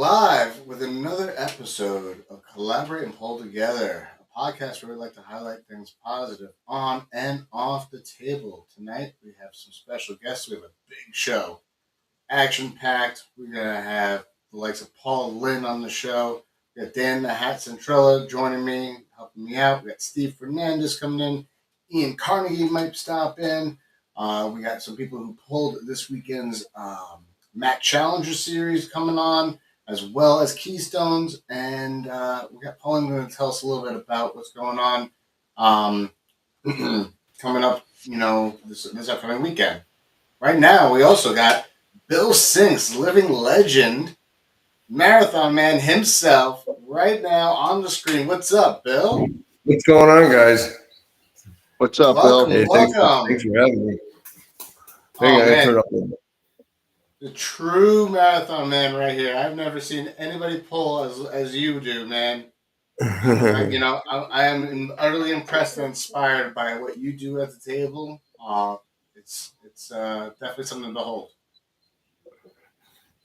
live with another episode of Collaborate and Pull Together, a podcast where we like to highlight things positive on and off the table. Tonight we have some special guests. We have a big show, action-packed. We're going to have the likes of Linn on the show. We got Dan the Hat Centrella joining me, helping me out. We got Steve Fernandez coming in. Ian Carnegie might stop in. We got some people who pulled this weekend's Mac Challenger Series coming on, as well as Keystones. And we got Paul going to tell us a little bit about what's going on coming up, this upcoming weekend. Right now, we also got Bill Sinks, living legend, marathon man himself, right now on the screen. What's up, Bill? What's going on, guys? What's up, welcome, Bill? Hey, welcome. Thanks for having me. The true marathon man right here. I've never seen anybody pull as you do, man. I am utterly impressed and inspired by what you do at the table. It's definitely something to behold.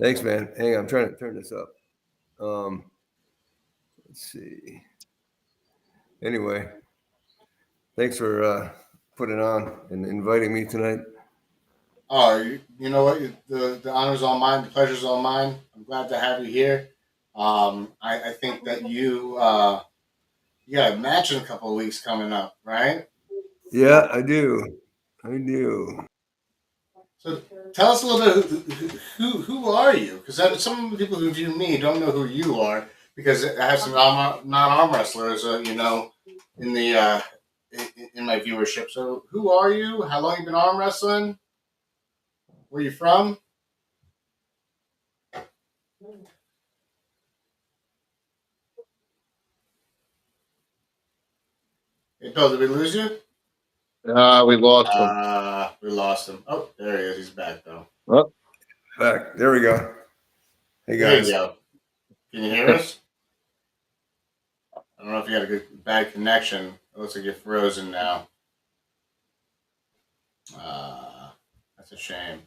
Thanks, man. Hang on, I'm trying to turn this up. Let's see. Anyway, thanks for putting on and inviting me tonight. Oh, you know what? The honor's all mine. The pleasure's all mine. I'm glad to have you here. I think that you got a match in a couple of weeks coming up, right? Yeah, I do. So tell us a little bit. Who are you? Because some of the people who view me don't know who you are, because I have some non-arm wrestlers, in the in my viewership. So who are you? How long you been arm wrestling? Where you from? Hey, Bill, did we lose you? We lost him. We lost him. Oh, there he is. He's back, though. Oh. Back. There we go. Hey, guys. There you go. Can you hear us? I don't know if you got a bad connection. It looks like you're frozen now. That's a shame.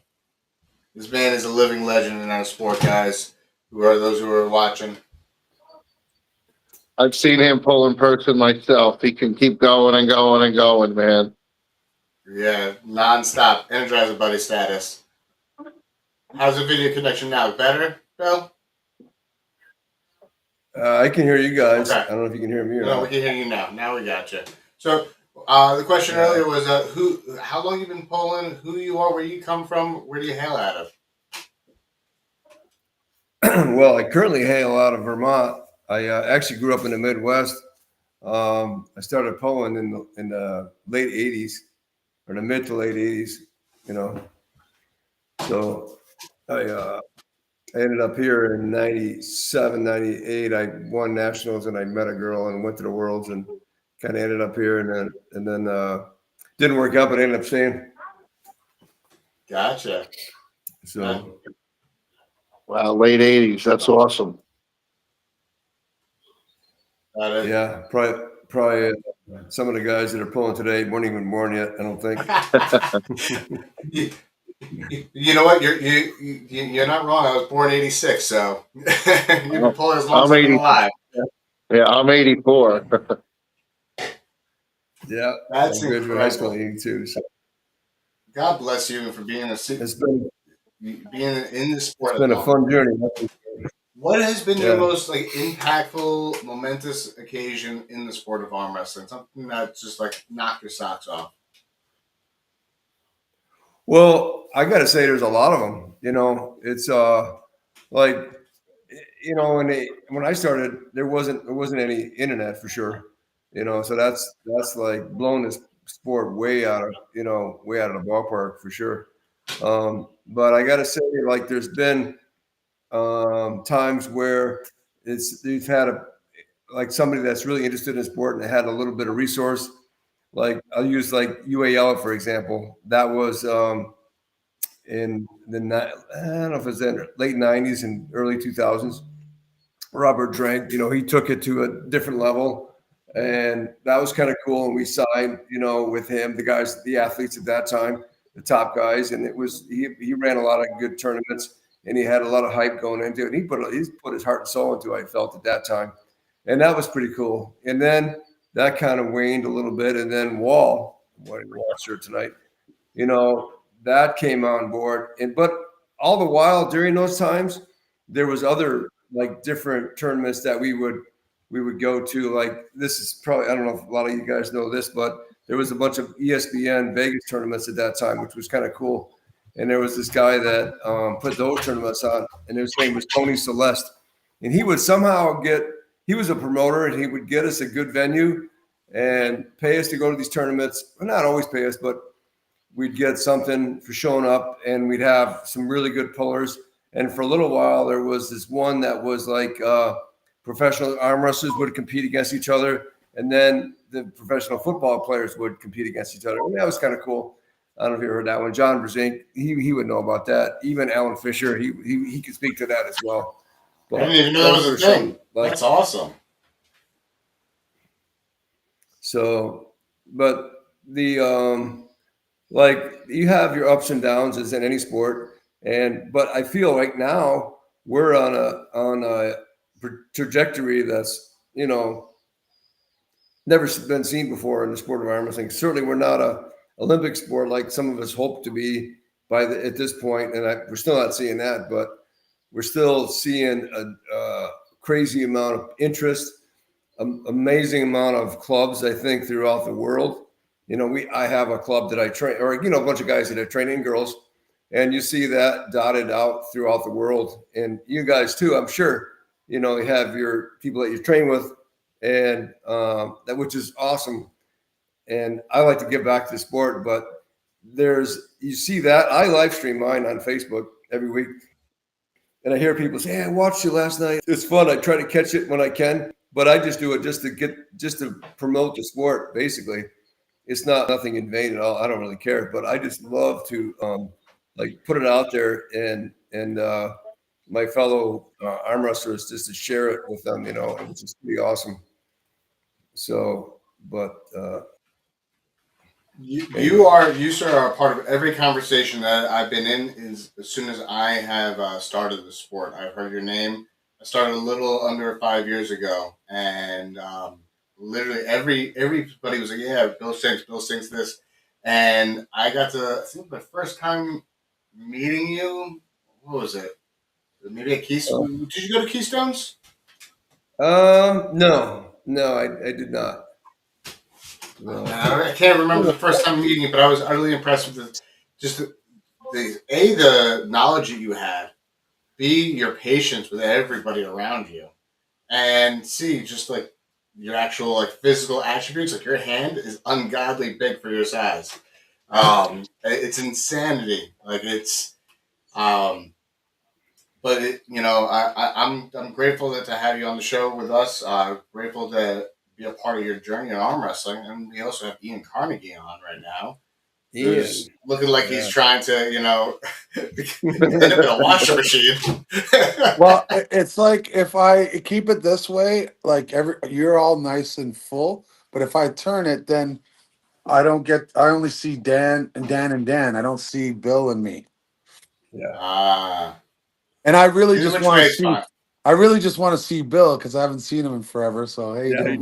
This man is a living legend in our sport, guys. Those who are watching? I've seen him pull in person myself. He can keep going and going and going, man. Yeah, nonstop. Energizer buddy status. How's the video connection now? Better, Bill? I can hear you guys. Okay. I don't know if you can hear me or No, not. we can hear you now. Now we got you. So the question earlier was how long you been pulling, who you are, where you come from, where do you hail out of? Well, I currently hail out of Vermont. I actually grew up in the Midwest. I started pulling in the late 80s, or the mid to late 80s, So I ended up here in 97, 98. I won nationals and I met a girl and went to the Worlds and kind of ended up here and then didn't work out, but I ended up staying. Gotcha. So, wow, late 80s. That's awesome. Yeah, probably some of the guys that are pulling today weren't even born yet, I don't think. You know what? You're not wrong. I was born in '86, so you've been pulling as long as I've been alive. Yeah, I'm 84. Yeah, That's I graduated high school in '82. So. God bless you for being being in this sport. It's been a fun journey. What has been your most impactful, momentous occasion in the sport of arm wrestling? Something that just knocked your socks off. Well, I got to say, there's a lot of them. It's when I started, there wasn't any internet for sure. So that's like blowing this sport way out of the ballpark for sure. But I got to say, there's been times where you've had somebody that's really interested in sport and had a little bit of resource. I'll use UAL for example. That was in the I don't know if it was in late 90s and early 2000s. Robert Drank, he took it to a different level, and that was kind of cool. And we signed, with him, the athletes at that time, the top guys, and he ran a lot of good tournaments. and he had a lot of hype going into it. He put his heart and soul into it, I felt at that time. And that was pretty cool. And then that kind of waned a little bit. And then Wall, I'm wearing the Wall shirt tonight, that came on board. But all the while during those times, there was other like different tournaments that we would go to. Like this is probably, I don't know if a lot of you guys know this, but there was a bunch of ESPN Vegas tournaments at that time, which was kind of cool. And there was this guy that put those tournaments on, and his name was Tony Celeste. And he would somehow he was a promoter, and he would get us a good venue and pay us to go to these tournaments. Well, not always pay us, but we'd get something for showing up, and we'd have some really good pullers. And for a little while, there was this one that was like professional arm wrestlers would compete against each other, and then the professional football players would compete against each other. And that was kind of cool. I don't know if you heard that one. John Brzezinski, he would know about that. Even Alan Fisher, he could speak to that as well. But I didn't even know that was a thing. That's awesome. So, but the like you have your ups and downs as in any sport, but I feel like now we're on a trajectory that's never been seen before in the sport of arm wrestling. Certainly, we're not a Olympic sport like some of us hope to be at this point, and we're still not seeing that, but we're still seeing a crazy amount of interest, amazing amount of clubs, I think, throughout the world. I have a club that I train, or a bunch of guys that are training girls, and you see that dotted out throughout the world. And you guys too, I'm sure, you have your people that you train with, and that, which is awesome. And I like to give back to the sport, but you see that I live stream mine on Facebook every week, and I hear people say, "Hey, I watched you last night." It's fun. I try to catch it when I can, but I just do it just to promote the sport. Basically, it's nothing in vain at all. I don't really care, but I just love to put it out there and my fellow arm wrestlers, just to share it with them, which is pretty awesome. So, but you sir are a part of every conversation that I've been in. As soon as I have started the sport, I've heard your name. I started a little under 5 years ago, and literally everybody was like, "Yeah, Bill sings this," and I think my first time meeting you. What was it? Maybe at Keystone. Did you go to Keystones? No, I did not. No. I can't remember the first time meeting you, but I was utterly impressed with the knowledge that you had, B, your patience with everybody around you, and C, just like your actual like physical attributes. Like your hand is ungodly big for your size. It's insanity. Like it's but I'm grateful to have you on the show with us. Grateful to be a part of your journey in arm wrestling, and we also have Ian Carnegie on right now. He's looking like he's trying to, end up in a washing machine. Well, it's like if I keep it this way, like you're all nice and full, but if I turn it, then I only see Dan. I don't see Bill and me. Yeah. And I really just want to see. I really just want to see Bill because I haven't seen him in forever. So hey, us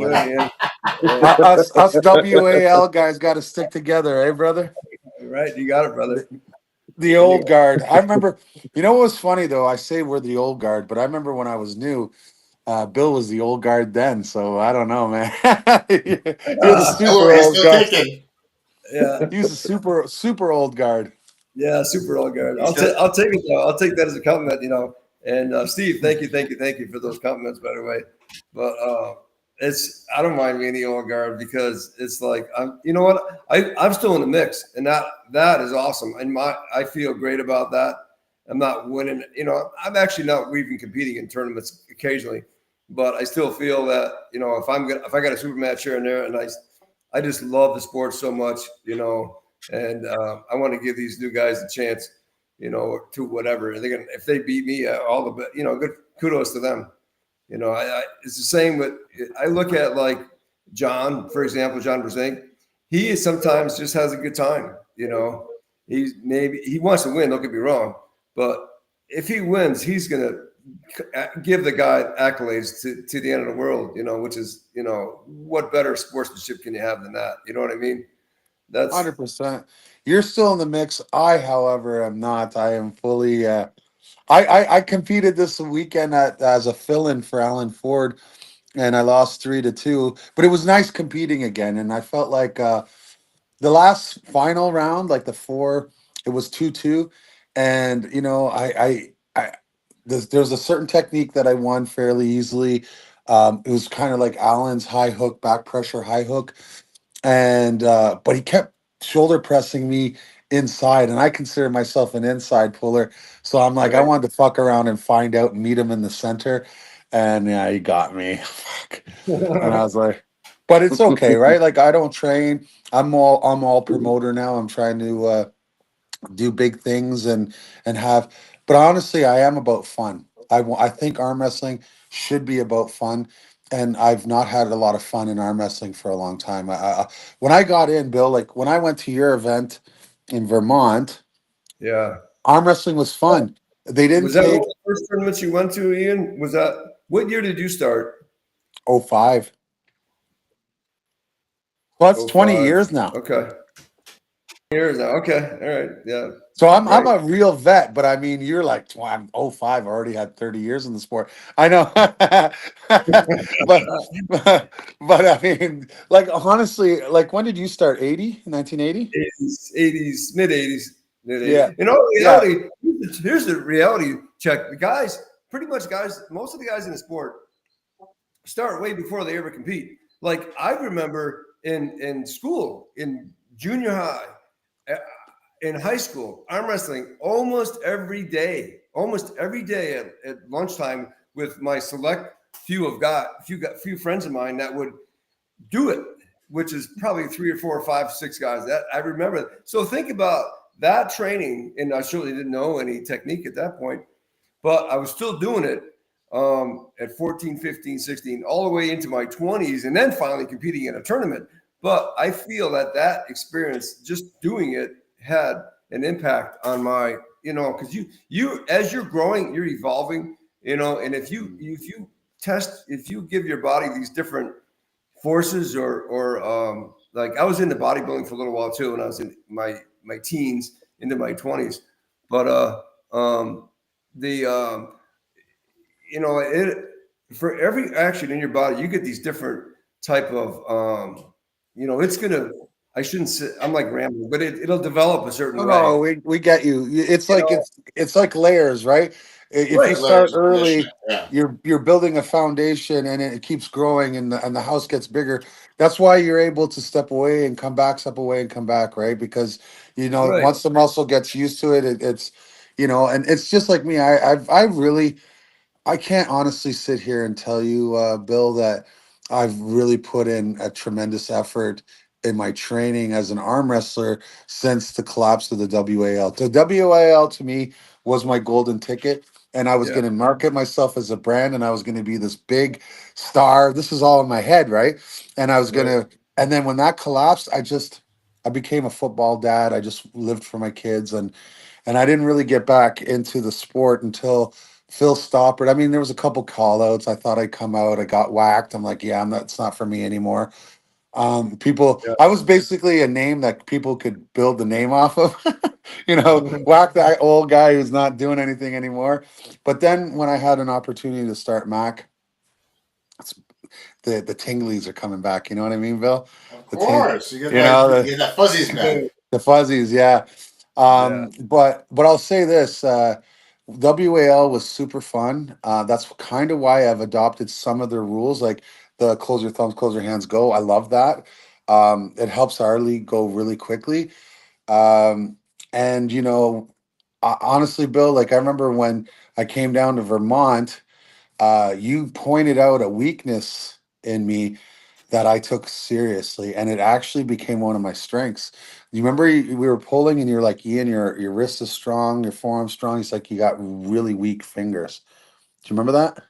WAL guys got to stick together, eh, brother? Right, you got it, brother. The old guard. I remember. What was funny though? I say we're the old guard, but I remember when I was new, Bill was the old guard then. So I don't know, man. He was a super old guard. Yeah, he was a super old guard. Yeah, super old guard. I'll take it though. I'll take that as a compliment, And Steve, thank you for those compliments, by the way. But I don't mind being the old guard because it's like I'm still in the mix, and that is awesome. And I feel great about that. I'm not winning, I'm actually not even competing in tournaments occasionally, but I still feel that if I got a super match here and there, and I just love the sport so much, and I want to give these new guys a chance. To whatever if they beat me, all the good kudos to them. It's the same with. I look at like John, for example, John Brzezinski. He sometimes just has a good time. He wants to win. Don't get me wrong, but if he wins, he's gonna give the guy accolades to the end of the world. Which is what better sportsmanship can you have than that? You know what I mean? That's 100%. You're still in the mix. I, however, am not. I am fully. I competed this weekend as a fill-in for Alan Ford, and I lost 3-2. But it was nice competing again, and I felt like the last final round, like the four, it was 2-2, and there's a certain technique that I won fairly easily. It was kind of like Alan's high hook, back pressure, high hook, and but he kept shoulder pressing me inside, and I consider myself an inside puller. So I'm like, I right. wanted to fuck around and find out and meet him in the center, and yeah, he got me. Fuck. And I was like, but it's okay, right? Like I don't train. I'm all promoter now. I'm trying to do big things and have. But honestly, I am about fun. I think arm wrestling should be about fun, and I've not had a lot of fun in arm wrestling for a long time. When I got in, Bill, like when I went to your event in Vermont, Yeah. arm wrestling was fun. They didn't Was that one take of the first tournaments you went to, Ian? Was that what year did you start? 05. Well, that's 20 05. years now. Okay. Years now. Okay. All right. Yeah. So I'm Right. a real vet, but I mean, you're like, I'm 05, I already had 30 years in the sport. I know. but, but I mean, like honestly, like when did you start? 80? 1980? 80s, mid 80s, mid 80s. Yeah. In all Yeah. reality, here's the reality check. The guys, pretty much guys, most of the guys in the sport start way before they ever compete. Like I remember in school, in junior high, in high school, arm wrestling almost every day at lunchtime with my select few friends of mine that would do it, which is probably 3 or 4 or 5, 6 guys. That I remember. So think about that training, and I certainly didn't know any technique at that point, but I was still doing it at 14, 15, 16, all the way into my 20s, and then finally competing in a tournament. But I feel that experience, just doing it, had an impact on my, because you as you're growing, you're evolving, and if you give your body these different forces or like I was into bodybuilding for a little while too when I was in my teens into my 20s, but the it for every action in your body you get these different type of it's gonna, I shouldn't say I'm like rambling, but it'll develop a certain No, way, no, we get you. It's you like know it's like layers, right? If you right, start Layers of conditioning. early, Yeah. you're building a foundation, and it keeps growing, and the house gets bigger. That's why you're able to step away and come back, step away and come back, right? Because right, once the muscle gets used to it, it's and it's just like me. I really I can't honestly sit here and tell you, Bill, that I've really put in a tremendous effort in my training as an arm wrestler since the collapse of the WAL. The WAL to me was my golden ticket, and I was yeah, going to market myself as a brand, and I was going to be this big star. This is all in my head, right? And I was going right, to, and then when that collapsed, I became a football dad. I just lived for my kids, and I didn't really get back into the sport until Phil Stoppard. I mean, there was a couple call outs. I thought I'd come out. I got whacked. I'm like, yeah, it's not for me anymore. yeah. I was basically a name that people could build the name off of. Whack that old guy who's not doing anything anymore. But then when I had an opportunity to start Mac, it's, the tinglies are coming back. You know what I mean, Bill? Of The ting, course. You get you know, you get that fuzzies back. the fuzzies, yeah. Yeah, But I'll say this: WAL was super fun. That's kind of why I've adopted some of their rules, like the close your thumbs, close your hands, go. I love that. It helps our league go really quickly. Um, and honestly, Bill, like I remember when I came down to Vermont, you pointed out a weakness in me that I took seriously, and it actually became one of my strengths. You remember we were pulling, and you're like, Ian, your wrist is strong, your forearm's strong. He's like, you got really weak fingers. Do you remember that?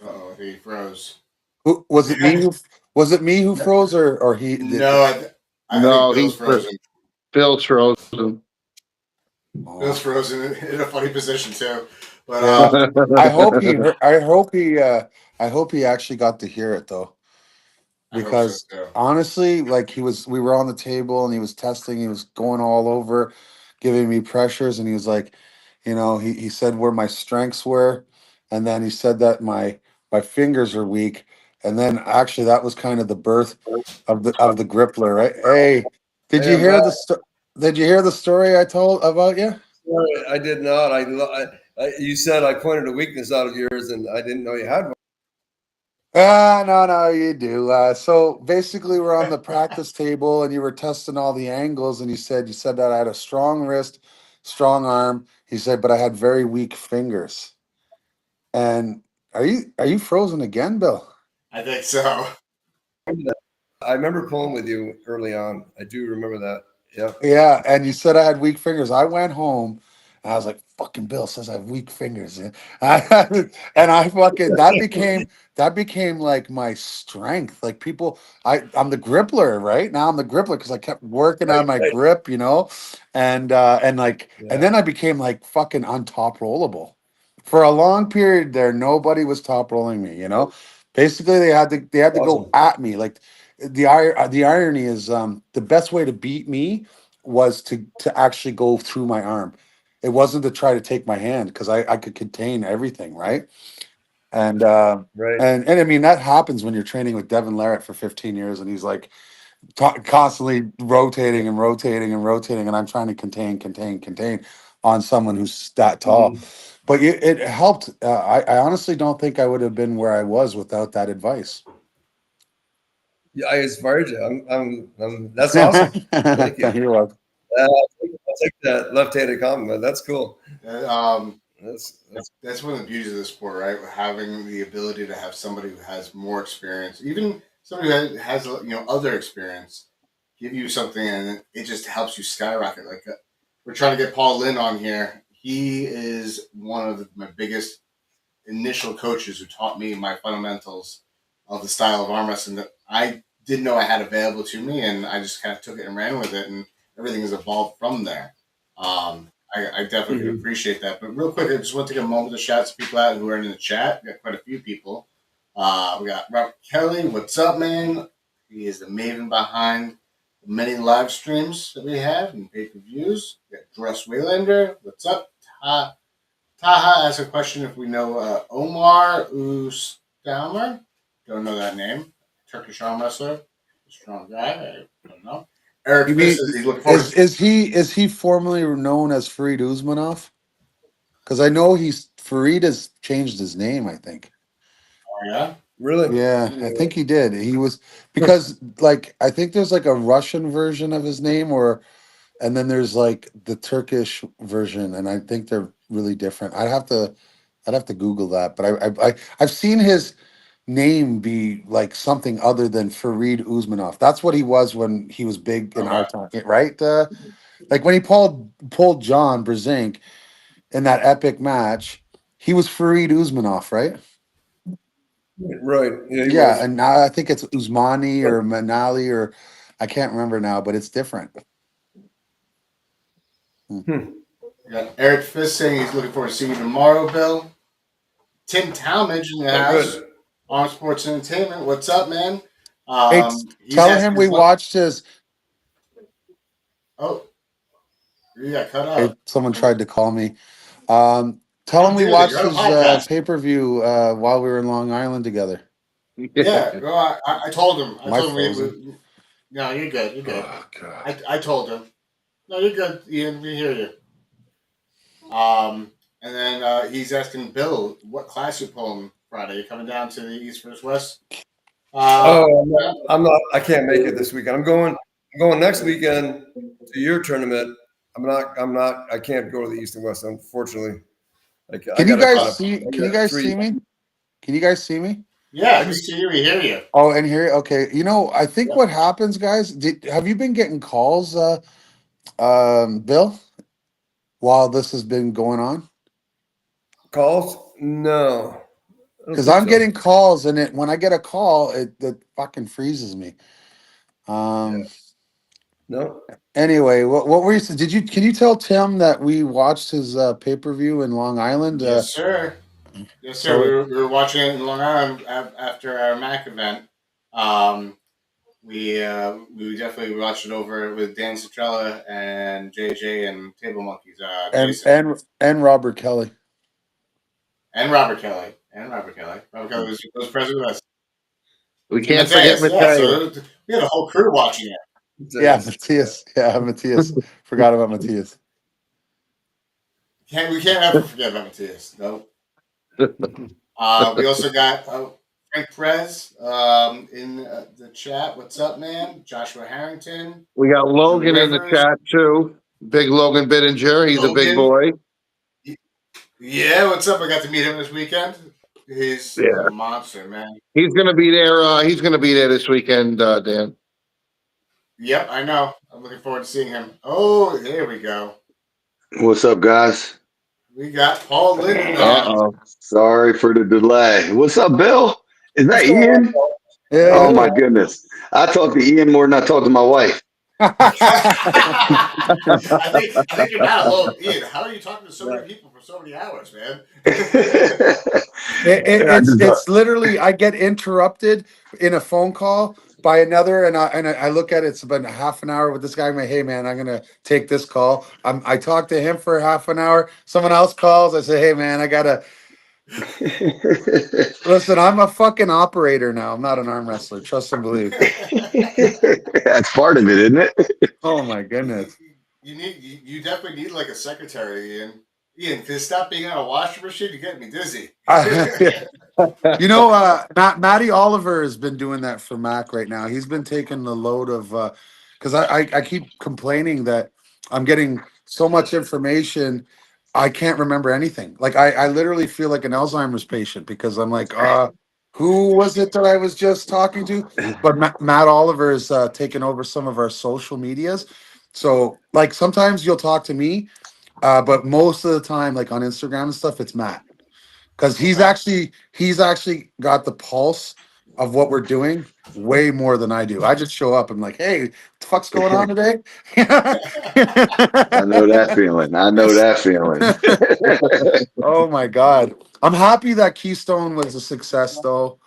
Uh-oh, he froze. Who was it? Me who froze, or he? No, I think No, Bill's he's frozen. Bill's frozen. Bill's frozen in a funny position too. But Yeah. I hope he. I hope he actually got to hear it though, I hope so because too. honestly, like we were on the table and he was testing. He was going all over, giving me pressures, and he was like, he said where my strengths were, and then he said that my fingers are weak, and then actually that was kind of the birth of the grippler, right? Hey, did Hey, you I'm back. hear Did you hear the story I told about you? Sorry, I did not. You said I pointed a weakness out of yours, and I didn't know you had one. No, you do. So basically, we're on the practice table, and you were testing all the angles, and you said that I had a strong wrist, strong arm. He said, but I had very weak fingers. And are you frozen again, Bill? I think so. I remember pulling with you early on. I do remember that. Yeah. Yeah, and you said I had weak fingers. I went home and I was like, fucking Bill says I have weak fingers. And I fucking that became like my strength. Like I'm the grippler, right? Now I'm the grippler because I kept working on my grip, and Yeah. then I became like fucking untop rollable. For a long period there, nobody was top rolling me. Basically they had to go Awesome. at me. Like the irony is the best way to beat me was to actually go through my arm. It wasn't to try to take my hand because I could contain everything, right? And Right. and I mean that happens when you're training with Devin Larratt for 15 years, and he's like constantly rotating and rotating and rotating, and I'm trying to contain on someone who's that tall. Mhm. But it helped. I honestly don't think I would have been where I was without that advice. Yeah, I inspired you. That's awesome. Thank you. You're welcome. I'll take that left-handed compliment. That's cool. Um, That's that's one of the beauties of the sport, right? Having the ability to have somebody who has more experience, even somebody who has other experience, give you something, and it just helps you skyrocket. Like we're trying to get Paul Linn on here. He is one of my biggest initial coaches who taught me my fundamentals of the style of arm wrestling that I didn't know I had available to me, and I just kind of took it and ran with it, and everything has evolved from there. I definitely can Mhm. appreciate that. But real quick, I just want to take a moment to shout some people out who are in the chat. We got quite a few people. We got Robert Kelly. What's up, man? He is the maven behind the many live streams that we have and pay-per-views. We got Dross Waylander. What's up? Taha asked a question if we know Omar Ustamar. Don't know that name. Turkish arm wrestler. Strong guy. I don't know. Eric You Fish mean says he's looking forward is to. is he formerly known as Farid Uzmanov? Because I know Farid has changed his name. I think. Yeah. really. Yeah, I think he did. He was because like I think there's like a Russian version of his name, and then there's like the Turkish version, and I think they're really different. I'd have to Google that, but I've seen his name be like something other than Farid Uzmanov. That's what he was when he was big in Okay. our time, right? Like when he pulled John Brzenk in that epic match, he was Farid Uzmanov, right? Right. Yeah, he Yeah, was. and now I think it's Usmani or Manali or I can't remember now, but it's different. Hmm. We got Eric Fish saying he's looking forward to seeing you tomorrow, Bill. Tim Talmadge in the Oh, house. good. Arm Sports Entertainment. What's up, man? Hey, He's tell him asking we as well. watched his. Oh, you got cut Hey, out. someone Oh, tried to call me. Tell him don't we do that. watched You're on a his podcast. pay-per-view while we were in Long Island together. Yeah, no, I told him. I Am I told him frozen? no, you're good. You're good. Oh God. I told him. No, you're good, Ian. We hear you. And then he's asking Bill what class you pulling Friday. You coming down to the East versus West? Oh, Yeah. I'm not. I can't make it this weekend. I'm going next weekend to your tournament. I'm not. I can't go to the East and West, unfortunately. I Can you got to kind guys of. see? I Can you got guys three. see me? Can you guys see me? Yeah, I we just. see you. We hear you. Oh, and here, okay. I think Yeah. what happens, guys. Have you been getting calls, Bill, while this has been going on? Calls? No, I don't Because think I'm so. getting calls, and when I get a call, it fucking freezes me. Yeah. Um, No. Anyway, what were you? Can you tell Tim that we watched his pay-per-view in Long Island? Yes, sir. Yes, sir. So We were watching it in Long Island after our Mac event. Um, we definitely watched it over with Dan Citrella and JJ and Table Monkeys, and Jason and and Robert Kelly. and Robert Kelly and Robert Kelly. Robert Kelly was present with us. We And can't forget Mateus, yeah. Mateus. So we had a whole crew watching it. Yeah, Matthias. Yeah, Matthias. Forgot about Matthias. We can't ever forget about Mateus. No. We also got Frank Perez in the chat. What's up, man? Joshua Harrington, We got Drew Logan in the Rivers, chat too. Big Logan Bittinger. He's a big Logan. boy. Yeah, what's up? I got to meet him this weekend. He's Yeah. a monster, man. He's gonna be there. He's gonna be there this weekend, Dan. Yep, I know. I'm looking forward to seeing him. Oh, there we go. What's up, guys? We got Paul Linn in the Uh house. oh. Sorry for the delay. What's up, Bill? Is that What's going on, Ian? Paul? Yeah. Oh my goodness. I talk to Ian more than I talk to my wife. I think you're not alone, Ian. How are you talking to so many people for so many hours, man? It's literally I get interrupted in a phone call by another, and I look at it. It's been a half an hour with this guy. I'm like, hey man, I'm gonna take this call. I talk to him for half an hour. Someone else calls. I say, hey man, I gotta listen. I'm a fucking operator now. I'm not an arm wrestler. Trust and believe. That's part of it, isn't it? Oh my goodness. You definitely need like a secretary, Ian. Ian, can you stop being on a washing machine? You're getting me dizzy. You know, Matty Oliver has been doing that for Mac right now. He's been taking the load of because I keep complaining that I'm getting so much information, I can't remember anything. Like I literally feel like an Alzheimer's patient because I'm like, who was it that I was just talking to? But Matt Oliver is taking over some of our social medias. So like sometimes you'll talk to me, but most of the time, like on Instagram and stuff, it's Matt because he's actually got the pulse of what we're doing way more than I do. I just show up and like, hey, what the fuck's going on today? I know that feeling. I know that feeling. Oh my god. I'm happy that Keystone was a success though.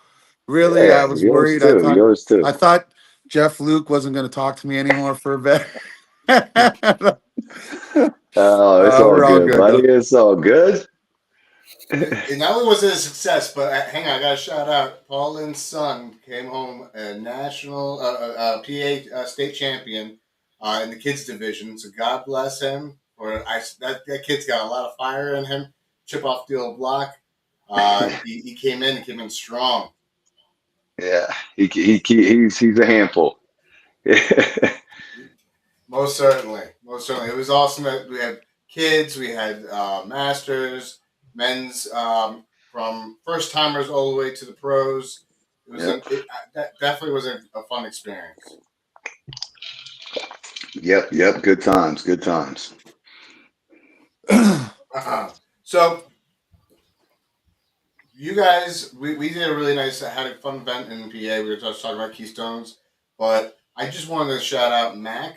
Really, I Yeah, was yours worried. I too. thought Yours too. I thought Jeff Luke wasn't going to talk to me anymore for a bit. Oh, it's all We're all good, good buddy. though. It's all good. And not only was it a success, but hang on, I got to shout out Paul Lynn's son came home a national PA state champion in the kids division. So God bless him. That kid's got a lot of fire in him. Chip off the old block. He came in strong. Yeah, he's a handful. Most certainly. It was awesome that we had kids, we had masters, men's, from first timers all the way to the pros. It was that definitely was a fun experience. Yep. Good times. Good times. So you guys, we did a really nice, had a fun event in PA. We were just talking about Keystones, but I just wanted to shout out Mac,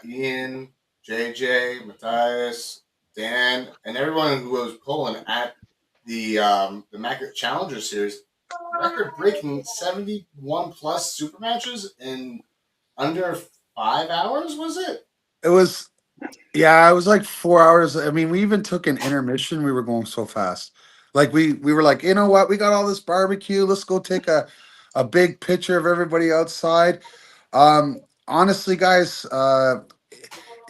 Ian, JJ, Matthias, Dan, and everyone who was pulling at the Mac Challenger Series. Record breaking 71 plus super matches in under 5 hours, was it? It was, yeah, it was like 4 hours. I mean, we even took an intermission. We were going so fast. Like we were like, you know what? We got all this barbecue. Let's go take a big picture of everybody outside. Honestly, guys,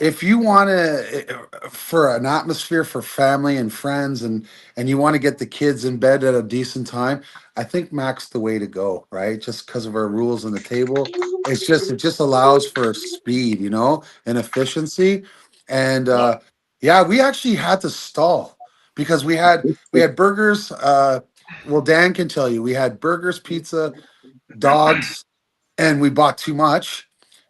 if you want to for an atmosphere for family and friends and you want to get the kids in bed at a decent time, I think Mac's the way to go, right? Just because of our rules on the table, it just allows for speed, and efficiency. And Yep. yeah, we actually had to stall because we had burgers. Well, Dan can tell you, we had burgers, pizza, dogs, and we bought too much.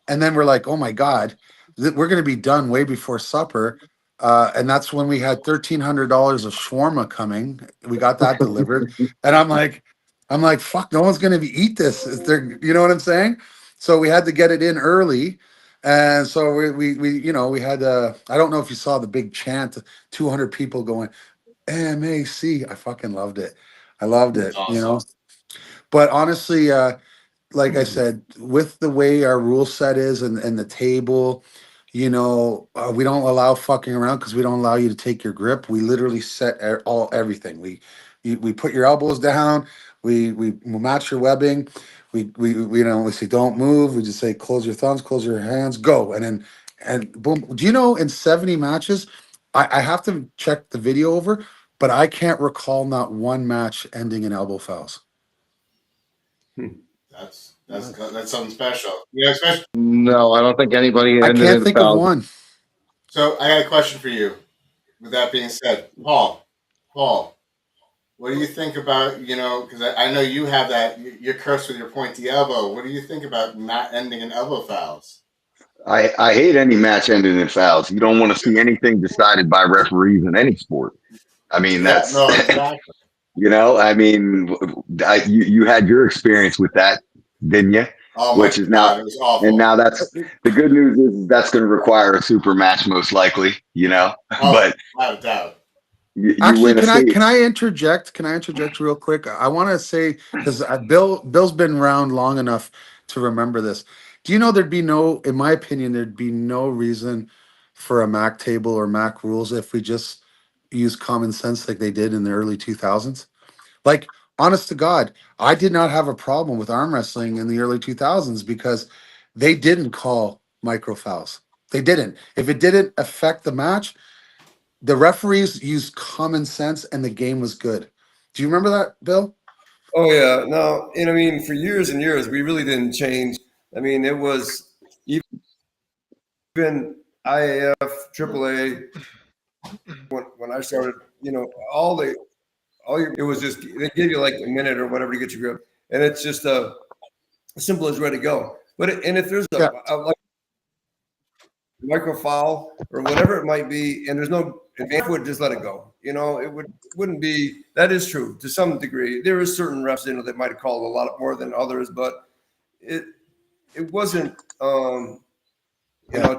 And then we're like, oh my God, we're going to be done way before supper. And that's when we had $1,300 of shawarma coming. We got that delivered. And I'm like, fuck, no one's going to eat this. Is there, you know what I'm saying? So we had to get it in early. And so we we had I don't know if you saw the big chant, 200 people going MAC. I fucking loved it. I loved That's it, awesome. But honestly, like I said, with the way our rule set is and the table, we don't allow fucking around because we don't allow you to take your grip. We literally set everything. We put your elbows down. We match your webbing. We say don't move. We just say close your thumbs, close your hands, go, and boom. Do you know in 70 matches, I have to check the video over, but I can't recall not one match ending in elbow fouls. That's something special. Yeah, especially. No, I don't think anybody I ended can't in think of foul. one. So I got a question for you. With that being said, Paul, what do you think about, because I know you have that, you're cursed with your pointy elbow. What do you think about not ending in elbow fouls? I hate any match ending in fouls. You don't want to see anything decided by referees in any sport. I mean, Yeah, that's, no, exactly. I mean, you had your experience with that, didn't you? Oh my Which is now, God, it was and awful. now that's the good news is that's going to require a super match most likely, Oh, but without a doubt. you Actually, win a state. can I interject? Can I interject real quick? I want to say because Bill's been around long enough to remember this. Do you know there'd be no, in my opinion, there'd be no reason for a Mac table or Mac rules if we just use common sense like they did in the early 2000s. Like, honest to God, I did not have a problem with arm wrestling in the early 2000s because they didn't call micro fouls. They didn't. If it didn't affect the match, the referees used common sense and the game was good. Do you remember that, Bill? Oh yeah, no, and I mean for years and years we really didn't change. I mean it was even IAF, AAA when I started. It was just they give you like a minute or whatever to get your grip, and it's just as simple as ready to go. And if there's Yeah. a like micro foul or whatever it might be, and there's no advantage, would just let it go. Wouldn't be. That is true to some degree. There is certain refs that might have called a lot more than others, but it wasn't.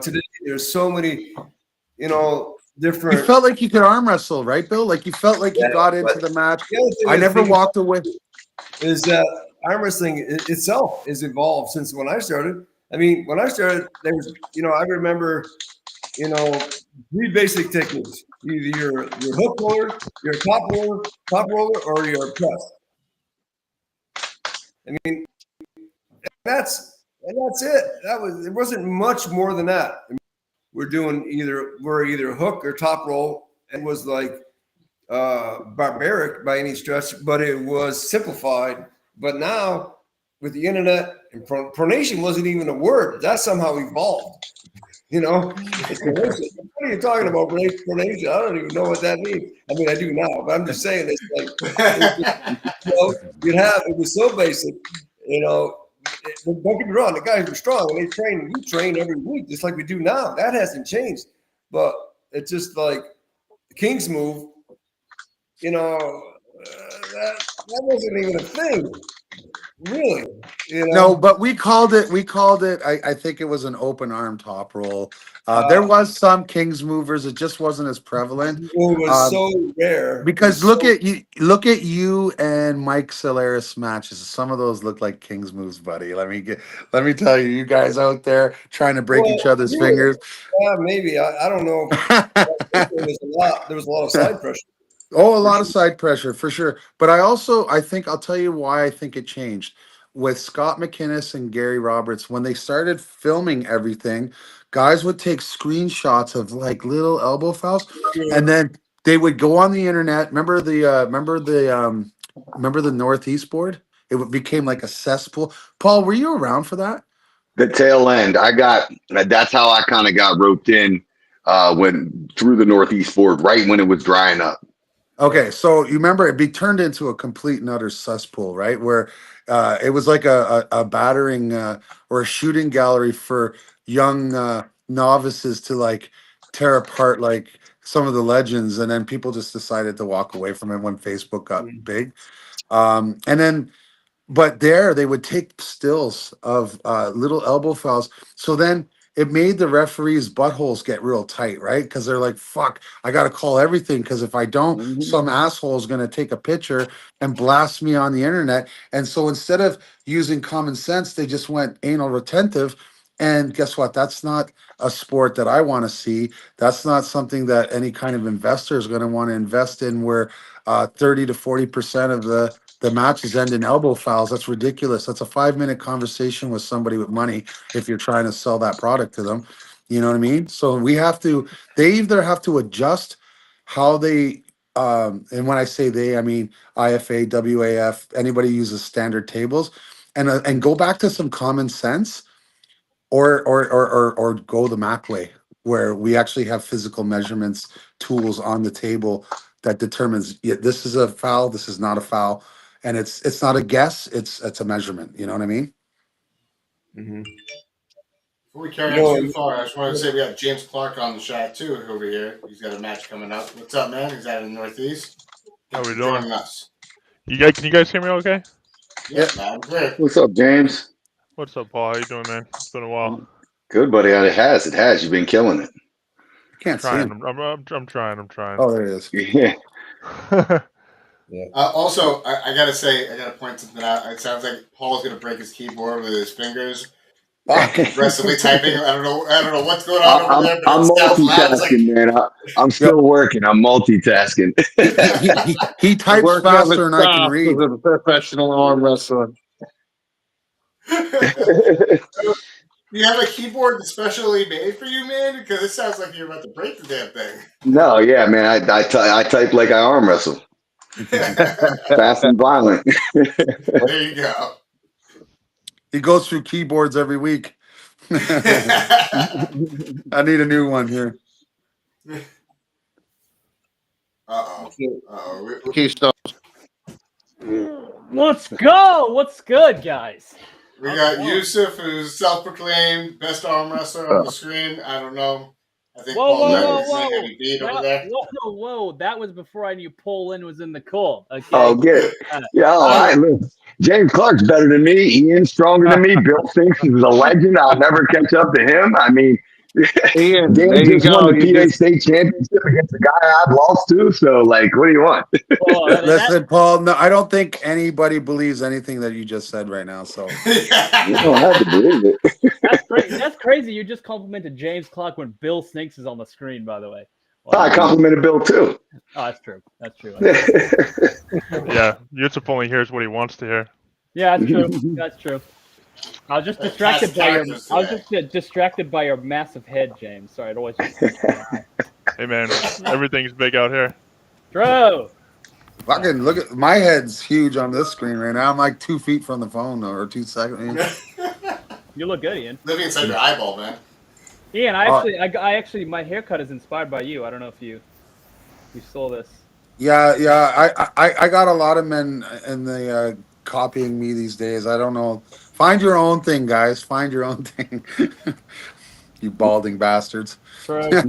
Today there's so many You different. felt like you could arm wrestle, right, Bill? Like you felt like you Yeah, got but into the match. the other thing I is never thinking walked away. is that arm wrestling itself has evolved since when I started. I mean, when I started, there was, I remember, three basic techniques: either your hook roller, your top roller, or your press. I mean, that's it. It wasn't much more than that. I mean, we're either hook or top roll, and it was like barbaric by any stretch, but it was simplified. But now with the internet, and pronation wasn't even a word. That somehow evolved. It's what are you talking about, pronation? I don't even know what that means. I mean, I do now, but I'm just saying it's like it was so basic. Don't get me wrong, the guys were strong and we train every week just like we do now. That hasn't changed, but it's just like the King's move. That wasn't even a thing, really. No, but we called it. I think it was an open arm top roll. There Uh, was some Kings movers. It just wasn't as prevalent. it was so rare. It Because was so look at you and Mike Solaris matches. Some of those look like Kings moves, buddy. Let me tell you, you guys out there trying to break each well. other's fingers. Yeah, maybe I don't know. There was a lot of side pressure. Oh, a For lot of sure. side pressure for sure. But I think I'll tell you why I think it changed with Scott McInnes and Gary Roberts when they started filming everything. Guys would take screenshots of like little elbow fouls, and then they would go on the internet. Remember the Northeast board? Became like a cesspool. Paul, were you around for that? The tail end, that's how I kind of got roped in when through the Northeast board, right when it was drying up. Okay, so you remember it be turned into a complete and utter cesspool, right? Where it was like a battering or a shooting gallery for young novices to like tear apart like some of the legends, and then people just decided to walk away from it when Facebook got big. And then, but there they would take stills of little elbow fouls. So then it made the referees' buttholes get real tight, right? Because they're like, fuck, I got to call everything. Because if I don't, some asshole is going to take a picture and blast me on the internet. And so instead of using common sense, they just went anal retentive. And guess what? That's not a sport that I want to see. That's not something that any kind of investor is going to want to invest in, where 30 to 40% of the matches end in elbow fouls. That's ridiculous. That's a 5-minute conversation with somebody with money if you're trying to sell that product to them. You know what I mean? So they either have to adjust how they, and when I say they, I mean IFA, WAF, anybody uses standard tables, and go back to some common sense, or go the Mac way, where we actually have physical measurements tools on the table that determines, yeah, this is a foul, this is not a foul, and it's not a guess, it's a measurement. You know what I mean? Mm-hmm. Before we carry on too far, I just wanted to say we got James Clark on the shot too over here. He's got a match coming up. What's up, man? He's out in the Northeast. How we Joining doing? us. Can you guys hear me okay? Yep, man. Great. What's up, James? What's up, Paul? How you doing, man? It's been a while. Good, buddy. It has. You've been killing it. Can't see Trying. him. I'm trying. Oh, there it is. Yeah. Also, I gotta say, I gotta point something out. It sounds like Paul's gonna break his keyboard with his fingers. Aggressively typing. I don't know what's going on over there, but I'm it sounds loud. It's multitasking, man. I'm still working. I'm multitasking. He types Working on faster than I can the read. as a professional arm wrestler. You have a keyboard especially made for you, man? Because it sounds like you're about to break the damn thing. No, yeah, man. I type like I arm wrestle. Fast and violent. There you go. He goes through keyboards every week. I need a new one here. Keystone. Let's go. What's good, guys? We got Yusuf, who's self-proclaimed best arm wrestler on the screen. I don't know. I think Paul might beat over there. Whoa. That was before I knew Paul Linn was in the call. Okay. Oh, good. Yeah, look, James Clark's better than me. Ian's stronger than me. Bill Finks is a legend. I'll never catch up to him. I mean, Ian, Dan there you just go. won the PA State Championship against the guy I've lost to. So, like, what do you want? Listen, Paul, no, I don't think anybody believes anything that you just said right now. So You don't have to believe it. That's crazy. That's crazy. You just complimented James Clark when Bill Snakes is on the screen, by the way. Wow. I complimented Bill, too. Oh, that's true. That's true. Yeah, Yusuf only hears what he wants to hear. Yeah, that's true. That's true. I was just distracted by your. I was just distracted by your massive head, James. Sorry, it always. Hey, man, everything's big out here. Bro. fucking look at my head's huge on this screen right now. I'm like 2 feet from the phone, or 2 seconds. You look good, Ian. Living inside your eyeball, man. Ian, I actually, my haircut is inspired by you. I don't know if you saw this. Yeah. I got a lot of men in the copying me these days. I don't know. Find your own thing, guys. Find your own thing. You balding bastards. True. I was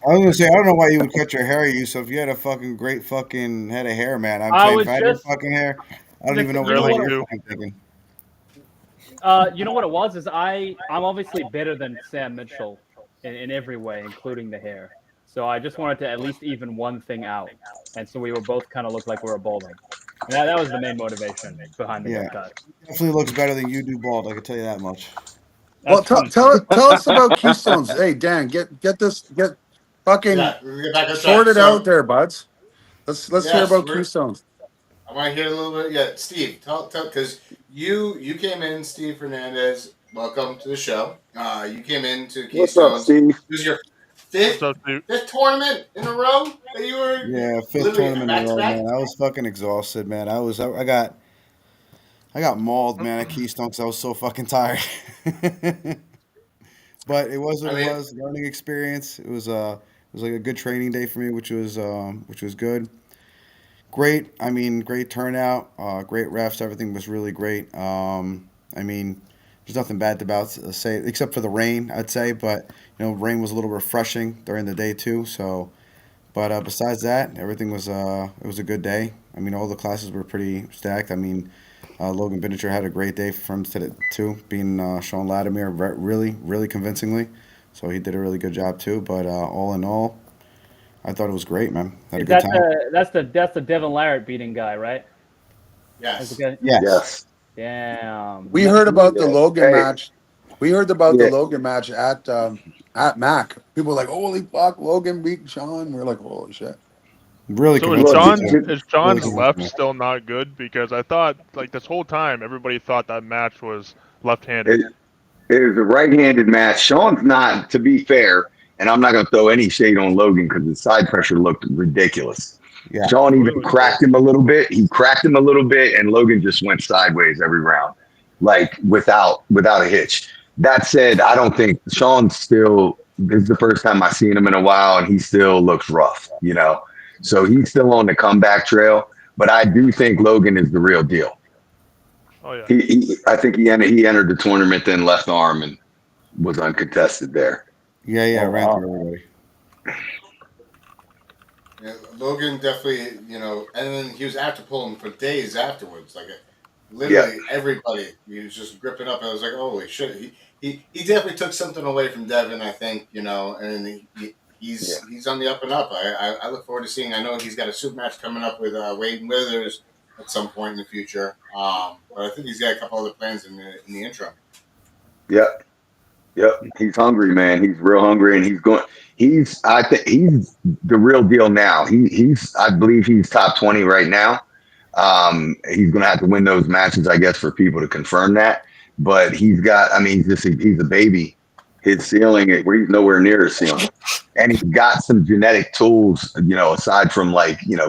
gonna say I don't know why you would cut your hair, Yusuf. You had a fucking great fucking head of hair, man. I'm saying if I had your fucking hair, I don't even know what I'm thinking. You know what it was? Is I'm obviously better than Sam Mitchell in every way, including the hair. So I just wanted to at least even one thing out, and so we were both kind of look like we were balding. And that was the main motivation behind the haircut. Definitely looks better than you do bald. I can tell you that much. Well, tell us about Keystones. Hey, Dan, get fucking sort it out there, buds. Let's hear about Keystones. I want to hear a little bit. Yeah, Steve, tell because you came in, Steve Fernandez. Welcome to the show. You came into Keystones. What's up, Steve? This is your fifth tournament in a row that you were. Fifth tournament in a row, man. I was fucking exhausted, man. I got mauled, man, at Keystone because I was so fucking tired. But it was what it was. Learning experience. It was like a good training day for me, which was good. Great. Great turnout. Great refs. Everything was really great. There's nothing bad about say except for the rain, I'd say. But rain was a little refreshing during the day too. So, but besides that, everything was it was a good day. All the classes were pretty stacked. Logan Binninger had a great day from today too, being Sean Latimer really, really convincingly. So he did a really good job too. But all in all, I thought it was great, man. Had a Is good that time. that's the Devin Larrett beating guy, right? That's the Yes. guy. Yes. Yes. Damn. We heard about the Logan Hey, match. We heard about the yeah. Logan match at Mac. People were like, "Holy fuck, Logan beat Sean." We're like, "Holy shit!" Really So is Look, convincingly Sean's too. is Really Sean's left convincingly. still not good? Because I thought like this whole time everybody thought that match was left-handed. it, it was a right-handed match. Sean's not, to be fair, and I'm not going to throw any shade on Logan because the side pressure looked ridiculous. Yeah. Sean It even was cracked cool. him a little bit. He cracked him a little bit, and Logan just went sideways every round, like without a hitch. That said, I don't think Sean still. This is the first time I've seen him in a while, and he still looks rough. So he's still on the comeback trail. But I do think Logan is the real deal. Oh yeah. I think he entered the tournament, then left arm and was uncontested there. Yeah, Oh ran wow. through everybody. Yeah, Logan definitely, and then he was after pulling for days afterwards. Like, Yeah, literally everybody, he was just gripping up. I was like, holy shit. He definitely took something away from Devin, I think, and yeah. he's on the up and up. I look forward to seeing. I know he's got a super match coming up with Wade and Withers at some point in the future. But I think he's got a couple other plans in the interim. Yep. Yep. He's hungry, man. He's real hungry, and I think he's the real deal now. I believe he's top 20 right now. He's gonna have to win those matches, I guess, for people to confirm that. But he's a baby. His ceiling, he's nowhere near his ceiling, and he's got some genetic tools. Aside from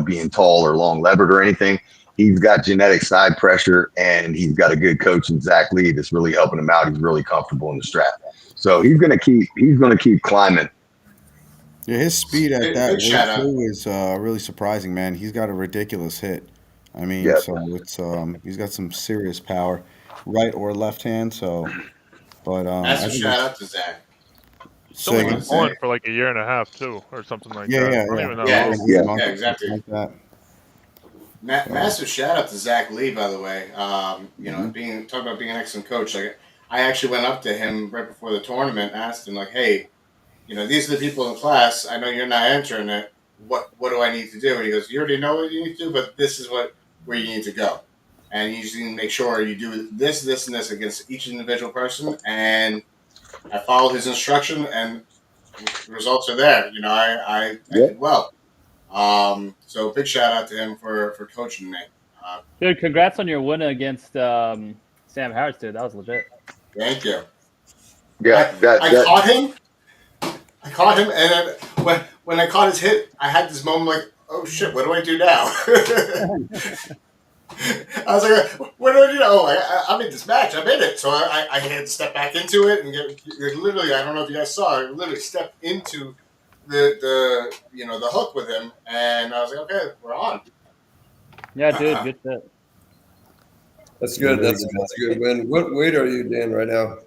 being tall or long levered or anything, he's got genetic side pressure, and he's got a good coach in Zach Lee that's really helping him out. He's really comfortable in the strap, so he's gonna keep climbing. Yeah, his speed at that Big weight shout out. too is really surprising, man. He's got a ridiculous hit. I mean, Yeah, so it's he's got some serious power, right or left hand. So, but I Massive think shout it's out to Zach. He's only say I want been to again. say, pulling for like a year and a half too, or something like Yeah, that. yeah, Not yeah. even that yeah, long. Eight yeah, months, exactly. something like that. So, Massive shout out to Zach Lee, by the way. mhm. Talking about being an excellent coach. Like, I actually went up to him right before the tournament, asked him like, "Hey, these are the people in class. I know you're not entering it. What do I need to do?" And he goes, "You already know what you need to do, but this is where you need to go, and you just need to make sure you do this, this, and this against each individual person." And I followed his instruction, and the results are there. I yeah. did well. So big shout out to him for coaching me. Dude, congrats on your win against Sam Harris, dude. That was legit. Thank you. Yeah, I that I that caught him. I caught him, and then when I caught his hit, I had this moment like, oh shit, what do I do now? I was like, what do I do now? Oh, I'm in this match. I'm in it. So I had to step back into it and literally, I don't know if you guys saw it, literally stepped into the hook with him, and I was like, okay, we're on. Yeah, dude, good shit. That's Yeah, good. really That's good. a good win. What weight are you, Dan, right now?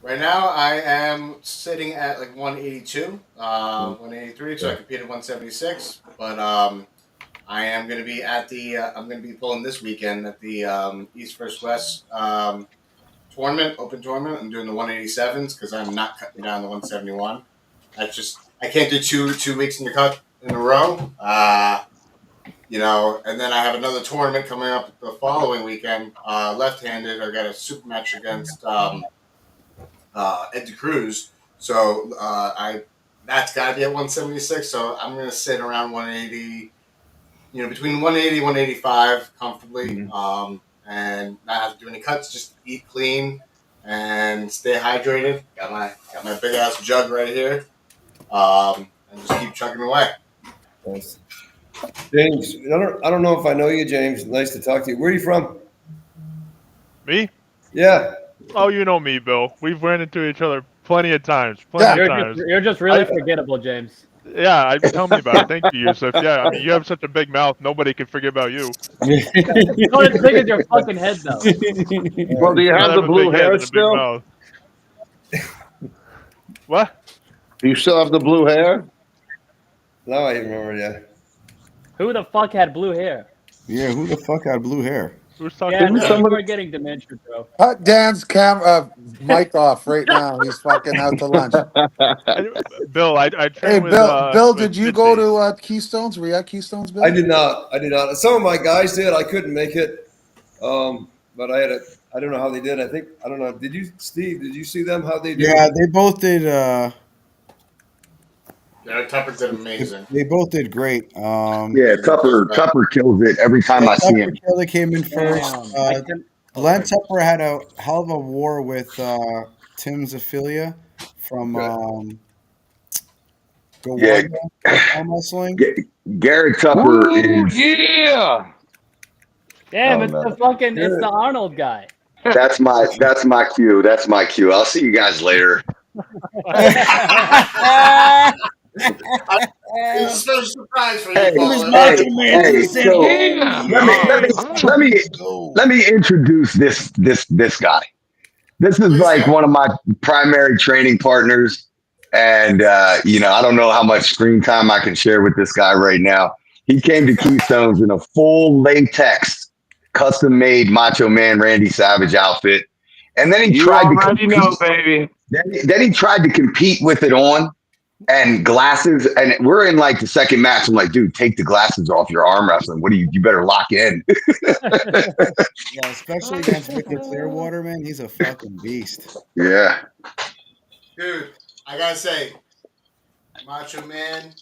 Right now, I am sitting at like 182, Mm, 183. So I yeah. competed 176, but I am going to be I'm going to be pulling this weekend at the East vs West open tournament. I'm doing the 187s because I'm not cutting down the 171. I can't do two weeks in the cut in a row. And then I have another tournament coming up the following weekend. Left-handed, I got a super match against Ed DeCruz. So that's got to be at 176. So I'm going to sit around 180. Between 180 185 comfortably, Mhm. and not have to do any cuts. Just eat clean and stay hydrated. Got my big ass jug right here, and just keep chugging away. Nice. James, I don't know if I know you, James. Nice to talk to you. Where are you from? Me? Yeah. Oh, you know me, Bill. We've ran into each other plenty of times. Yeah. You're just really forgettable, James. Yeah, tell me about it. Thank you, Yusuf. Yeah, I mean, you have such a big mouth. Nobody can forget about you. It's not as big as your fucking head, though. Well, do you I'd have have the a blue big head hair and a big still? mouth. What? Do you still have the blue hair? Now I remember. Yeah. Who the fuck had blue hair? Yeah, who the fuck had blue hair? Who's talking? Yeah, Didn't no, you somebody- are getting dementia, bro. Cut Dan's mic off right now. He's fucking out to lunch. Bill, I Hey, trained Bill, with did you go Mitzi. to Keystones? Were you at Keystones, Bill? I did not. Some of my guys did. I couldn't make it. But I don't know how they did. I don't know. Did you, Steve? Did you see them? How they did? Yeah, they both did. Yeah, Tupper did amazing. They both did great. Yeah, Tupper kills it every time I see him. Kelly came in first. Damn. Glenn Tupper had a hell of a war with Tim Zaffilia from Yeah. Gowanda Armwrestling. Garrett Tupper Ooh, is yeah. Damn, Oh, it's no. the fucking, it's the Arnold guy. that's my cue. That's my cue. I'll see you guys later. It's a special surprise for you, Hey, Paul. so let me introduce this guy. This is Please like do. one of my primary training partners, and I don't know how much screen time I can share with this guy right now. He came to Keystones in a full latex, custom-made Macho Man Randy Savage outfit, and then he You tried to already compete. know, baby. Then he tried to compete with it on and glasses. And we're in like the second match. I'm like, dude, take the glasses off. You're arm wrestling. What do you better lock in? Yeah, especially against Victor Clearwater, man. He's a fucking beast. Yeah. Dude, I gotta say, Macho Man,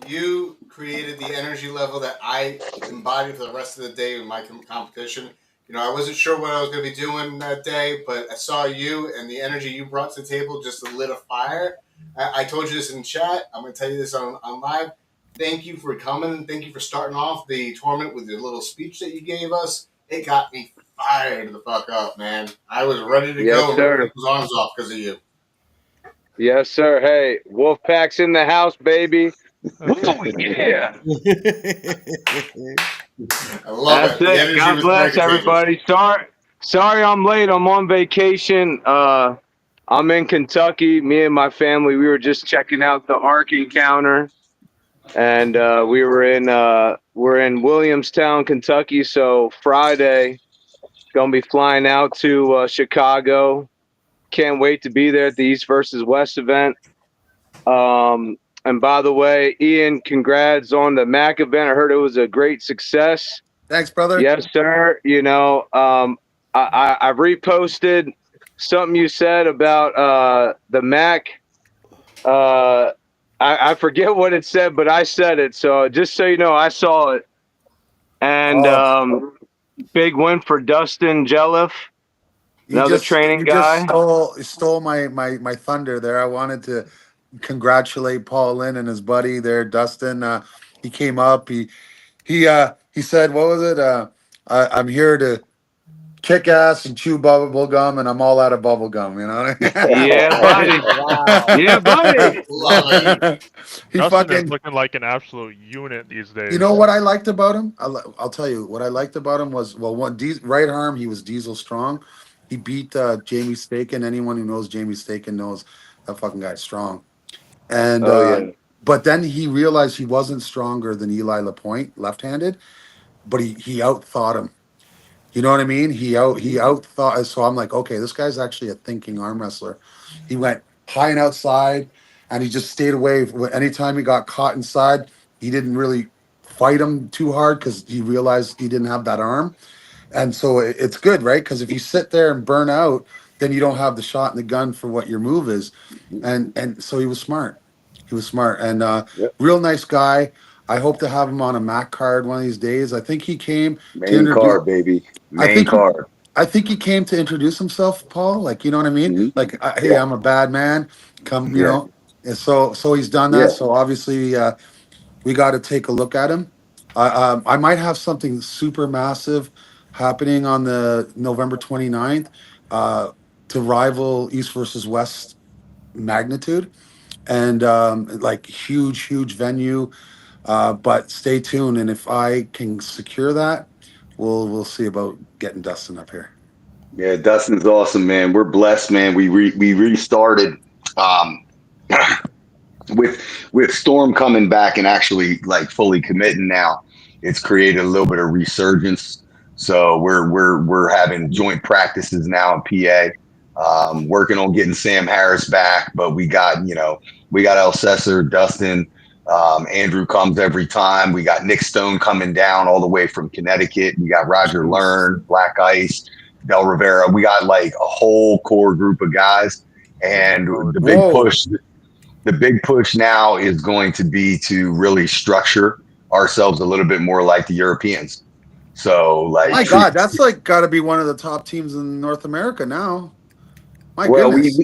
you created the energy level that I embodied for the rest of the day in my competition. I wasn't sure what I was going to be doing that day, but I saw you and the energy you brought to the table just lit a fire. I told you this in chat. I'm going to tell you this on live. Thank you for coming. Thank you for starting off the tournament with your little speech that you gave us. It got me fired the fuck up, man. I was ready to go and rip people's arms off because of you. Yes, sir. Hey, Wolfpack's in the house, baby. Ooh, yeah. I love That's it. The it. energy God was bless contagious. everybody. Sorry I'm late. I'm on vacation. I'm in Kentucky. Me and my family, we were just checking out the Ark Encounter. And we're in Williamstown, Kentucky. So Friday, gonna be flying out to Chicago. Can't wait to be there at the East versus West event. And by the way, Ian, congrats on the MAC event. I heard it was a great success. Thanks, brother. Yes, sir. I reposted something you said about the MAC. I forget what it said, but I said it. So just so you know, I saw it. And big win for Dustin Jelliff, another training guy. Just stole my thunder there. I wanted to congratulate Paul Linn and his buddy there, Dustin. He came up. He said, "What was it? I'm here to kick ass and chew bubble gum, and I'm all out of bubble gum." You know what I mean? Yeah, buddy. Wow. Yeah, buddy. Love it. He Dustin fucking. is looking like an absolute unit these days. You know what I liked about him? I'll tell you what I liked about him was, well, right arm, he was diesel strong. He beat Jamie Staken. Anyone who knows Jamie Staken knows that fucking guy's strong. And but then he realized he wasn't stronger than Eli Lapointe, left-handed, but he outthought him. You know what I mean? He outthought. So I'm like, okay, this guy's actually a thinking arm wrestler. He went high and outside, and he just stayed away. Anytime he got caught inside, he didn't really fight him too hard because he realized he didn't have that arm. And so it's good, right? Because if you sit there and burn out, then you don't have the shot in the gun for what your move is. And so he was smart. He was smart and real nice guy. I hope to have him on a MAC card one of these days. I think he came Main card, baby. Main card. I think he came to introduce himself, Paul. Like, you know what I mean? Mhm. Like, hey, I'm a bad man. Come, you know. And so he's done that. Yeah. So obviously, we got to take a look at him. I might have something super massive happening on the November 29th to rival East versus West magnitude, and like huge venue. But stay tuned, and if I can secure that, we'll see about getting Dustin up here. Yeah, Dustin's awesome, man. We're blessed, man. We restarted with Storm coming back and actually like fully committing now. It's created a little bit of resurgence So we're having joint practices now in PA. Working on getting Sam Harris back, but we got El Cesar, Dustin, Andrew comes every time. We got Nick Stone coming down all the way from Connecticut. We got Roger Learn, Black Ice, Del Rivera. We got like a whole core group of guys. And the big push now is going to be to really structure ourselves a little bit more like the Europeans. So like, my God, that's like got to be one of the top teams in North America now. My well, goodness.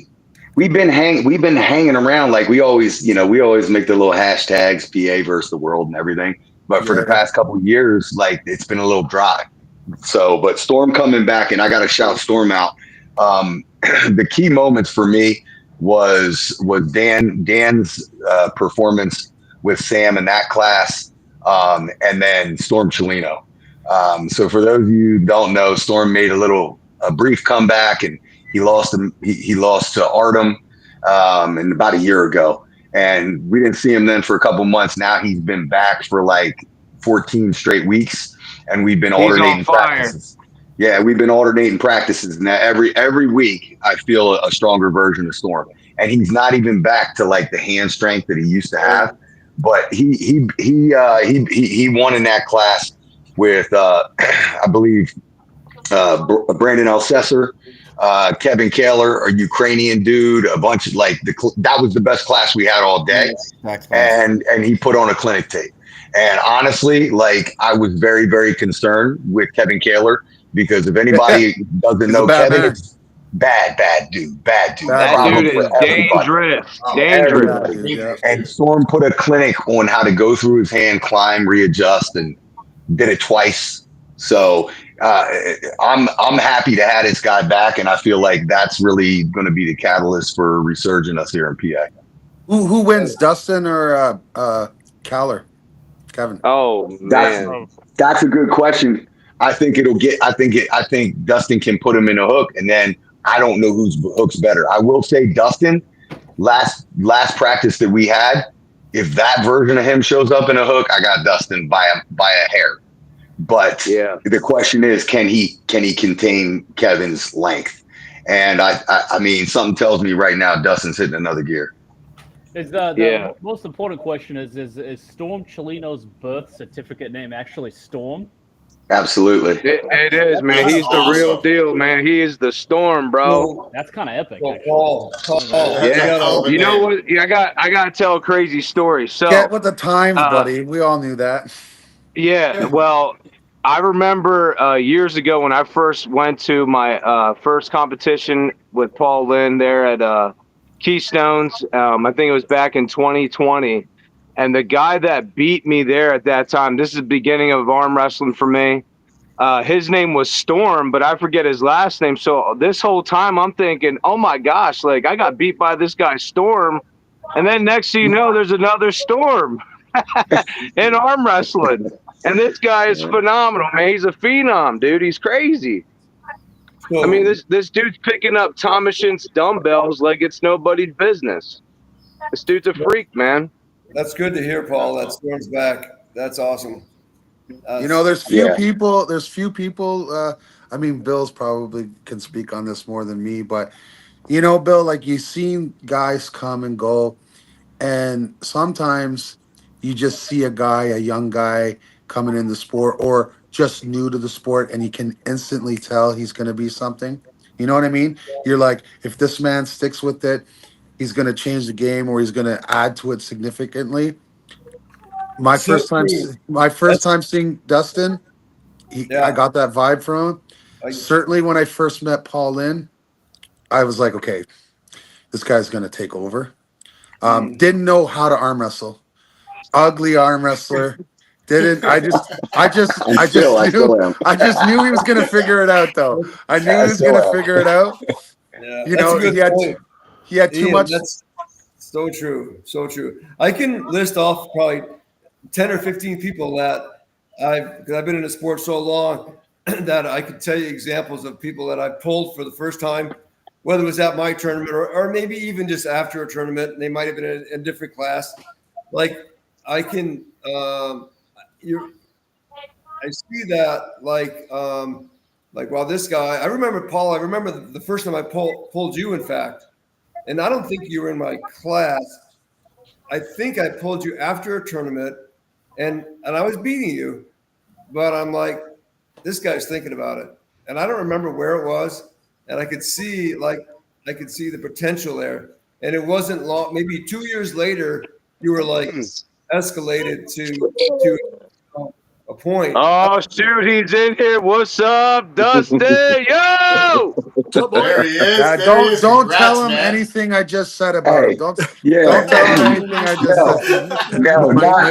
we've been hanging around like we always make the little hashtags PA versus the world and everything. But for the past couple of years, like it's been a little dry. So, but Storm coming back, and I got to shout Storm out. The key moments for me was Dan's performance with Sam in that class, and then Storm Chelino. So for those of you who don't know, Storm made a brief comeback, and he lost to Artem and about a year ago, and we didn't see him then for a couple months. Now he's been back for like 14 straight weeks, and we've been alternating practices. Yeah, we've been alternating practices, and every week I feel a stronger version of Storm, and he's not even back to like the hand strength that he used to have, but he won in that class with I believe Brandon Alcesser, Kevin Kaler, a Ukrainian dude, a bunch of like that was the best class we had all day, and he put on a clinic tape. And honestly, like I was very, very concerned with Kevin Kaler because if anybody doesn't know Kevin, it's bad dude. That dude is dangerous. Dangerous. And Storm put a clinic on how to go through his hand, climb, readjust, and did it twice. So I'm happy to have this guy back, and I feel like that's really going to be the catalyst for resurging us here in PA. Who wins, Dustin or Kaler? Kevin. Oh man, that's a good question. I think Dustin can put him in a hook, and then I don't know whose hook's better. I will say Dustin, last practice that we had, if that version of him shows up in a hook, I got Dustin by a hair. But the question is, can he contain Kevin's length? And I mean, something tells me right now Dustin's hitting another gear. Is the most important question is Storm Chelino's birth certificate name actually Storm? Absolutely. It is, man. He's the real deal, man. He is the Storm, bro. That's kind of epic. Paul. Yeah. You know what? I got to tell a crazy story. So get with the times, buddy. We all knew that. Yeah. Well, I remember years ago when I first went to my first competition with Paul Linn there at Keystones. I think it was back in 2020. And the guy that beat me there at that time, this is the beginning of arm wrestling for me. His name was Storm, but I forget his last name. So this whole time I'm thinking, oh my gosh, like I got beat by this guy Storm. And then next thing you know, there's another Storm in arm wrestling. And this guy is phenomenal, man. He's a phenom, dude. He's crazy. I mean, this dude's picking up Thomason's dumbbells like it's nobody's business. This dude's a freak, man. That's good to hear, Paul. That Storm's back. That's awesome. There's few people. There's few people. I mean, Bill's probably can speak on this more than me, but Bill, like you've seen guys come and go, and sometimes you just see a young guy coming in the sport or just new to the sport, and you can instantly tell he's going to be something. You know what I mean? You're like, if this man sticks with it, he's going to change the game or he's going to add to it significantly. My first time seeing Dustin, I got that vibe from him. Certainly when I first met Paul Linn, I was like, okay, this guy's going to take over. Didn't know how to arm wrestle. Ugly arm wrestler. I just knew he was going to figure it out, though. I knew he was going to figure it out. Yeah, he had too much. That's so true. So true. I can list off probably 10 or 15 people that because I've been in the sport so long that I could tell you examples of people that I pulled for the first time, whether it was at my tournament or maybe even just after a tournament, and they might have been in a different class. Like I can, I see that like while this guy, I remember Paul. I remember the first time I pulled you, in fact, and I don't think you were in my class. I think I pulled you after a tournament, and I was beating you, but I'm like, this guy's thinking about it, and I don't remember where it was, and I could see the potential there, and it wasn't long. Maybe 2 years later, you were like escalated to a point. Oh shoot, he's in here. What's up, Dusty? Yo! There he is. Yeah, There he is. don't Congrats, tell him man. anything I just said about Hey, him. Don't yeah. tell him anything I just said. No, now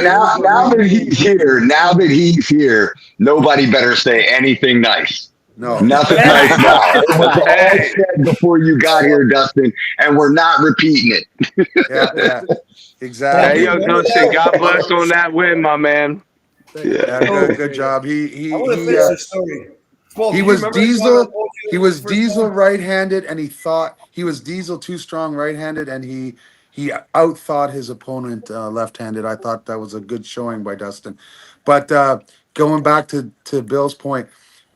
that he's here, nobody better say anything nice. No. Nothing nice now. It was all said before you got here, Dustin, and we're not repeating it. Yeah, Hey, exactly. yo, Dustin, God bless on that win, my man. Yeah, good job. I want to finish this story. Paul, He do you was remember the time I Diesel. told you He was the first Diesel time? right-handed, and he thought he was Diesel too strong right-handed, and he outthought his opponent left-handed. I thought that was a good showing by Dustin. But going back to Bill's point,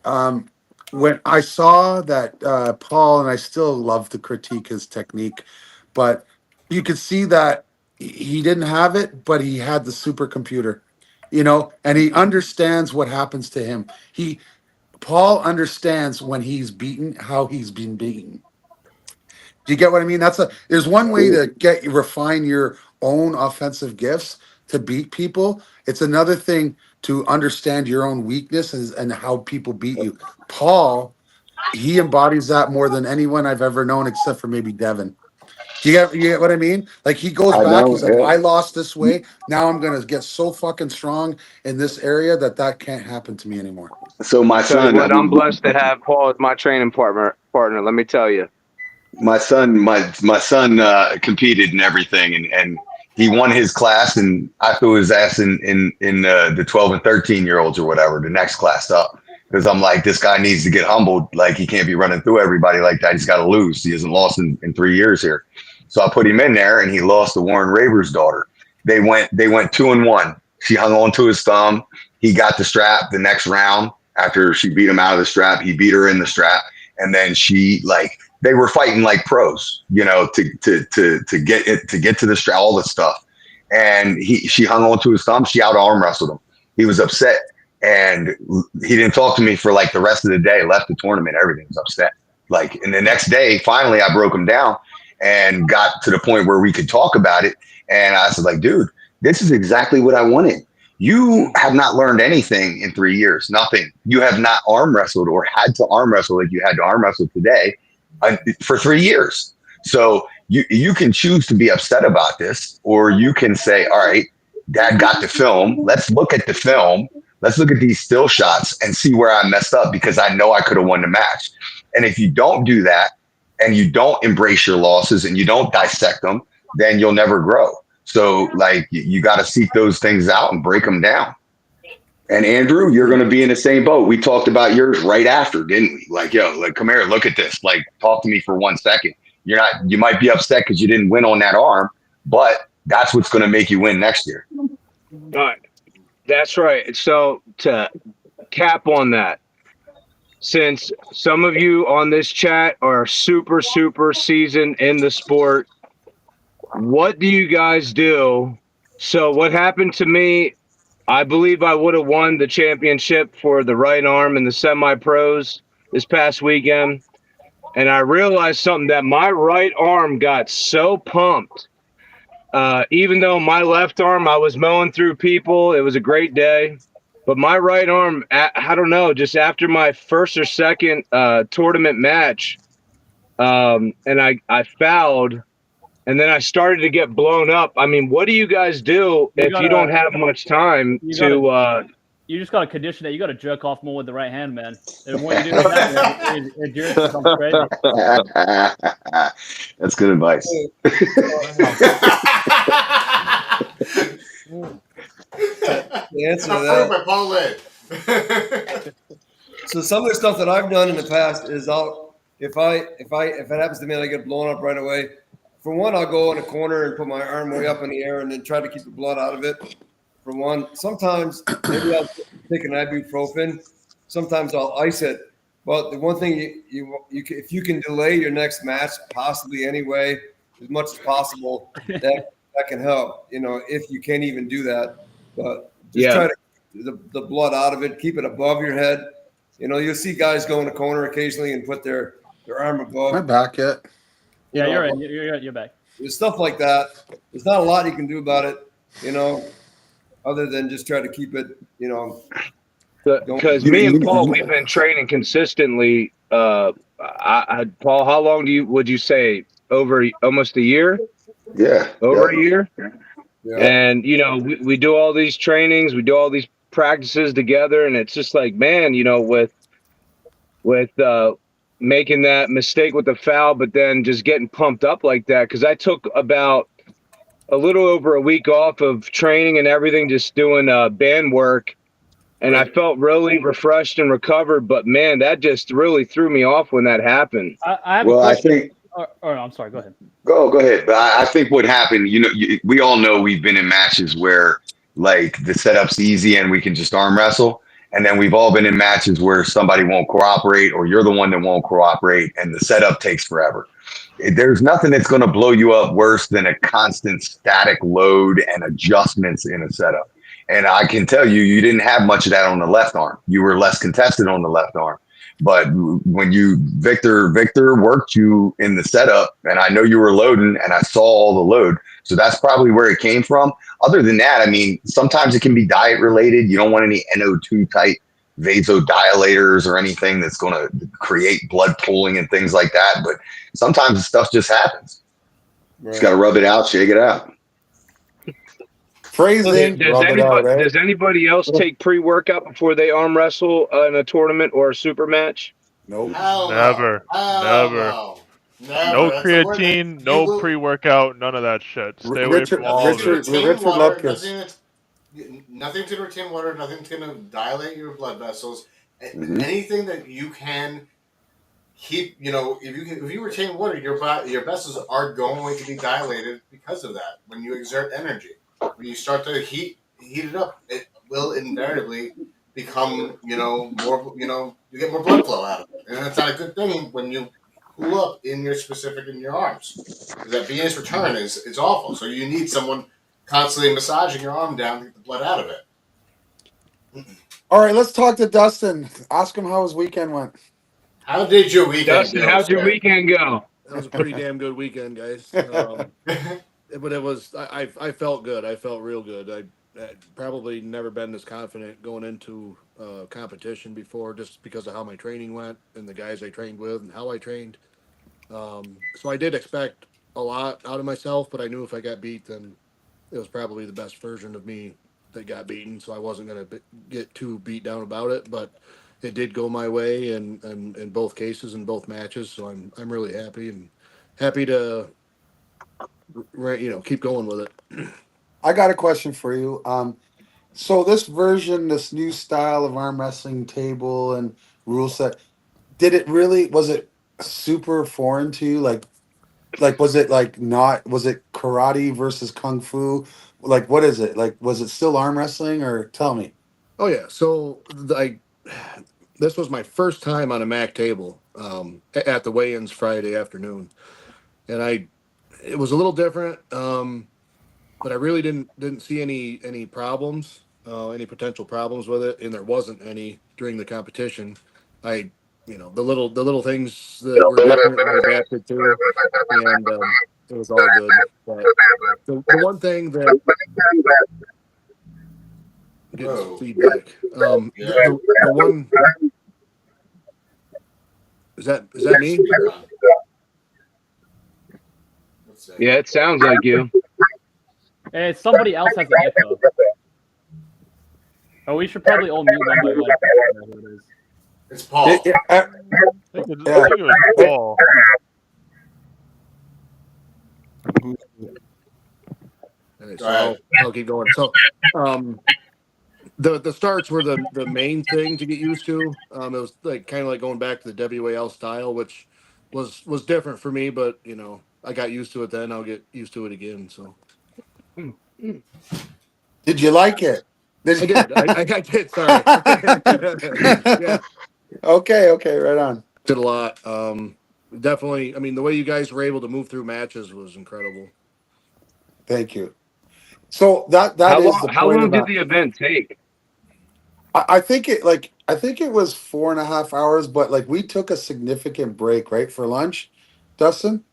um, when I saw that Paul, and I still love to critique his technique, but you could see that he didn't have it, but he had the supercomputer, and he understands what happens to him. Paul understands when he's beaten, how he's been beaten. Do you get what I mean? There's one way to refine your own offensive gifts to beat people. It's another thing to understand your own weaknesses and how people beat you. Paul, he embodies that more than anyone I've ever known, except for maybe Devin. You get what I mean? Like he goes I back, know. he's like, Yeah. I lost this way. Now I'm gonna get so fucking strong in this area that can't happen to me anymore. So my Tell you son, I what, I'm mean, blessed to have Paul as my training partner. Let me tell you. my son competed and everything, and he won his class, and I threw his ass in the 12 and 13-year-olds or whatever, the next class up. Because I'm like, this guy needs to get humbled. Like, he can't be running through everybody like that. He's got to lose. He hasn't lost in 3 years here. So I put him in there, and he lost to Warren Raver's daughter. They went 2-1. She hung on to his thumb. He got the strap the next round. After she beat him out of the strap, he beat her in the strap. And then they were fighting like pros, to get to the strap, all this stuff. And she hung on to his thumb. She out arm wrestled him. He was upset. And he didn't talk to me for like the rest of the day, left the tournament. Everything was upset. And the next day, finally, I broke him down and got to the point where we could talk about it. And I was like, dude, this is exactly what I wanted. You have not learned anything in 3 years, nothing. You have not arm wrestled or had to arm wrestle like you had to arm wrestle today for 3 years. So you can choose to be upset about this, or you can say, all right, Dad got the film. Let's look at the film. Let's look at these still shots and see where I messed up, because I know I could have won the match. And if you don't do that and you don't embrace your losses and you don't dissect them, then you'll never grow. So you got to seek those things out and break them down. And Andrew, you're going to be in the same boat. We talked about yours right after, didn't we? Come here, look at this. Talk to me for 1 second. You might be upset because you didn't win on that arm, but that's what's going to make you win next year. All right. That's right. So to cap on that, since some of you on this chat are super, super seasoned in the sport, what do you guys do? So what happened to me, I believe I would have won the championship for the right arm in the semi-pros this past weekend. And I realized something, that my right arm got so pumped. Even though my left arm, I was mowing through people. It was a great day. But my right arm, I don't know, just after my first or second tournament match, and I fouled, and then I started to get blown up. I mean, what do you guys do if you don't have much time to you just got to condition it. You got to jerk off more with the right hand, man. And when you do that, endurance becomes crazy. That's good advice. The answer to that. By Paul Linn. So some of the stuff that I've done in the past is if it happens to me and I get blown up right away, for one, I'll go in a corner and put my arm way up in the air and then try to keep the blood out of it. for one. Sometimes maybe I'll take an ibuprofen. Sometimes I'll ice it. But the one thing if you can delay your next match, possibly anyway, as much as possible, that can help. If you can't even do that, but just try to keep the blood out of it. Keep it above your head. You'll see guys go in the corner occasionally and put their arm above. Am I back yet? Yeah, you're in. You're back. There's stuff like that. There's not a lot you can do about it, other than just try to keep it, Because me and Paul, we've been training consistently. Paul, how long would you say? Over almost a year? Yeah. Over a year? Yeah. And, we do all these trainings, we do all these practices together, and it's just like, man, with making that mistake with the foul, but then just getting pumped up like that. Because I took about a little over a week off of training and everything, just doing band work. And I felt really refreshed and recovered, but man, that just really threw me off when that happened. I have a question. I think. I'm sorry. Go ahead. Go ahead. But I think what happened, we all know we've been in matches where like the setup's easy and we can just arm wrestle, and then we've all been in matches where somebody won't cooperate, or you're the one that won't cooperate, and the setup takes forever. There's nothing that's going to blow you up worse than a constant static load and adjustments in a setup. And I can tell you didn't have much of that on the left arm. You were less contested on the left arm. But when Victor worked you in the setup, and I know you were loading, and I saw all the load. So that's probably where it came from. Other than that, I mean, sometimes it can be diet related. You don't want any NO2 type vasodilators or anything that's going to create blood pooling and things like that. But sometimes the stuff just happens. Right. Just got to rub it out, shake it out. Phrasing. Does anybody else take pre-workout before they arm wrestle in a tournament or a super match? Nope. Never. No. No creatine, no pre-workout, none of that shit. Stay away from all of it. Nothing to retain water, nothing's going to dilate your blood vessels. Anything that you can keep, if you retain water, your vessels are going to be dilated because of that when you exert energy. When you start to heat it up, it will invariably become, more, you get more blood flow out of it. And that's not a good thing when you cool up in your arms. Because that venous return is awful. So you need someone constantly massaging your arm down to get the blood out of it. All right, let's talk to Dustin. Ask him how his weekend went. How did your weekend Dustin, go? how'd your weekend go? That was a pretty damn good weekend, guys. But it was, I felt good. I felt real good. I'd probably never been this confident going into competition before, just because of how my training went and the guys I trained with and how I trained. So I did expect a lot out of myself, but I knew if I got beat, then it was probably the best version of me that got beaten. So I wasn't going to get too beat down about it, but it did go my way in both cases, in both matches. So I'm really happy to keep going with it. I got a question for you. So this new style of arm wrestling table and rule set, was it super foreign to you? Like was it was it karate versus kung fu? Like, what is it? Like, was it still arm wrestling, or tell me? Oh yeah. So this was my first time on a MAC table at the weigh-ins Friday afternoon, and it was a little different, but I really didn't see any problems, any potential problems with it, and there wasn't any during the competition. The little things that were different I adapted to, and it was all good. But the one thing that getting some feedback, the one is that me? Yeah, it sounds like you. Hey, somebody else has an echo. Oh, we should probably all mute one by one. It's Paul. I think it was Paul. So I'll keep going. So, the starts were the main thing to get used to. It was kind of like going back to the WAL style, which was different for me, but I got used to it then. I'll get used to it again. So. Did you like it? I did. I did. Sorry. Yeah, Okay, right on. did a lot. Definitely. I mean, the way you guys were able to move through matches was incredible. Thank you. So that is the How point long of did that. the event take? I think it was 4.5 hours, but like we took a significant break, right, for lunch, Dustin.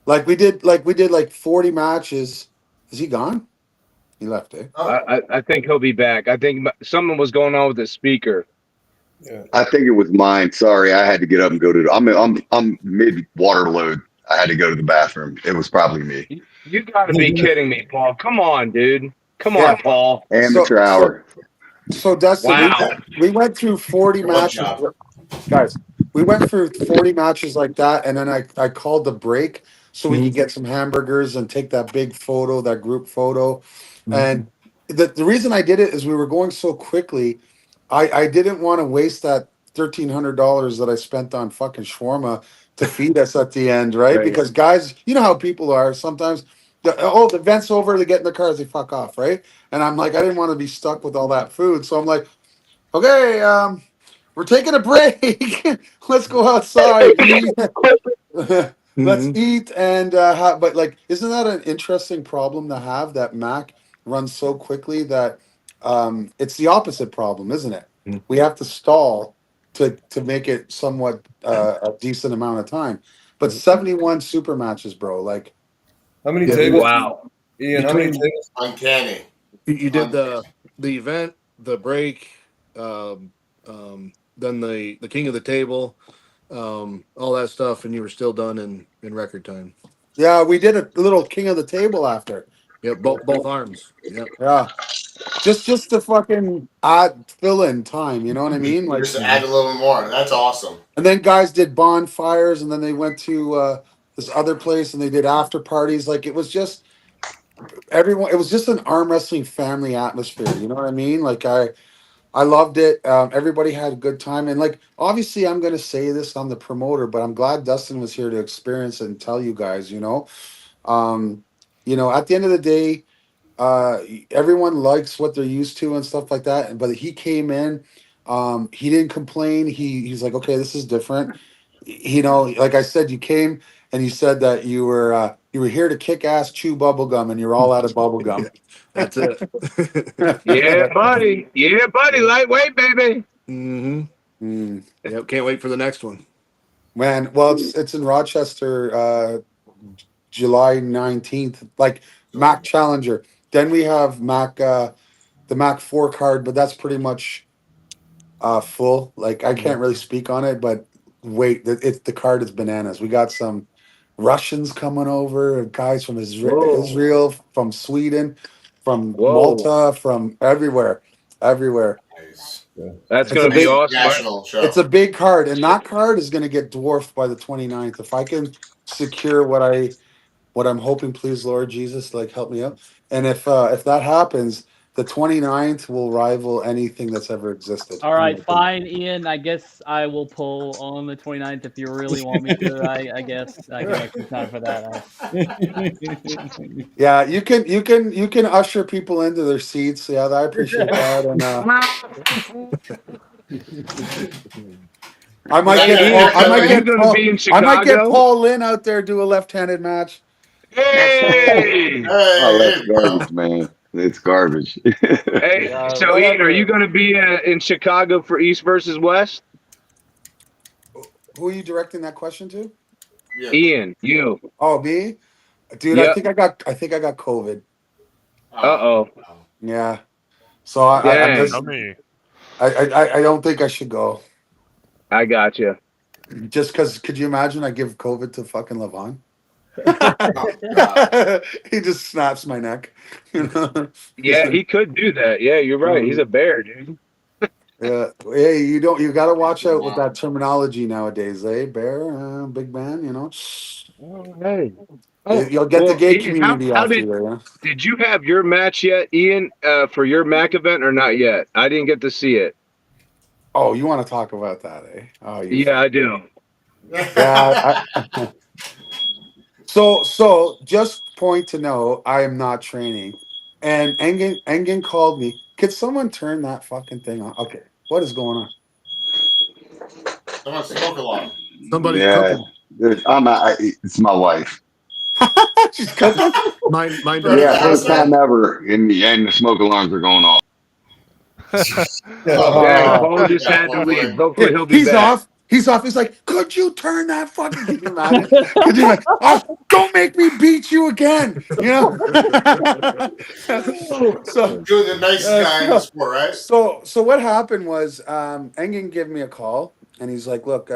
Like we did like 40 matches. Is he gone? He left, eh? Oh, I think he'll be back. I think something was going on with the speaker. Yeah. I think it was mine. Sorry, I had to get up and go to. I'm mid water load. I had to go to the bathroom. It was probably me. You got to be kidding me, Paul. Come on, dude. Come Yeah. on, Paul. So Amateur so hour. so Dustin, Wow. we went through 40 one matches, job. guys. We went through 40 matches like that, and then I called the break so we could get some hamburgers and take that big photo, that group photo. And the reason I did it is we were going so quickly. I didn't want to waste that $1,300 that I spent on fucking shawarma to feed us at the end, right? Right. Because guys, you know how people are sometimes. The event's over, they get in their cars, they fuck off, right? And I'm like, I didn't want to be stuck with all that food, so I'm like, okay, we're taking a break. Let's go outside, eat. Let's Mm-hmm. eat and have. But like, isn't that an interesting problem to have? That Mac runs so quickly that it's the opposite problem, isn't it? We have to stall to make it somewhat a decent amount of time. But 71 super matches, bro. Like, How many Yeah. tables? Wow. Ian, how many Between tables? Uncanny. you did the event, the break, um, then the king of the table, all that stuff, and you were still done in record time. yeah, we did a little king of the table after. Yep, both arms. Yep. Yeah, just to fucking add fill in time. You know what I mean? Like, Just to add a little more. That's awesome. and then guys did bonfires, and then they went to this other place and they did after parties. Like it was just everyone. It was just an arm wrestling family atmosphere. You know what I mean? Like I loved it. Everybody had a good time, and like obviously, I'm gonna say this, I'm the promoter, but I'm glad Dustin was here to experience it and tell you guys. Um, at the end of the day, uh everyone likes what they're used to and stuff like that, but he came in, he didn't complain. He's like, okay, this is different. Like I said, you came and you said that you were here to kick ass, chew bubble gum, and you're all out of bubble gum. That's it. Yeah, buddy. Yeah, buddy. Lightweight, baby. Mm-hmm. Mm. Yep. Can't wait for the next one. Man, well, it's in Rochester, July 19th, like Mac Challenger. Then we have Mac, the Mac 4 card, but that's pretty much full. Like I can't really speak on it, but wait, the card is bananas. We got some Russians coming over, guys from Whoa. Israel, from Sweden, from Whoa. Malta, from everywhere. Nice. That's It's going a to be big, awesome. National show. it's a big card, and that card is going to get dwarfed by the 29th. If I can secure what I'm hoping, please, Lord Jesus, like help me out. And if that happens, the 29th will rival anything that's ever existed. All right, fine, Ian. I guess I will pull on the 29th if you really want me to. I guess I can make some time for that. Yeah, you can usher people into their seats. Yeah, I appreciate that. And I might get Ian, I might get Paul Linn out there do a left-handed match. Hey! Oh, that's Hey! garbage, man. It's garbage. Hey, so Ian, are you going to be in Chicago for East versus West? Who are you directing that question to? Yeah. Ian, you. Oh, me, dude. Yep. I think I got COVID. Uh-oh. Yeah. So I Dang. don't think I should go. I got you. Just because, could you imagine I give COVID to fucking Levon? He just snaps my neck. Yeah, he could do that. Yeah, you're right. He's a bear, dude. Yeah. Hey, you got to watch out with that terminology nowadays, eh? Bear, big man, Oh, hey. You'll get the gay Ian, community after you. Yeah? Did you have your match yet, Ian, for your MAC event or not yet? I didn't get to see it. Oh, you want to talk about that, eh? Oh, yeah, I do. Yeah. So just point to know, I am not training, And Engen called me. Could someone turn that fucking thing on? Okay, what is going on? Someone smoke alarm. Somebody's Yeah, cooking. it's my wife. She's cooking. Mine Burning does. the Yeah, house first down? time ever, and the smoke alarms are going off. Oh, Dang, Oh, Paul okay. just had to Hopefully. leave. Hopefully he'll be he's back. off. He's off. He's like, could you turn that fucking? Could you imagine? Could you imagine? Oh, don't make me beat you again. You know. So, You're the nicest guy in the sport, right? so what happened was, Engen gave me a call, and he's like, look,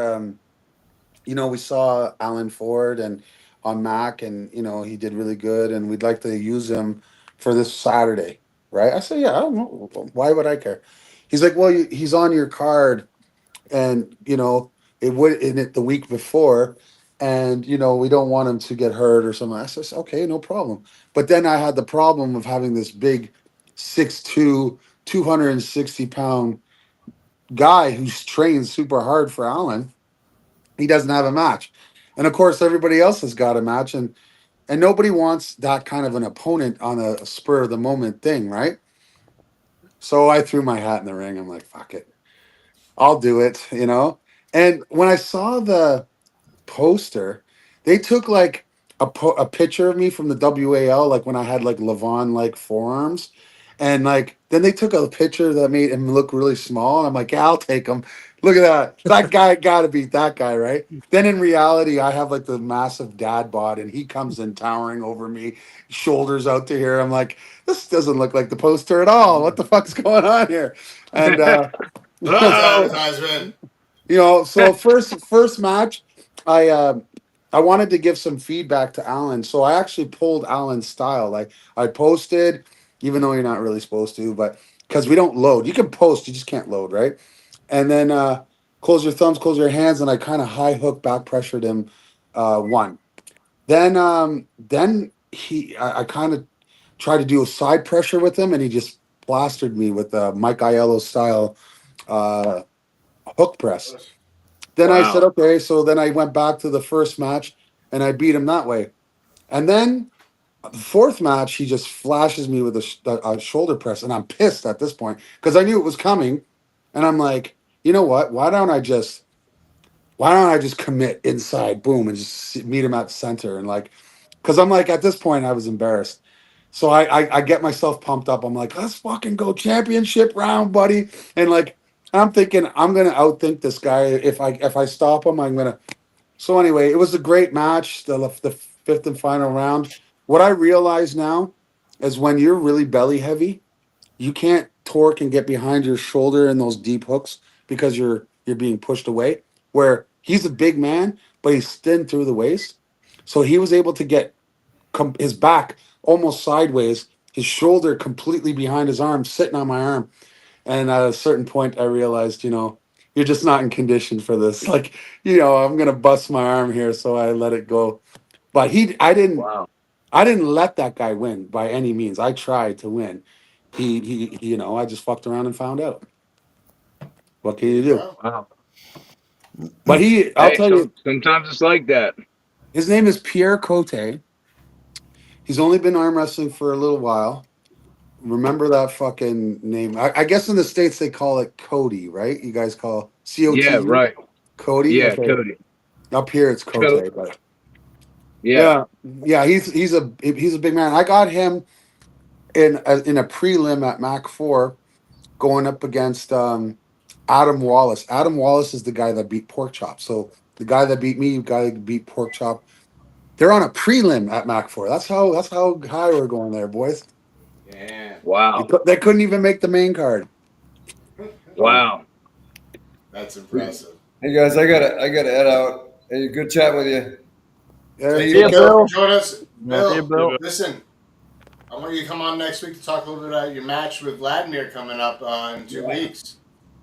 we saw Alan Ford and on Mac, and he did really good, and we'd like to use him for this Saturday, right? I said, yeah, I don't know, why would I care? He's like, well, he's on your card, and it would in it the week before, and we don't want him to get hurt or something. I said, okay, no problem. But then I had the problem of having this big 6'2", 260-pound guy who's trained super hard for Alan. He doesn't have a match, and of course everybody else has got a match, and nobody wants that kind of an opponent on a spur of the moment thing, right? So I threw my hat in the ring. I'm like, fuck it, I'll do it. And when I saw the poster, they took like a picture of me from the WAL, like when I had like Levon like forearms, and like then they took a picture that made him look really small. And I'm like, yeah, I'll take him. Look at that. That guy got to beat that guy, right? Then in reality, I have like the massive dad bod, and he comes in towering over me, shoulders out to here. I'm like, this doesn't look like the poster at all. What the fuck's going on here? And False Uh-oh. advertisement. So first match, I wanted to give some feedback to Alan, so I actually pulled Alan's style. Like I posted, even though you're not really supposed to, but because we don't load, you can post, you just can't load, right? And then close your thumbs, close your hands, and I kind of high hook back pressured him one. Then I kind of tried to do a side pressure with him, and he just plastered me with Mike Aiello style uh, hook press. Then I said, Wow. okay. So then I went back to the first match and I beat him that way. And then the fourth match, he just flashes me with a shoulder press. And I'm pissed at this point because I knew it was coming. And I'm like, you know what? Why don't I just commit inside, boom, and just meet him at center? And like, because I'm like, at this point, I was embarrassed. So I get myself pumped up. I'm like, let's fucking go championship round, buddy. And like, I'm thinking I'm gonna outthink this guy. If I stop him, I'm gonna. So anyway, it was a great match. The fifth and final round. What I realize now is when you're really belly heavy, you can't torque and get behind your shoulder in those deep hooks because you're being pushed away. Where he's a big man, but he's thin through the waist, so he was able to get his back almost sideways, his shoulder completely behind his arm, sitting on my arm. And at a certain point, I realized, you're just not in condition for this. Like, I'm gonna bust my arm here, so I let it go. But Wow. I didn't let that guy win by any means. I tried to win. I just fucked around and found out. What can There you you do? go. Wow. I'll Hey, tell you, sometimes it's like that. his name is Pierre Cote. He's only been arm wrestling for a little while. Remember that fucking name. I guess in the States they call it Cody, right? You guys call Yeah, COTE? right. Cody? Yeah, Okay. Cody. Up here it's Cote, but Yeah. yeah, he's a big man. I got him in a prelim at Mac 4 going up against Adam Wallace. Adam Wallace is the guy that beat Pork Chop. So the guy that beat me, the guy that beat Pork Chop, they're on a prelim at Mac 4. That's how high we're going there, boys. Yeah. Wow. They couldn't even make the main card. Wow. That's impressive. Hey guys, I gotta head out. Hey, good chat with you. Yeah, Take See ya, care for Bill. joining us. See Bill, ya, Bill. listen, I want you to come on next week to talk a little bit about your match with Vladimir coming up in 2 weeks.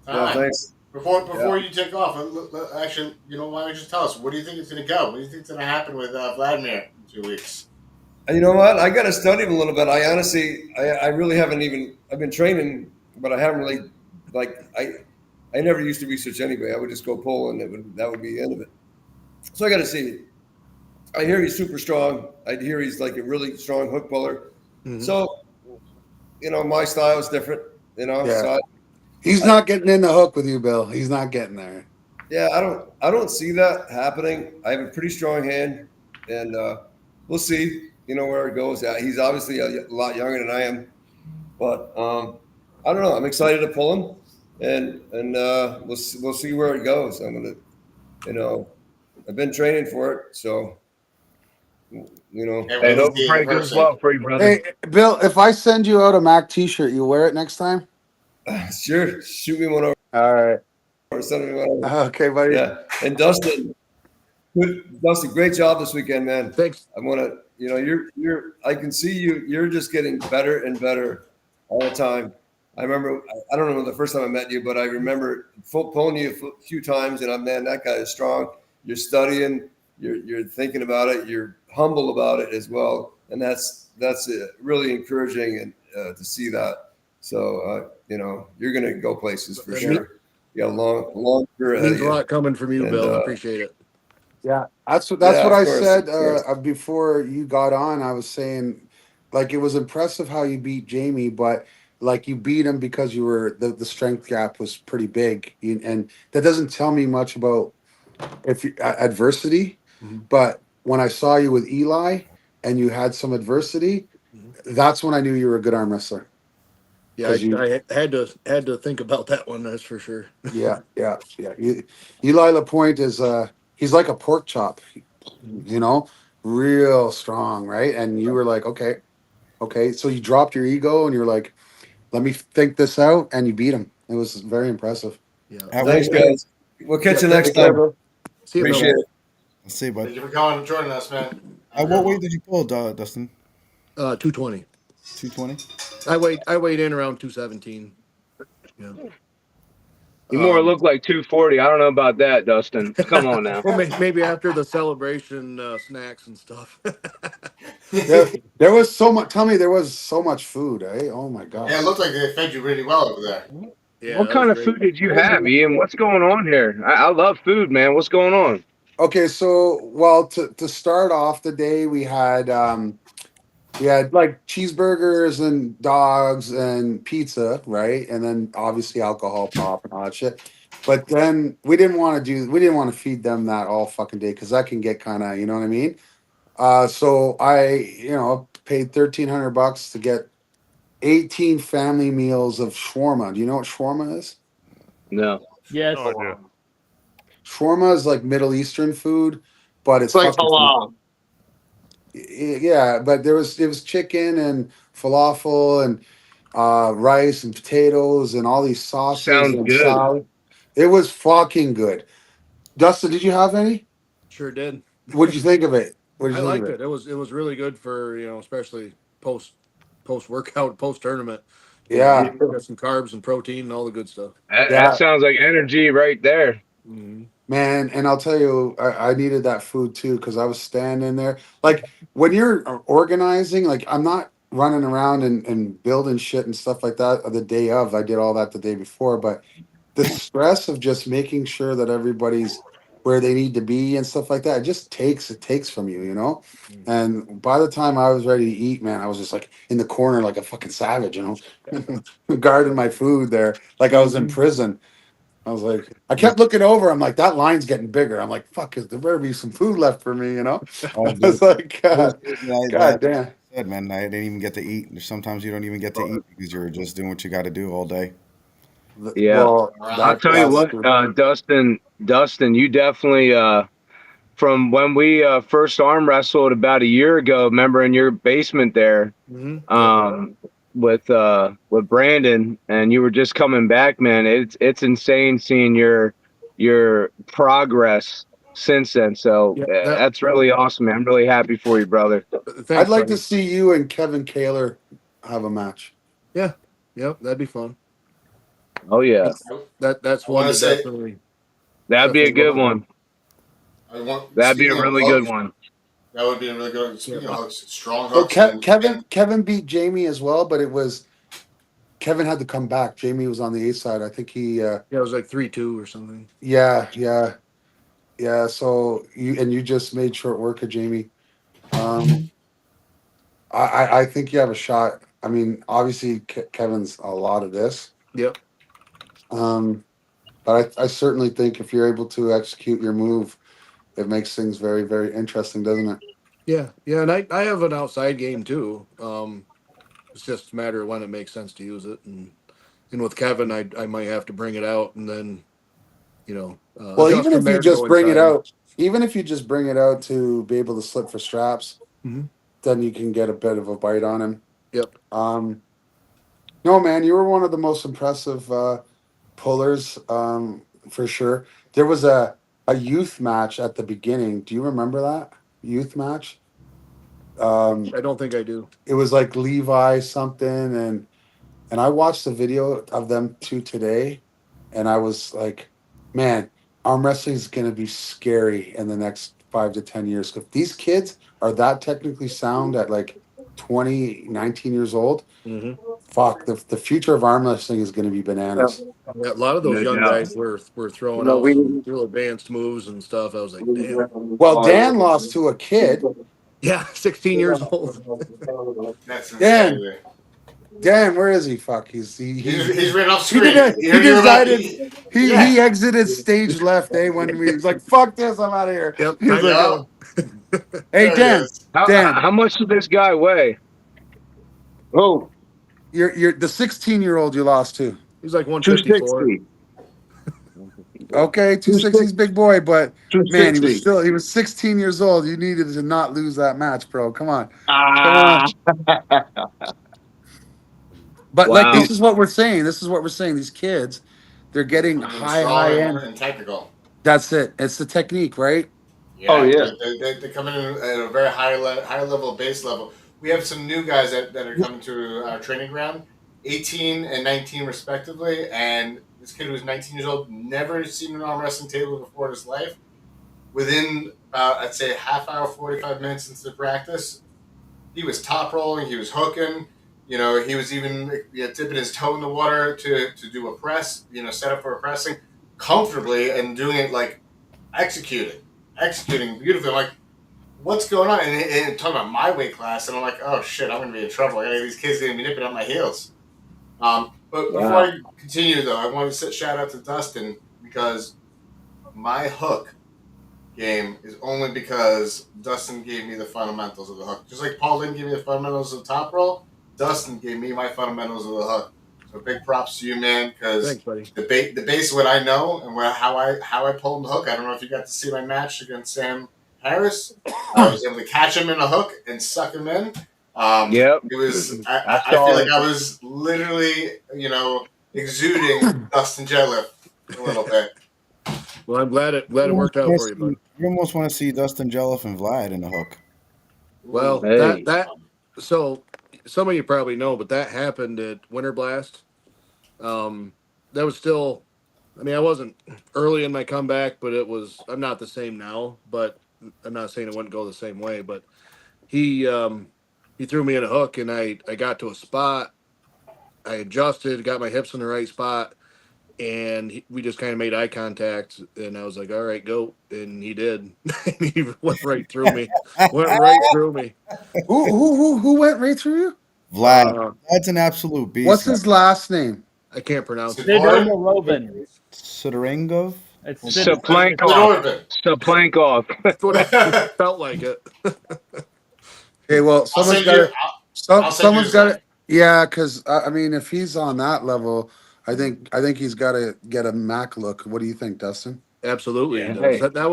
Yeah, thanks. Before you take off, actually, why don't you just tell us, what do you think it's going to go? What do you think is going to happen with Vladimir in 2 weeks? You know what? I got to study him a little bit. I honestly, I really haven't even. I've been training, but I haven't really, I never used to research anyway. I would just go pull, and that would be the end of it. So I got to see. I hear he's super strong. I hear he's like a really strong hook puller. Mhm. So my style is different. Yeah. So He's not getting in the hook with you, Bill. He's not getting there. yeah, I don't see that happening. I have a pretty strong hand, and we'll see. Where it goes. He's obviously a lot younger than I am, but I don't know. I'm excited to pull him, and we'll see where it goes. I'm gonna, I've been training for it, so Can't Hey, wait to hope see it in Frank goes person. well for you, brother. Hey, Bill, if I send you out a Mac T-shirt, you wear it next time? sure, shoot me one over. All right. Or send me one over. Okay, buddy. Yeah, and Dustin, great job this weekend, man. Thanks. I want to, I can see you. You're just getting better and better all the time. I remember, I don't know the first time I met you, but I remember pulling you a few times, and man, that guy is strong. You're studying, you're thinking about it, you're humble about it as well, and that's really encouraging and to see that. So you're gonna go places for sure. You got a long career ahead Means of a you. lot coming from you, And, Bill. Appreciate it. Yeah, that's what Yeah, I of course, said of course. before you got on. I was saying, like, it was impressive how you beat Jamie, but like you beat him because you were the strength gap was pretty big, and that doesn't tell me much about adversity. Mhm. But when I saw you with Eli and you had some adversity, that's when I knew you were a good arm wrestler. Yeah, 'Cause you, I had to think about that one. That's for sure. yeah. Eli Lapointe is he's like a pork chop, real strong, right? And you were like, okay. So you dropped your ego and you're like, let me think this out, and you beat him. It was very impressive. Yeah. Thanks, guys. We'll catch you next Take care, time. bro. See you, Bill. Appreciate it. Let's see, bud. Thank you for coming and joining us, man. At what weight did you pull, Dustin? 220. 220. I weighed in around 217. Yeah. You more look like 240. I don't know about that, Dustin. Come on now. Well, maybe after the celebration snacks and stuff. There was so much. Tell me, there was so much food, eh? Oh my god. Yeah, it looked like they fed you really well over there. Yeah. What kind of food did you have, Ian? What's going on here? I love food, man. What's going on? Okay, so well, to start off the day, we had like cheeseburgers and dogs and pizza, right? And then obviously alcohol pop and all that shit. But then we didn't want to feed them that all fucking day because that can get kind of, you know what I mean? So I paid $1,300 to get 18 family meals of shawarma. Do you know what shawarma is? No. Yes. No idea. Shawarma is like Middle Eastern food, but it's like fucking halal. Yeah, but it was chicken and falafel and rice and potatoes and all these sauces Sounds and good. salad. It was fucking good. Dustin, did you have any? Sure did. What did you think of it? What did I you think liked of it. It was really good for especially post workout, post tournament. Yeah. Got some carbs and protein and all the good stuff. That Yeah, sounds like energy right there. Mm-hmm. man. And I'll tell you, I needed that food too because I was standing there. Like when you're organizing, like I'm not running around and building shit and stuff like that the day of. I did all that the day before, but the stress of just making sure that everybody's where they need to be and stuff like that, it takes from you. And by the time I was ready to eat, man, I was just like in the corner like a fucking savage, guarding my food there like I was in prison. I was like, I kept looking over. I'm like, that line's getting bigger. I'm like, fuck, there better be some food left for me, Oh, I dude. was like, It was crazy. God damn. Said, man, I didn't even get to eat. Sometimes you don't even get to eat because you're just doing what you got to do all day. Yeah. Well, I'll tell you what, Dustin, you definitely from when we first arm wrestled about a year ago, remember in your basement there, with Brandon, and you were just coming back, man. It's insane seeing your progress since then. So that's really awesome, man. I'm really happy for you, brother. Thanks, I'd like buddy. to see you and Kevin Kaler have a match. Yeah. Yep. That'd be fun. Oh yeah, That's I one wanna to say- definitely. that'd be a good one. That'd be a speaking of really hooks, good one. That would be a really good one. Speaking of hooks, strong So hooks. and- Kevin beat Jamie as well, but it was Kevin had to come back. Jamie was on the A side. I think he. Yeah, it was like 3-2 or something. Yeah. So you just made short work of Jamie. I think you have a shot. I mean, obviously Kevin's a lot of this. Yep. But I certainly think if you're able to execute your move, it makes things very, very interesting, doesn't it? Yeah, and I have an outside game too. It's just a matter of when it makes sense to use it, and with Kevin, I might have to bring it out and then Well, adjust even from if you there, just go bring it inside. out, even if you just bring it out to be able to slip for straps, Mhm. then you can get a bit of a bite on him. Yep. No, man, you were one of the most impressive pullers, for sure. There was a youth match at the beginning. Do you remember that youth match? I don't think I do. It was like Levi something, and I watched the video of them two today, and I was like, man, arm wrestling is going to be scary in the next 5 to 10 years. If these kids are that technically sound at like 20, 19 years old, Mm-hmm. fuck, the future of arm wrestling is going to be bananas. Yeah, a lot of those No young doubt. guys were throwing No, out we. some real advanced moves and stuff. I was like, damn. Well, Dan lost to a kid. Yeah, 16 years old. That's Dan, insanity. Dan, where is he? Fuck, he's ran off he screen. did he decided Yeah. he exited stage left. When we was like, fuck this, I'm out of here. Yep. He was Time to like, go. hey There he Dan, is. Dan, How much does this guy weigh? Oh, you're the 16-year-old you lost to. He's like 154. 260. Okay, 260's big boy, but man, 260. he was 16 years old. You needed to not lose that match, bro. Come on. Ah. But like Wow. this is what we're saying. This is what we're saying. These kids, they're getting Strong high end. and technical. That's it. It's the technique, right? Yeah, Oh, yeah. They come in at a very high level, base level. We have some new guys that are coming to our training ground, 18 and 19 respectively, and this kid who's 19 years old, never seen an arm wrestling table before in his life. Within about, I'd say, half hour, 45 minutes into the practice, he was top rolling, he was hooking, he was even dipping his toe in the water to do a press, set up for a pressing comfortably and doing it like executing beautifully. I'm like, what's going on? And talking about my weight class, and I'm like, oh shit, I'm gonna be in trouble. These kids are gonna be nipping at my heels. But before I continue, though, I want to shout out to Dustin because my hook game is only because Dustin gave me the fundamentals of the hook. Just like Paul didn't give me the fundamentals of the top roll, Dustin gave me my fundamentals of the hook. So big props to you, man, because the base of what I know and how I pulled the hook. I don't know if you got to see my match against Sam Harris. I was able to catch him in a hook and suck him in. Yep. It was. I feel like I was literally, exuding Dustin Jetliff a little bit. Well, I'm glad it worked out for you, bud. You almost want to see Dustin Jelliff and Vlad in the hook. Well, Hey. So some of you probably know, but that happened at Winter Blast. That was still, I wasn't early in my comeback, but I'm not the same now, but I'm not saying it wouldn't go the same way, but he threw me in a hook and I got to a spot. I adjusted, got my hips in the right spot, and we just kind of made eye contact, and I was like, all right, go. And he did. And he went right through me. Who went right through you? Vlad. Vlad's an absolute beast. What's his last name? I can't pronounce it. Sidorovin. Siderengov? It's Saplankov. That's what it felt like it. Okay, well, someone's got it. Yeah, because if he's on that level, I think he's got to get a Mac look. What do you think, Dustin? Absolutely, he does. That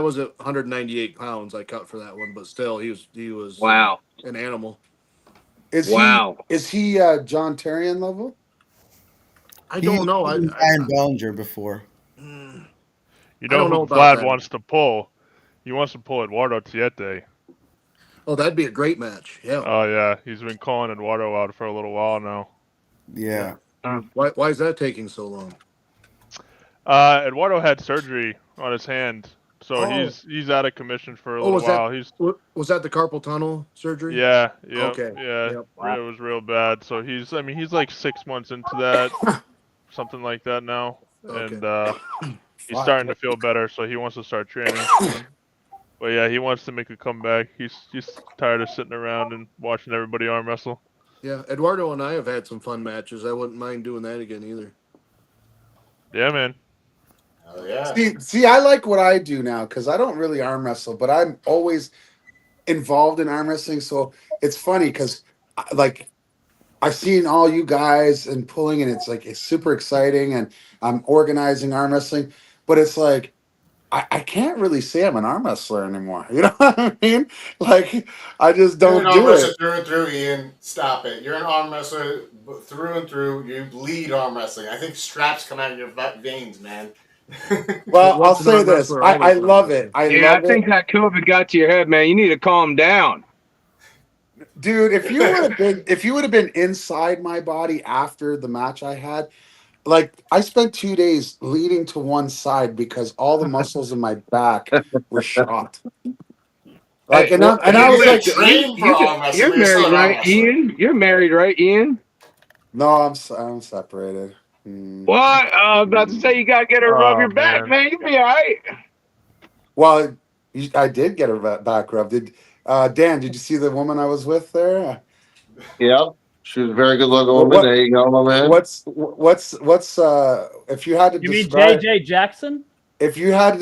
was at 198 pounds I cut for that one, but still, he was Wow. An animal. Is he John Terrian level? I don't know. Iron Bellinger before. You don't know who about Vlad that. wants to pull? He wants to pull Eduardo Tiete. Oh, that'd be a great match. Yeah. Oh yeah, he's been calling Eduardo out for a little while now. Yeah. Why is that taking so long? Eduardo had surgery on his hand, so he's out of commission for a little while. Was that the carpal tunnel surgery? Yeah. Okay. Yeah. Yep. It was real bad. So he's like 6 months into that, something like that now, and he's starting to feel better. So he wants to start training. But yeah, he wants to make a comeback. He's tired of sitting around and watching everybody arm wrestle. Yeah, Eduardo and I have had some fun matches. I wouldn't mind doing that again either. Yeah, man. Hell yeah. See, I like what I do now because I don't really arm wrestle, but I'm always involved in arm wrestling. So it's funny because, like, I've seen all you guys and pulling, and it's super exciting, and I'm organizing arm wrestling, but it's like I can't really say I'm an arm wrestler anymore. You know what I mean? Like I just You're an don't arm do wrestler it. through and through, Ian. Stop it. You're an arm wrestler through and through. You lead arm wrestling. I think straps come out of your veins, man. Well, I'll What's an say arm this: wrestler I always an arm love it. wrestler? I Yeah, I love it, think that COVID got to your head, man. You need to calm down. dude. If you would have been inside my body after the match I had, like I spent 2 days leading to one side because all the muscles in my back were shot. Like, Hey, and well, I, and You I didn't was even like, train for arm wrestling, you're but you're still married, an arm right, wrestler. Ian? You're married, right, Ian? no, I'm separated. Mm. What? I was about to say you gotta get her to rub Oh your back, man. man. You'll be all right. Well, I did get a back rub. Did Dan? Did you see the woman I was with there? Yeah, she was a very good looking What, woman. what There you go, my man. what's if you had to You mean describe JJ Jackson? if you had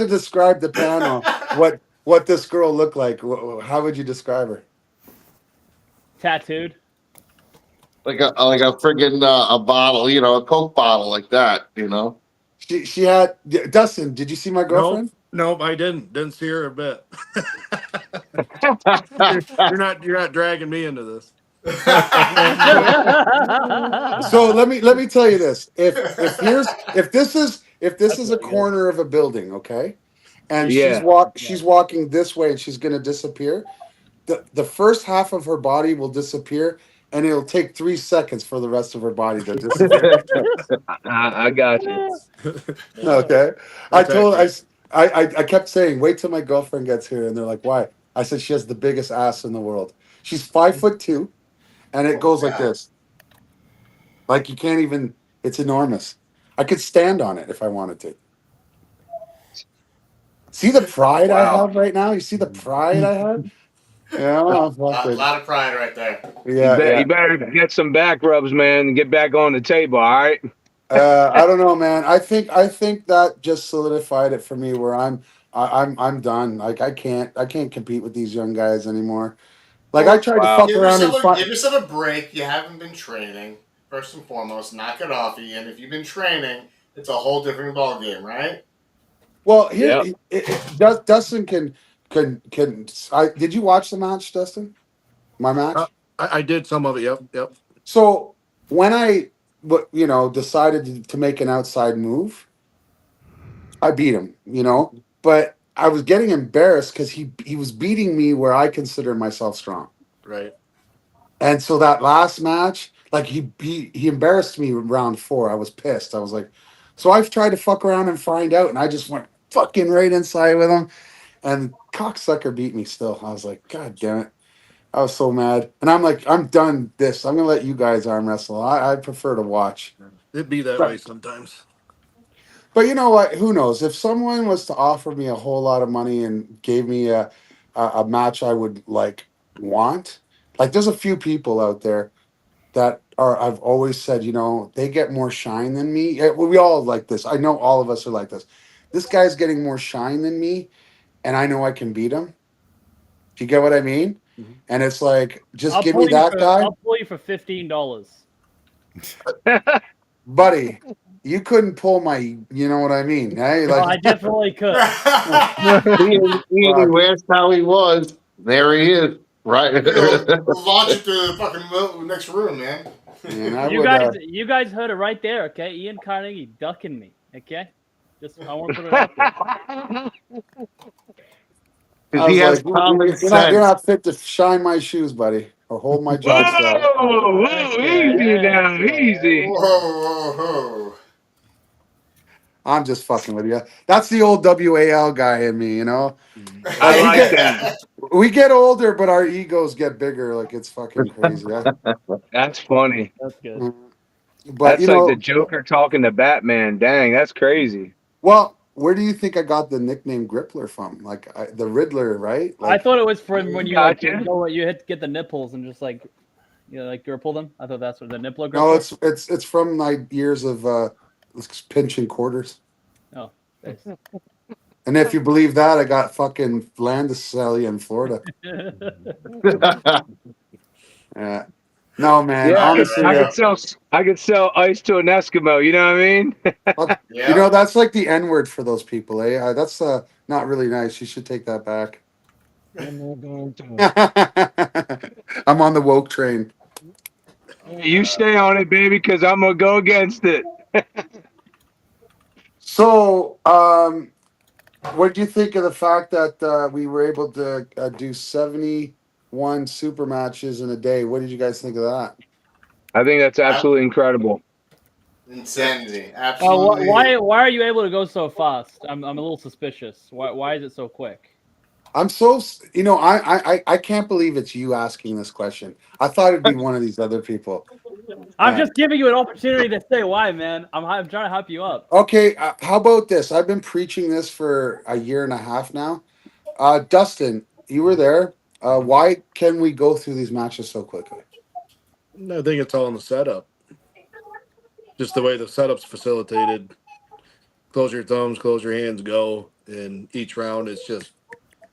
to describe the panel what this girl looked like, how would you describe her? Tattooed. Like a friggin' a bottle, a Coke bottle like that, She had Dustin. Did you see my Nope, girlfriend? nope, I didn't see her a bit. You're not dragging me into this. So let me tell you this. If this is a corner of a building, okay, and she's Yeah. walking this way and she's gonna disappear, the first half of her body will disappear and it'll take 3 seconds for the rest of her body to disappear. I got you. Okay. I That's told I, accurate. s- I kept saying, wait till my girlfriend gets here, and they're like, why? I said she has the biggest ass in the world. She's 5'2", and it Oh goes like god. this. Like you can't even. It's enormous. I could stand on it if I wanted to. See the pride I Wow. have right now. You see the pride I have. Yeah, A fucking. lot of pride right there. Yeah, You yeah. better get some back rubs, man, and get back on the table, all right? I don't know, man. I think that just solidified it for me. Where I'm done. Like I can't compete with these young guys anymore. Like I Well, tried to Wow. fuck around and give find. yourself a break. You haven't been training. First and foremost, knock it off, Ian. If you've been training, it's a whole different ball game, right? Well, here, Yep. Dustin can. Did you watch the match, Dustin? My Uh, match. I did some of it. Yep, yep. So when decided to make an outside move, I beat him. But I was getting embarrassed because he was beating me where I consider myself strong. Right. And so that last match, like he embarrassed me in round 4. I was pissed. I was like, so I've tried to fuck around and find out, and I just went fucking right inside with him, and cocksucker beat me still. I was like, God damn it. I was so mad. And I'm like, I'm done this. I'm gonna let you guys arm wrestle. I prefer to watch. It'd be that way But sometimes. but you know what? Who knows? If someone was to offer me a whole lot of money and gave me a match I would want, like there's a few people out there that are I've always said, they get more shine than me. Yeah, well, we all like this. I know all of us are like this. This guy's getting more shine than me, and I know I can beat him. Do you get what I mean? Mhm. And it's like, just I'll give me pull you that for guy, $15. buddy. You couldn't pull my, you know what I mean? Hey, Oh, like, I definitely could. He fuck, asked how he was. There he is, right? We'll launch it to the fucking next room, man. man, I You would. guys, you guys heard it right there, okay? Ian Carnegie ducking me, okay? Just I want to put it out there. Because I he was has like, common you're sense. not fit to shine my shoes, buddy, or hold my jock strap. Whoa, whoa, easy now, easy. Whoa, whoa, whoa. I'm just fucking with you. That's the old WAL guy in me, I Like like that. we get older, but our egos get bigger. Like it's fucking crazy. That's funny. That's good. But That's like the Joker talking to Batman. Dang, that's crazy. well, where do you think I got the nickname Grippler from? Like the Riddler, right? I Like thought it was from when you like Gotcha. you hit get the nipples and just like like gripple them. I thought that's what the nippler no, grippler. it's from my years of pinching quarters. Oh, thanks. And if you believe that, I got fucking land to sell you in Florida. Yeah. No, man. Yeah, Honestly, I could sell ice to an Eskimo. You know what I mean? you know that's like the N word for those people, eh? That's not really nice. You should take that back. I'm on the woke train. You stay on it, baby, because I'm gonna go against it. So, what do you think of the fact that we were able to do 71 super matches in a day? What did you guys think of that? I think that's absolutely incredible. Insanity. Oh, Absolutely. why are you able to go so fast? I'm a little suspicious. Why is it so quick? I'm so, I can't believe it's you asking this question. I thought it'd be one of these other people. I'm just giving you an opportunity to say why, man. I'm trying to hype you up. Okay, how about this? I've been preaching this for a year and a half now. Dustin, you were there. Why can we go through these matches so quickly? I think it's all in the setup. Just the way the setup's facilitated. Close your thumbs, close your hands, go. And each round is just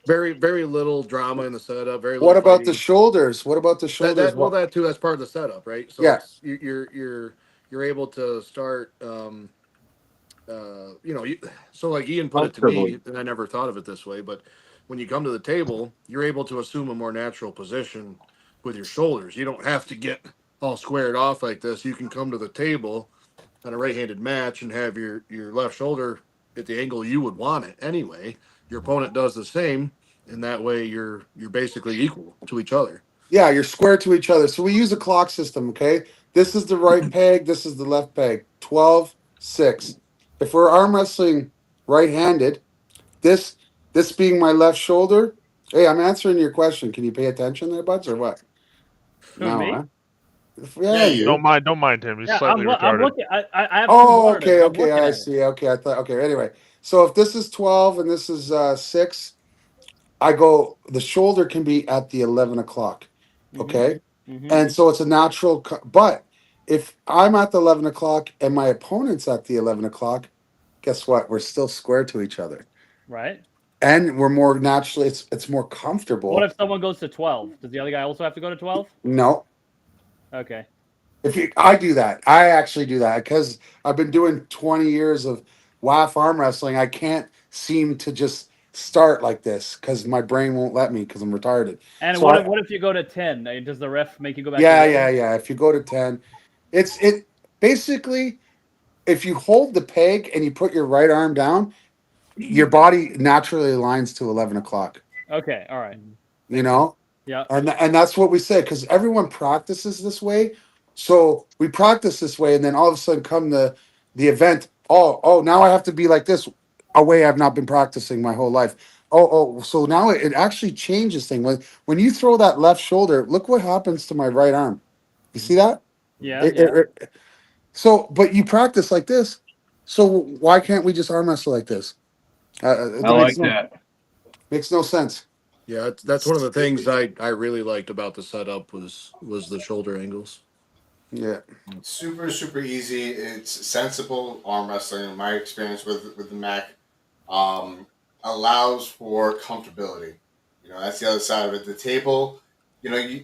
very, very little drama in the setup. Very little What about the fighting. shoulders? What about the shoulders? That too. That's part of the setup, right? So Yeah. it's you're able to start. So like Ian put it to me, and I never thought of it this way, but when you come to the table, you're able to assume a more natural position with your shoulders. You don't have to get all squared off like this. You can come to the table on a right-handed match and have your left shoulder at the angle you would want it anyway. Your opponent does the same, and that way you're basically equal to each other. Yeah, you're square to each other. So we use a clock system, okay? This is the right peg, this is the left peg. 12, 6. If we're arm wrestling right-handed, this being my left shoulder. Hey, I'm answering your question. Can you pay attention there, buds, or what? Who, No, me? huh? Yeah, you. Don't mind him. He's slightly retarded. I'm looking. I have two Oh, monitors. okay, I'm okay, looking I at it. see. Okay, I thought. Okay, anyway, so if this is 12 and this is 6, I go. The shoulder can be at the 11 o'clock. Okay, and so it's a natural. But if I'm at the 11 o'clock and my opponent's at the 11 o'clock, guess what? We're still square to each other, Right. and we're more naturally. It's more comfortable. What if someone goes to 12? Does the other guy also have to go to 12? No. Okay. I do that. I actually do that because I've been doing 20 years of WAF arm wrestling. I can't seem to just start like this because my brain won't let me because I'm retarded. And So what if you go to 10? Does the ref make you go back? yeah, to yeah. If you go to 10, it basically if you hold the peg and you put your right arm down, your body naturally aligns to 11 o'clock. Okay. All right. You know? Yeah. And that's what we say because everyone practices this way. So we practice this way, and then all of a sudden come the event. Oh, now I have to be like this, a way I've not been practicing my whole life. So now it actually changes things. When you throw that left shoulder, look what happens to my right arm. You see that? Yeah. Yeah. So, but you practice like this. So why can't we just arm wrestle like this? I like that. Makes no sense. Yeah, that's one of the things I really liked about the setup was the shoulder angles. Yeah. Super, super easy. It's sensible arm wrestling. In my experience with the Mac, allows for comfortability. That's the other side of it. The table, another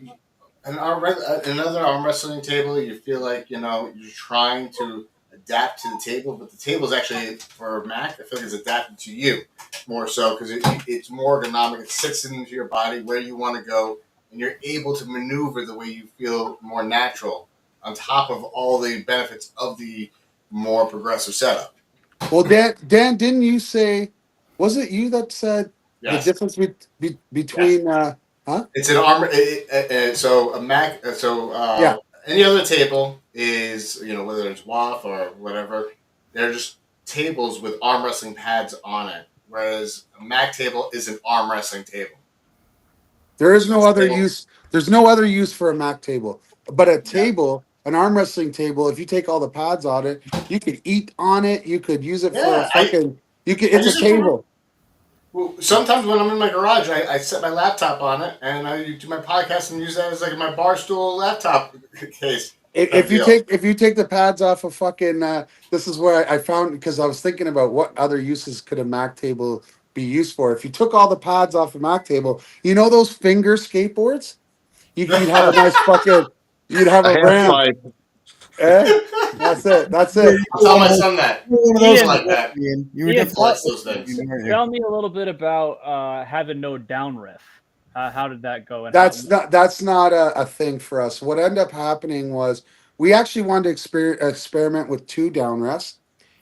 arm wrestling table, you feel like you're trying to adapt to the table, but the table is actually for Mac. I feel like it's adapted to you more so because it's more ergonomic. It sits into your body where you want to go, and you're able to maneuver the way you feel more natural. On top of all the benefits of the more progressive setup. Well, Dan, didn't you say? Was it you that said Yes. the difference between? Yes. Huh? It's an arm. So a Mac. Yeah. Any other table is whether it's WAF or whatever. They're just tables with arm wrestling pads on it. Whereas a Mac table is an arm wrestling table. There is no other use. There's no other use for a Mac table, but a table. An arm wrestling table, if you take all the pads on it, you could eat on it. You could use it for You can. It's a table. Well, sometimes when I'm in my garage, I set my laptop on it and I do my podcast and use that as like my bar stool laptop case. If you take the pads off of fucking, this is where I found, because I was thinking about what other uses could a Mac table be used for. If you took all the pads off a Mac table, you know those finger skateboards, you'd have a nice fucking, you'd have A a half ramp. pipe. That's it. That's it. I'll tell my son that. One of He's those, like that. Ian. You were Ian, definitely Collects those things. Tell me a little bit about having no down riff. How did that go? And That's not a thing for us. What ended up happening was we actually wanted to experiment with 2 down refs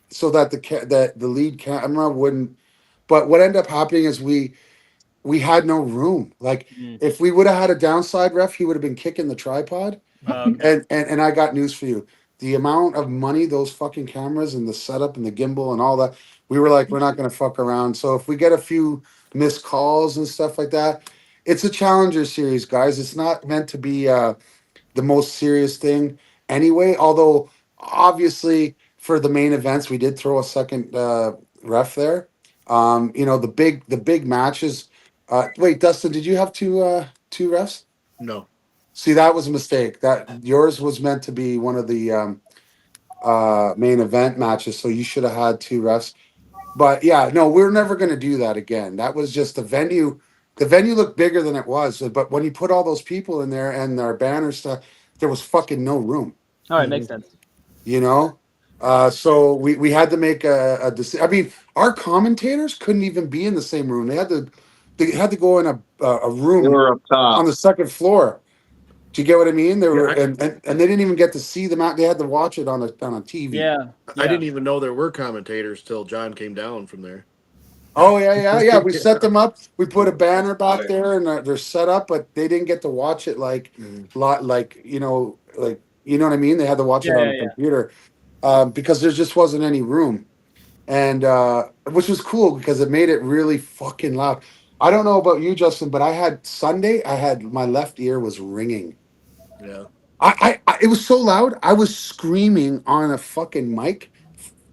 so that the lead camera wouldn't. But what ended up happening is we had no room. Like if we would have had a downside ref, he would have been kicking the tripod. Okay. And I got news for you. The amount of money those fucking cameras and the setup and the gimbal and all that, we were like, we're not going to fuck around. So if we get a few missed calls and stuff like that, it's a Challenger Series, guys. It's not meant to be the most serious thing anyway. Although obviously for the main events, we did throw a second ref there. The big matches. Wait, Dustin, did you have two refs? No. See, that was a mistake. That yours was meant to be one of the main event matches, so you should have had 2 refs. But yeah, no, we're never going to do that again. That was just the venue. The venue looked bigger than it was, but when you put all those people in there and our banner stuff, there was fucking no room. All right, makes sense. You know, so we had to make a decision. I mean, our commentators couldn't even be in the same room. They had to go in a room They were up top. on the second floor. Do you get what I mean? They were, Yeah, and they didn't even get to see the match. They had to watch it on a TV. Yeah. I didn't even know there were commentators till John came down from there. Oh yeah. We set them up. We put a banner back there, and they're set up, but they didn't get to watch it like what I mean. They had to watch it on the computer because there just wasn't any room, and which was cool because it made it really fucking loud. I don't know about you, Justin, but I had my left ear was ringing. Yeah. I it was so loud. I was screaming on a fucking mic,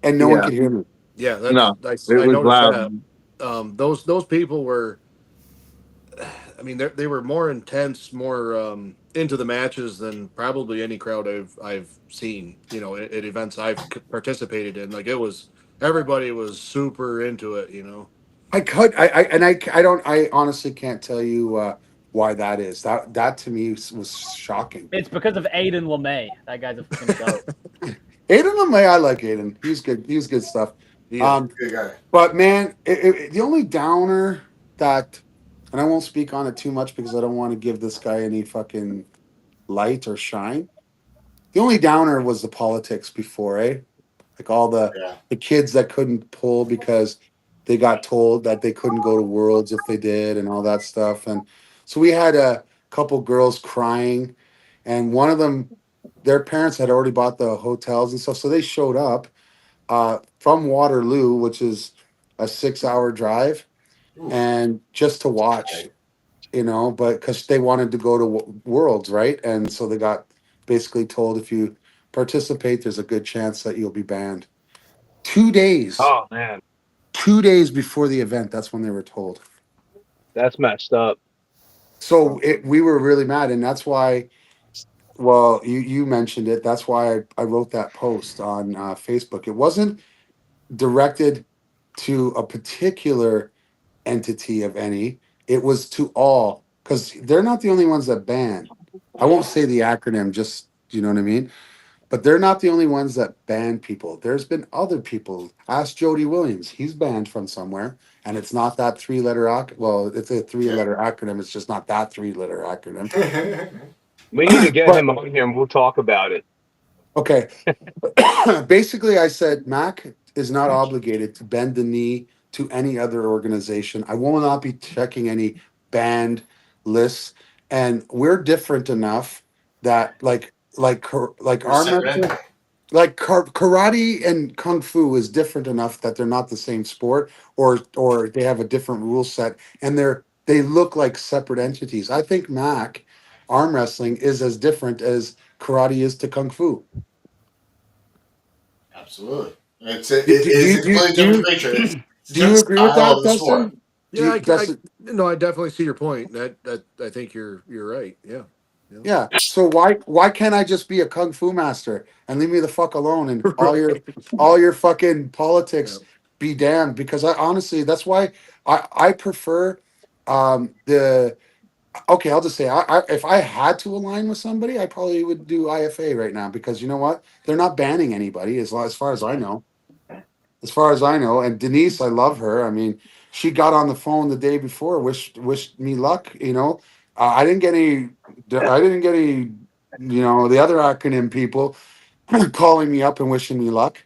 and no one could hear me. Yeah, No, that's, it I was noticed loud. that. Those people were, I mean, they were more intense, more into the matches than probably any crowd I've seen. You know, at events I've participated in. Like everybody was super into it. You know. I honestly can't tell you why that is. That to me was shocking. It's because of Aiden LeMay. That guy's a fucking goat. Aiden LeMay, I like Aiden. He's good. He's good stuff. Good guy. But man, the only downer that, and I won't speak on it too much because I don't want to give this guy any fucking light or shine. The only downer was the politics before, eh? Like all the kids that couldn't pull because they got told that they couldn't go to Worlds if they did and all that stuff. And so we had a couple girls crying, and one of them, their parents had already bought the hotels and stuff. So they showed up from Waterloo, which is a 6-hour drive, and just to watch, but because they wanted to go to Worlds, right? And so they got basically told, if you participate, there's a good chance that you'll be banned. 2 days. Oh man, 2 days before the event, that's when they were told. that's messed up. So we were really mad, and that's why. Well, you mentioned it. That's why I wrote that post on Facebook. It wasn't directed to a particular entity of any. It was to all, because they're not the only ones that ban. I won't say the acronym, just you know what I mean. But they're not the only ones that ban people. There's been other people. Ask Jody Williams. He's banned from somewhere, and it's not that 3-letter well, it's a 3-letter acronym. It's just not that 3-letter acronym. We need to get him on here and we'll talk about it. Okay. Basically, I said Mac is not obligated to bend the knee to any other organization. I will not be checking any banned lists, and we're different enough that like arm wrestling, karate and kung fu is different enough that they're not the same sport, or they have a different rule set, and they look like separate entities. I think Mac arm wrestling is as different as karate is to kung fu. Absolutely. It is a completely different creature. Do you agree with style that, of the sport. Dustin? Yeah, Dustin? no, I definitely see your point. That I think you're right. Yeah. Yeah. So why can't I just be a kung fu master and leave me the fuck alone and all your fucking politics be damned? Because I honestly, that's why I prefer the okay. I'll just say I if I had to align with somebody, I probably would do IFA right now because you know what? They're not banning anybody as far as I know. As far as I know, and Denise, I love her. I mean, she got on the phone the day before, wished me luck. You know, I didn't get any. I didn't get any. You know, the other acronym people calling me up and wishing me luck.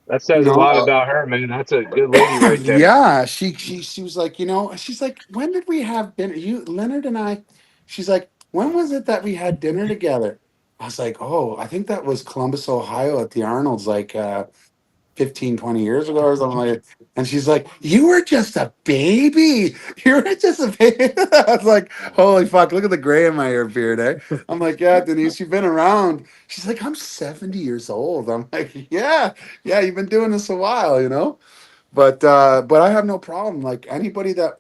That You says a know, lot about her, man. That's a good lady right there. yeah. She was like, you know, she's like, when did we have dinner? You, Leonard, and I. She's like, when was it that we had dinner together? I was like, oh, I think that was Columbus, Ohio, at the Arnold's, like 15, 20 years ago or something like that. And she's like, you were just a baby. You were just a baby. I was like, holy fuck, look at the gray in my hair beard, eh? I'm like, yeah, Denise, you've been around. She's like, I'm 70 years old. I'm like, yeah, you've been doing this a while, you know? But I have no problem. Like anybody that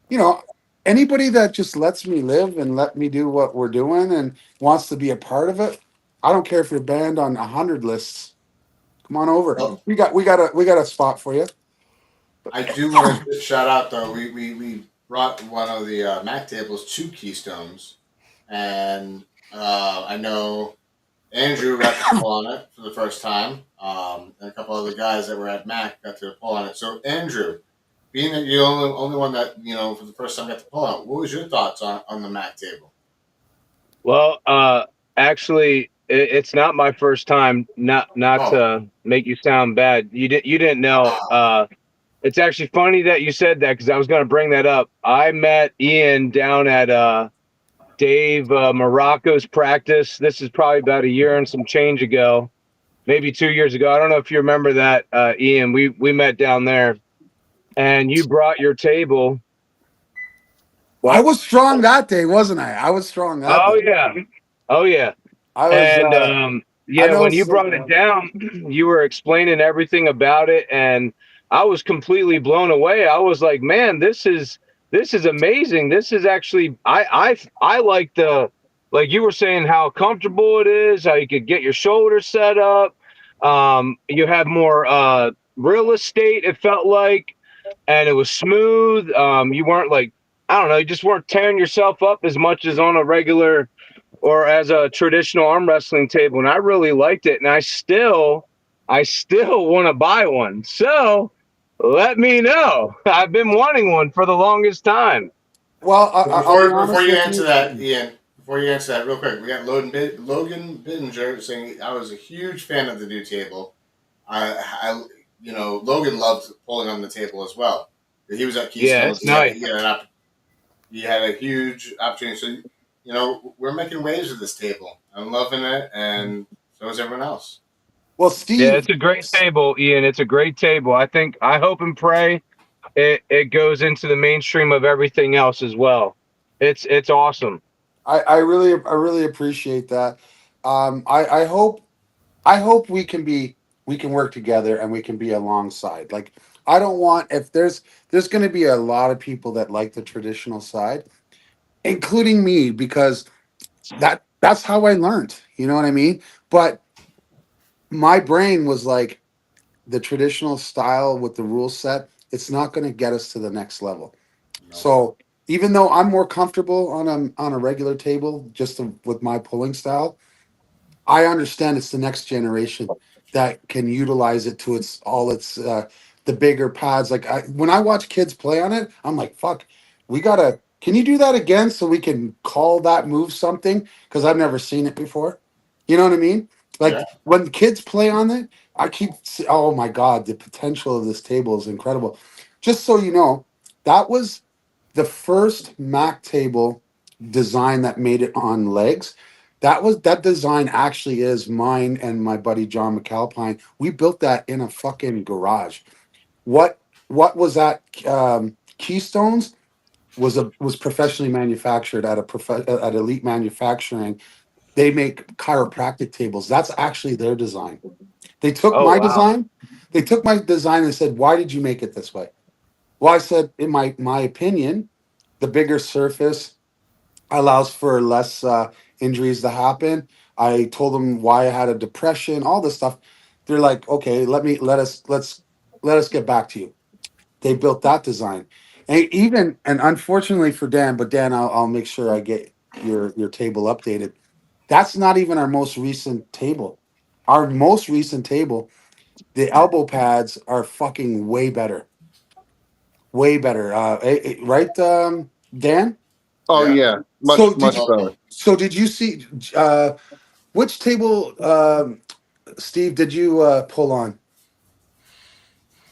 you know, anybody that just lets me live and let me do what we're doing and wants to be a part of it. I don't care if you're banned on 100 lists. Come on over. Well, We got a spot for you. I do want to shout out though. We brought one of the Mac tables to Keystones, and I know Andrew got to pull on it for the first time, and a couple other guys that were at Mac got to pull on it. So Andrew, being that you're the only one that for the first time got to pull on it, what was your thoughts on the Mac table? Well, actually, it's not my first time. Not to make you sound bad. You didn't know. It's actually funny that you said that because I was going to bring that up. I met Ian down at Dave Morocco's practice. This is probably about a year and some change ago, maybe 2 years ago. I don't know if you remember that, Ian. We met down there, and you brought your table. I was strong that day, wasn't I? I was strong that Oh day. yeah, oh yeah. I was. And I yeah, know. when you brought it down, you were explaining everything about it, and I was completely blown away. I was like, man, this is amazing. This is actually I like the, like you were saying, how comfortable it is, how you could get your shoulders set up. You have more real estate, it felt like, and it was smooth. You weren't like, I don't know, you just weren't tearing yourself up as much as on a regular or as a traditional arm wrestling table, and I really liked it, and I still want to buy one. So let me know. I've been wanting one for the longest time. Well, Before you answer that, Ian, before you answer that, real quick, we got Logan Bittinger saying I was a huge fan of the new table. Logan loved pulling on the table as well. He was at Keystone. Yeah, it's nice. He had a huge opportunity. So, we're making waves with this table. I'm loving it, and so is everyone else. Well, Steve. Yeah, it's a great table, Ian. It's a great table. I hope and pray it goes into the mainstream of everything else as well. It's awesome. I really appreciate that. I hope we can work together and we can be alongside. Like I don't want if there's going to be a lot of people that like the traditional side, including me, because that's how I learned. You know what I mean? But my brain was like the traditional style with the rule set. It's not going to get us to the next level. No. So even though I'm more comfortable on a regular table, with my pulling style, I understand it's the next generation that can utilize it to its the bigger pads. Like when I watch kids play on it, I'm like, fuck, can you do that again so we can call that move something? Because I've never seen it before. You know what I mean? Like when kids play on it, oh my God, the potential of this table is incredible. Just so you know, that was the first Mac table design that made it on legs. That design actually is mine and my buddy John McAlpine. We built that in a fucking garage. What was that? Keystones was professionally manufactured at Elite Manufacturing. They make chiropractic tables. That's actually their design. They took my design. they took my design and said, "Why did you make it this way?" Well, I said, in my opinion, the bigger surface allows for less injuries to happen. I told them why I had a depression, all this stuff. They're like, okay, let's get back to you. They built that design, and unfortunately for Dan, but Dan, I'll make sure I get your table updated. That's not even our most recent table. Our most recent table, the elbow pads are fucking way better. Right, Dan? Oh Yeah. yeah, So much did much you? better. So did you see which table, Steve? Did you pull on?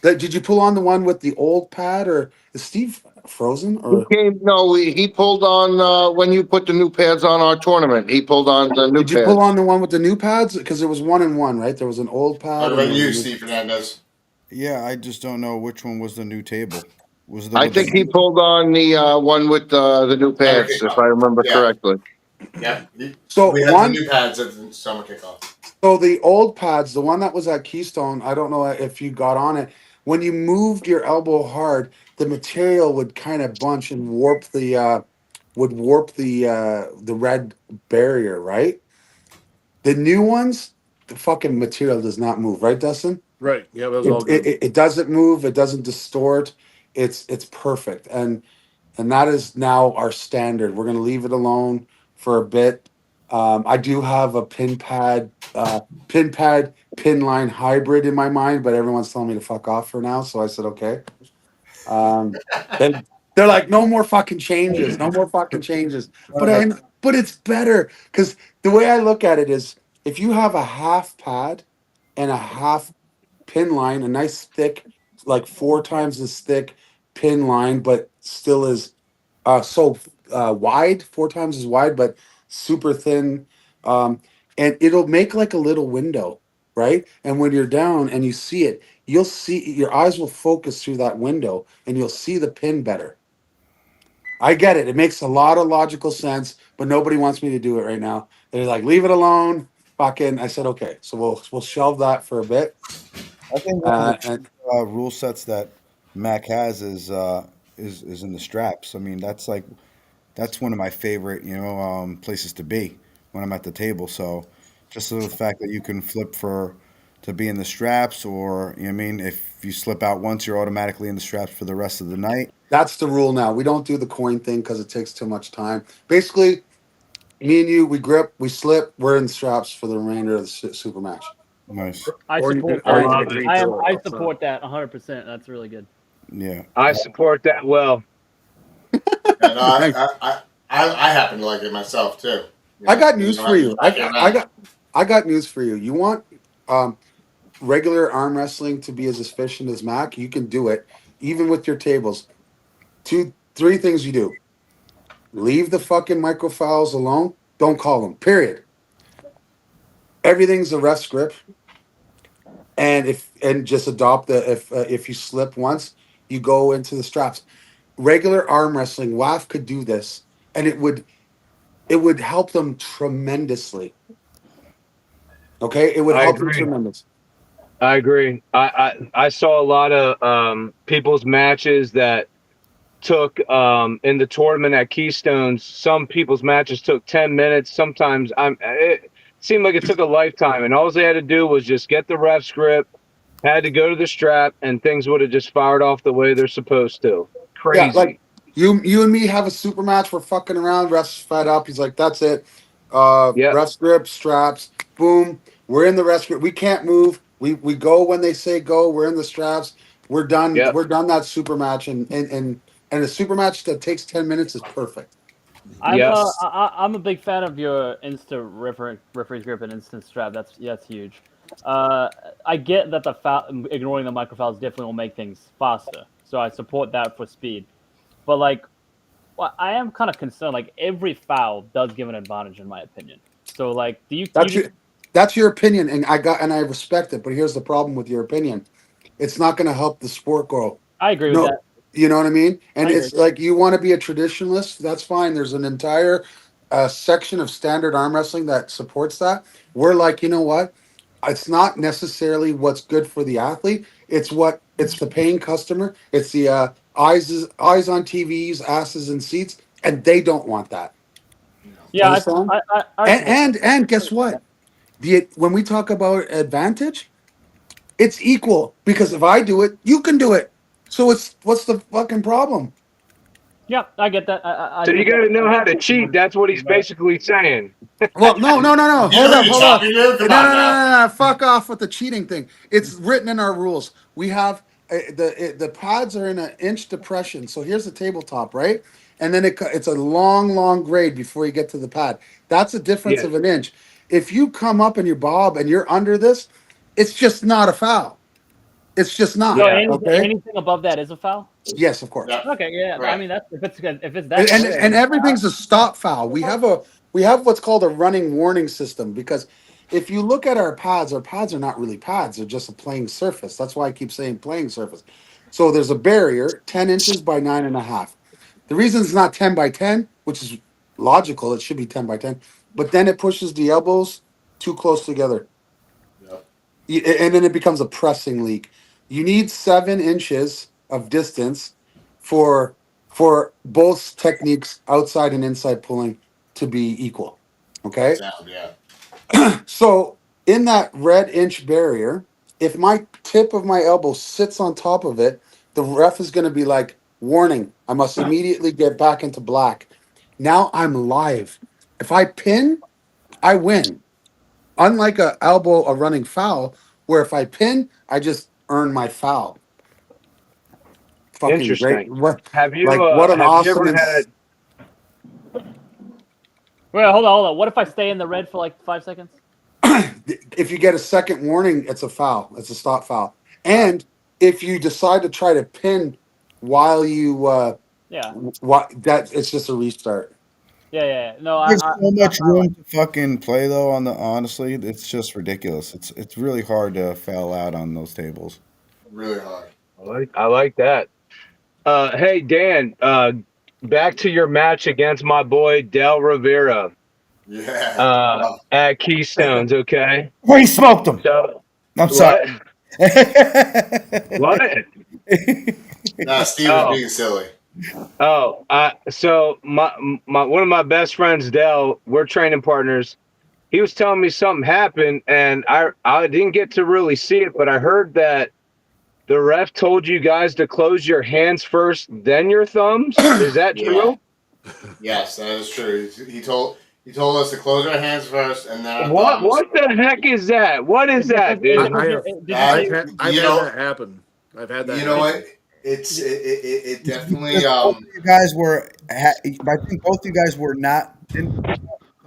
Did you pull on the one with the old pad, or is Steve frozen? He Or came. No, he pulled on when you put the new pads on our tournament. He pulled on the new did you pull on pads. the one with the new pads? Because there was one and one, right? There was an old What pad and about there was a you, new. Steve Fernandez? Yeah, I just don't know which one was the new table. Was it the I with the think he pulled on the one with the new Summer pads, if kickoff. I remember Yeah. correctly. Yeah. So We had the one, new pads at the summer kickoff. so the old pads, the one that was at Keystone, I don't know if you got on it. When you moved your elbow hard, the material would kind of bunch and warp the red barrier, right? The new ones, the fucking material does not move, right, Dustin? Right. Yeah, that was It all it, good. it it doesn't move, it doesn't distort. It's perfect. And that is now our standard. We're gonna leave it alone for a bit. I do have a pin line hybrid in my mind, but everyone's telling me to fuck off for now. So I said okay. Um, they, they're like, no more fucking changes, no more fucking changes. But it's better because the way I look at it is, if you have a half pad and a half pin line, a nice thick, like four times as thick pin line, but still is wide, four times as wide, but super thin. Um, and it'll make like a little window, right? And when you're down and you see it, you'll see your eyes will focus through that window and you'll see the pin better. I get it. It makes a lot of logical sense, but nobody wants me to do it right now. They're like, leave it alone. Fucking. I said, okay. So we'll shelve that for a bit. I think one of the And rule sets that Mac has is in the straps. I mean, that's one of my favorite places to be when I'm at the table. So just the fact that you can flip for to be in the straps, or I mean, if you slip out once, you're automatically in the straps for the rest of the night. that's the rule now. We don't do the coin thing because it takes too much time. Basically, me and you, we grip, we slip, we're in straps for the remainder of the super match. Nice. I Or you can, support I or you that. can love agree it. to it. I Also. support that 100%. That's really good. Yeah. I support that well. And Thanks. I happen to like it myself too. I got You news don't for have to you. back it around. I got news for you. You want um, regular arm wrestling to be as efficient as Mac? You can do it, even with your tables. Three things you do: leave the fucking microfouls alone. Don't call them. Period. Everything's a ref script, and just adopt the if you slip once, you go into the straps. Regular arm wrestling, WAF could do this, and it would help them tremendously. Okay, it would I help them agree. tremendous. I agree. I saw a lot of people's matches that took in the tournament at Keystones. Some people's matches took 10 minutes. Sometimes it seemed like it took a lifetime, and all they had to do was just get the ref script, had to go to the strap, and things would have just fired off the way they're supposed to. Yeah, like Crazy. you and me have a super match. We're fucking around. Ref's fed up. He's like, that's it. Yep. Ref grip, straps, boom. We're in the ref grip. We can't move. We go when they say go. We're in the straps. We're done. Yep. We're done that super match, and a super match that takes 10 minutes is perfect. Yep. I'm a big fan of your instant referee grip and instant strap. That's huge. I get that the ignoring the microfouls definitely will make things faster. So I support that for speed. But like, well, I am kind of concerned. Like every foul does give an advantage, in my opinion. So like, do you? That's your that's your opinion, and I respect it. But here's the problem with your opinion: it's not going to help the sport grow. I agree with No, that. you know what I mean? And I agree. it's like, you want to be a traditionalist, that's fine. There's an entire section of standard arm wrestling that supports that. We're like, you know what? it's not necessarily what's good for the athlete. It's the paying customer. It's the eyes on TVs, asses in seats, and they don't want that. Yeah, Understand? And guess what? When we talk about advantage, it's equal because if I do it, you can do it. So what's the fucking problem? Yeah, I get that. So you got to know how to cheat. That's what he's basically saying. Well, no. You Hold know up, who hold you're up. talking to? Come No, on no, no, now. no, no. Fuck off with the cheating thing. It's written in our rules. We have the pads are in an inch depression. So here's the tabletop, right? And then it's a long grade before you get to the pad. That's a difference Yeah. of an inch. If you come up and you bob and you're under this, it's just not a foul. It's just So not. Yeah. Okay. anything above that is a foul. Yes, of course. Yeah. Okay, yeah. I Right. mean, that's if it's that and clear. and, and everything's a stop foul. We have what's called a running warning system because if you look at our pads are not really pads; they're just a playing surface. That's why I keep saying playing surface. So there's a barrier, 10 inches by 9.5. The reason it's not 10 by 10, which is logical, it should be 10 by 10, but then it pushes the elbows too close together, Yep. and then it becomes a pressing leak. You need 7 inches of distance for both techniques, outside and inside pulling, to be equal. Okay, Sound, yeah. so in that red inch barrier, if my tip of my elbow sits on top of it, the ref is going to be like, "Warning! I must immediately get back into black." Now I'm live. If I pin, I win. Unlike a running foul, where if I pin, I just earn my foul. Fucking great! Interesting. What Have you like what an have you awesome ever had? Wait, hold on. What if I stay in the red for like 5 seconds? if you get a second warning, it's a foul. It's a stop foul. And if you decide to try to pin while you Yeah, what that it's just a restart. yeah. No, There's I so much room to fucking play though. Honestly, it's just ridiculous. It's really hard to foul out on those tables. Really hard. I like that. Hey Dan, back to your match against my boy Del Rivera Yeah. Oh. at Keystones. Okay. Well, he smoked him. So I'm sorry. what? What? Nah, Steve was Oh. being silly. Oh, so my one of my best friends, Dell, we're training partners. He was telling me something happened, and I didn't get to really see it, but I heard that the ref told you guys to close your hands first, then your thumbs. Is that Yeah. true? Yes, that is true. He told us to close our hands first and then our What thumbs. the heck is that? What is that, dude? I've had that happen. I've had that. You know happen. what? It definitely Both of you guys were. I think both you guys were not.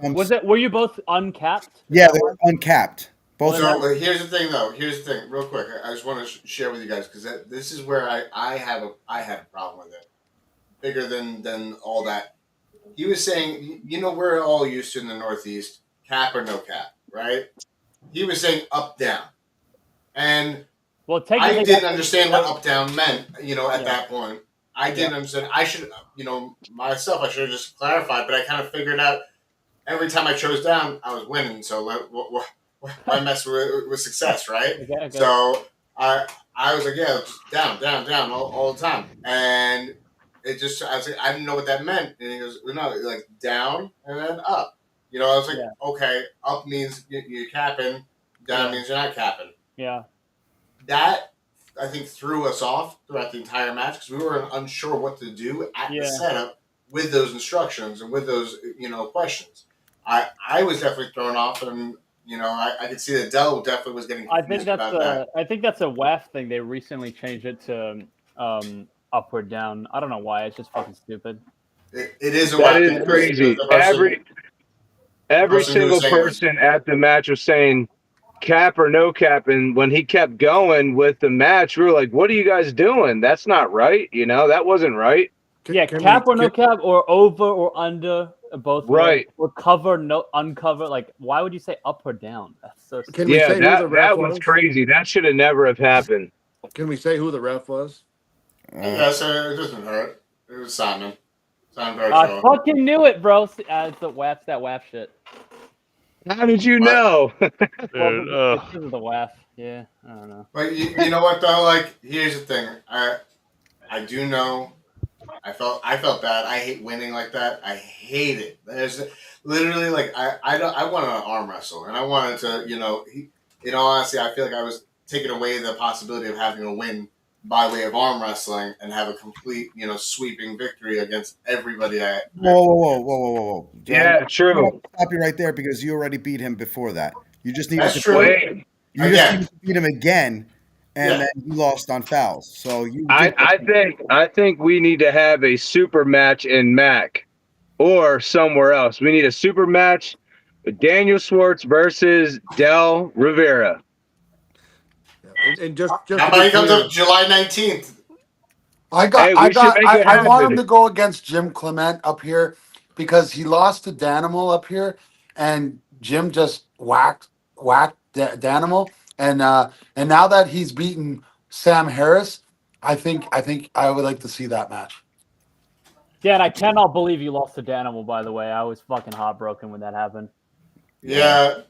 Were you both uncapped? Yeah, they were uncapped. Both. So here's the thing, though. Here's the thing, real quick. I just want to share with you guys because this is where I have a problem with it. Bigger than all that. He was saying, we're all used to in the Northeast, cap or no cap, right? He was saying up down, and I didn't understand what up down meant. At that point, I didn't understand. I should, myself, I should have just clarified, but I kind of figured out every time I chose down, I was winning. So why mess with success, right? Okay. So I was like, yeah, just down all the time, and it just I was like, I didn't know what that meant, and he goes, no, like down and then up. I was like, okay, up means you're capping, down means you're not capping. Yeah. That I think threw us off throughout the entire match because we were unsure what to do at the setup with those instructions and with those questions. I was definitely thrown off, and I could see that Dell definitely was getting confused about that. I think that's a WAF thing. They recently changed it to upward down. I don't know why. It's just fucking stupid. It is a that WAF is thing. crazy. Every single person at the match was saying cap or no cap, and when he kept going with the match, we were like, what are you guys doing? That's not right. That wasn't right. Cap or no cap, or over or under, both right, or cover, no uncover. Like, why would you say up or down? That's so stupid. Can we say who the ref that was crazy. That should have never have happened. Can we say who the ref was? Yeah, so it doesn't hurt. It was Simon. I fucking knew it, bro. It's that WAF shit. How did you know? Dude, It's because of the WAF. Yeah, I don't know. But you know what though? Like, here's the thing. I do know. I felt bad. I hate winning like that. I hate it. There's literally like I wanted to arm wrestle and I wanted to in all honesty I feel like I was taking away the possibility of having a win by way of arm wrestling and have a complete sweeping victory against everybody. Whoa. Yeah, I'm true. gonna stop you right there because you already beat him before that. You just needed That's to true. Wait, you just Again. needed to beat him again, and Yeah. then you lost on fouls. So you did. I think we need to have a super match in MAC or somewhere else. We need a super match with Daniel Schwartz versus Del Rivera. And just How to about be he comes clear, up July 19th? Hey, we should make it I want him happen. to go against Jim Clement up here because he lost to Danimal up here, and Jim just whacked Danimal, and now that he's beaten Sam Harris, I think I would like to see that match. Dan, I cannot believe you lost to Danimal, by the way. I was fucking heartbroken when that happened. Yeah,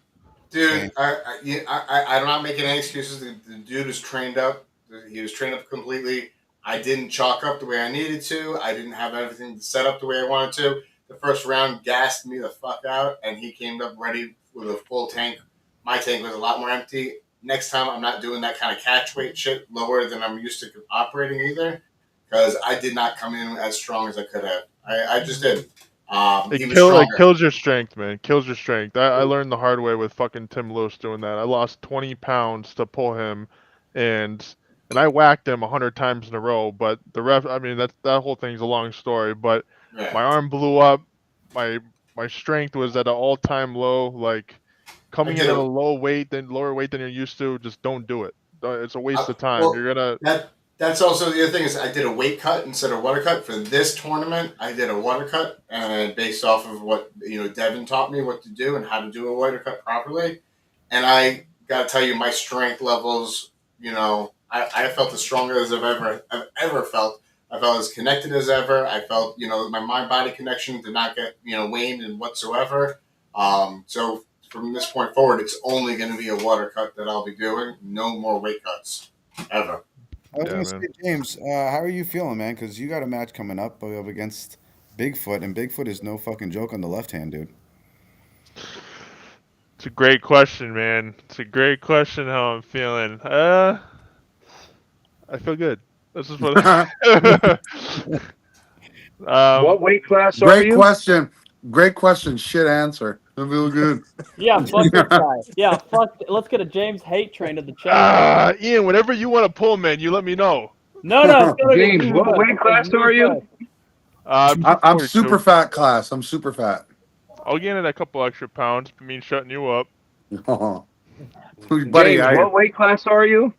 dude. Same. I'm not making any excuses. The dude is trained up. He was trained up completely. I didn't chalk up the way I needed to. I didn't have everything set up the way I wanted to. The first round gassed me the fuck out, and he came up ready with a full tank. My tank was a lot more empty. Next time, I'm not doing that kind of catch weight shit lower than I'm used to operating either, because I did not come in as strong as I could have. I just did. He was stronger. It kills your strength, man. Kills your strength. I learned the hard way with fucking Tim Lewis doing that. I lost 20 pounds to pull him, and I whacked him 100 times in a row. But the ref, I mean, that whole thing's a long story. But Yeah. my arm blew up. My strength was at an all-time low. Like coming in at a lower weight than you're used to. Just don't do it. It's a waste of time. Well, You're gonna. That's also the other thing is I did a weight cut instead of water cut for this tournament. I did a water cut and based off of what Devin taught me what to do and how to do a water cut properly. And I gotta tell you, my strength levels, I felt as strong as I've ever felt. I felt as connected as ever. I felt, my mind body connection did not get waned in whatsoever. So from this point forward, it's only going to be a water cut that I'll be doing. No more weight cuts ever. I was gonna say, James, how are you feeling, man? Because you got a match coming up against Bigfoot, and Bigfoot is no fucking joke on the left hand, dude. It's a great question, man. It's a great question. How I'm feeling. I feel good. This is what. What weight class are you? Great question. Shit answer. I feel good. Yeah, fuck this guy. Yeah, fuck. Let's get a James hate train to the chat. Ian, whenever you want to pull, man, you let me know. No. James, what weight class are you? I'm super fat class. I'm super fat. I'll gain it a couple extra pounds. I mean, shutting you up. Buddy, James, what weight class are you?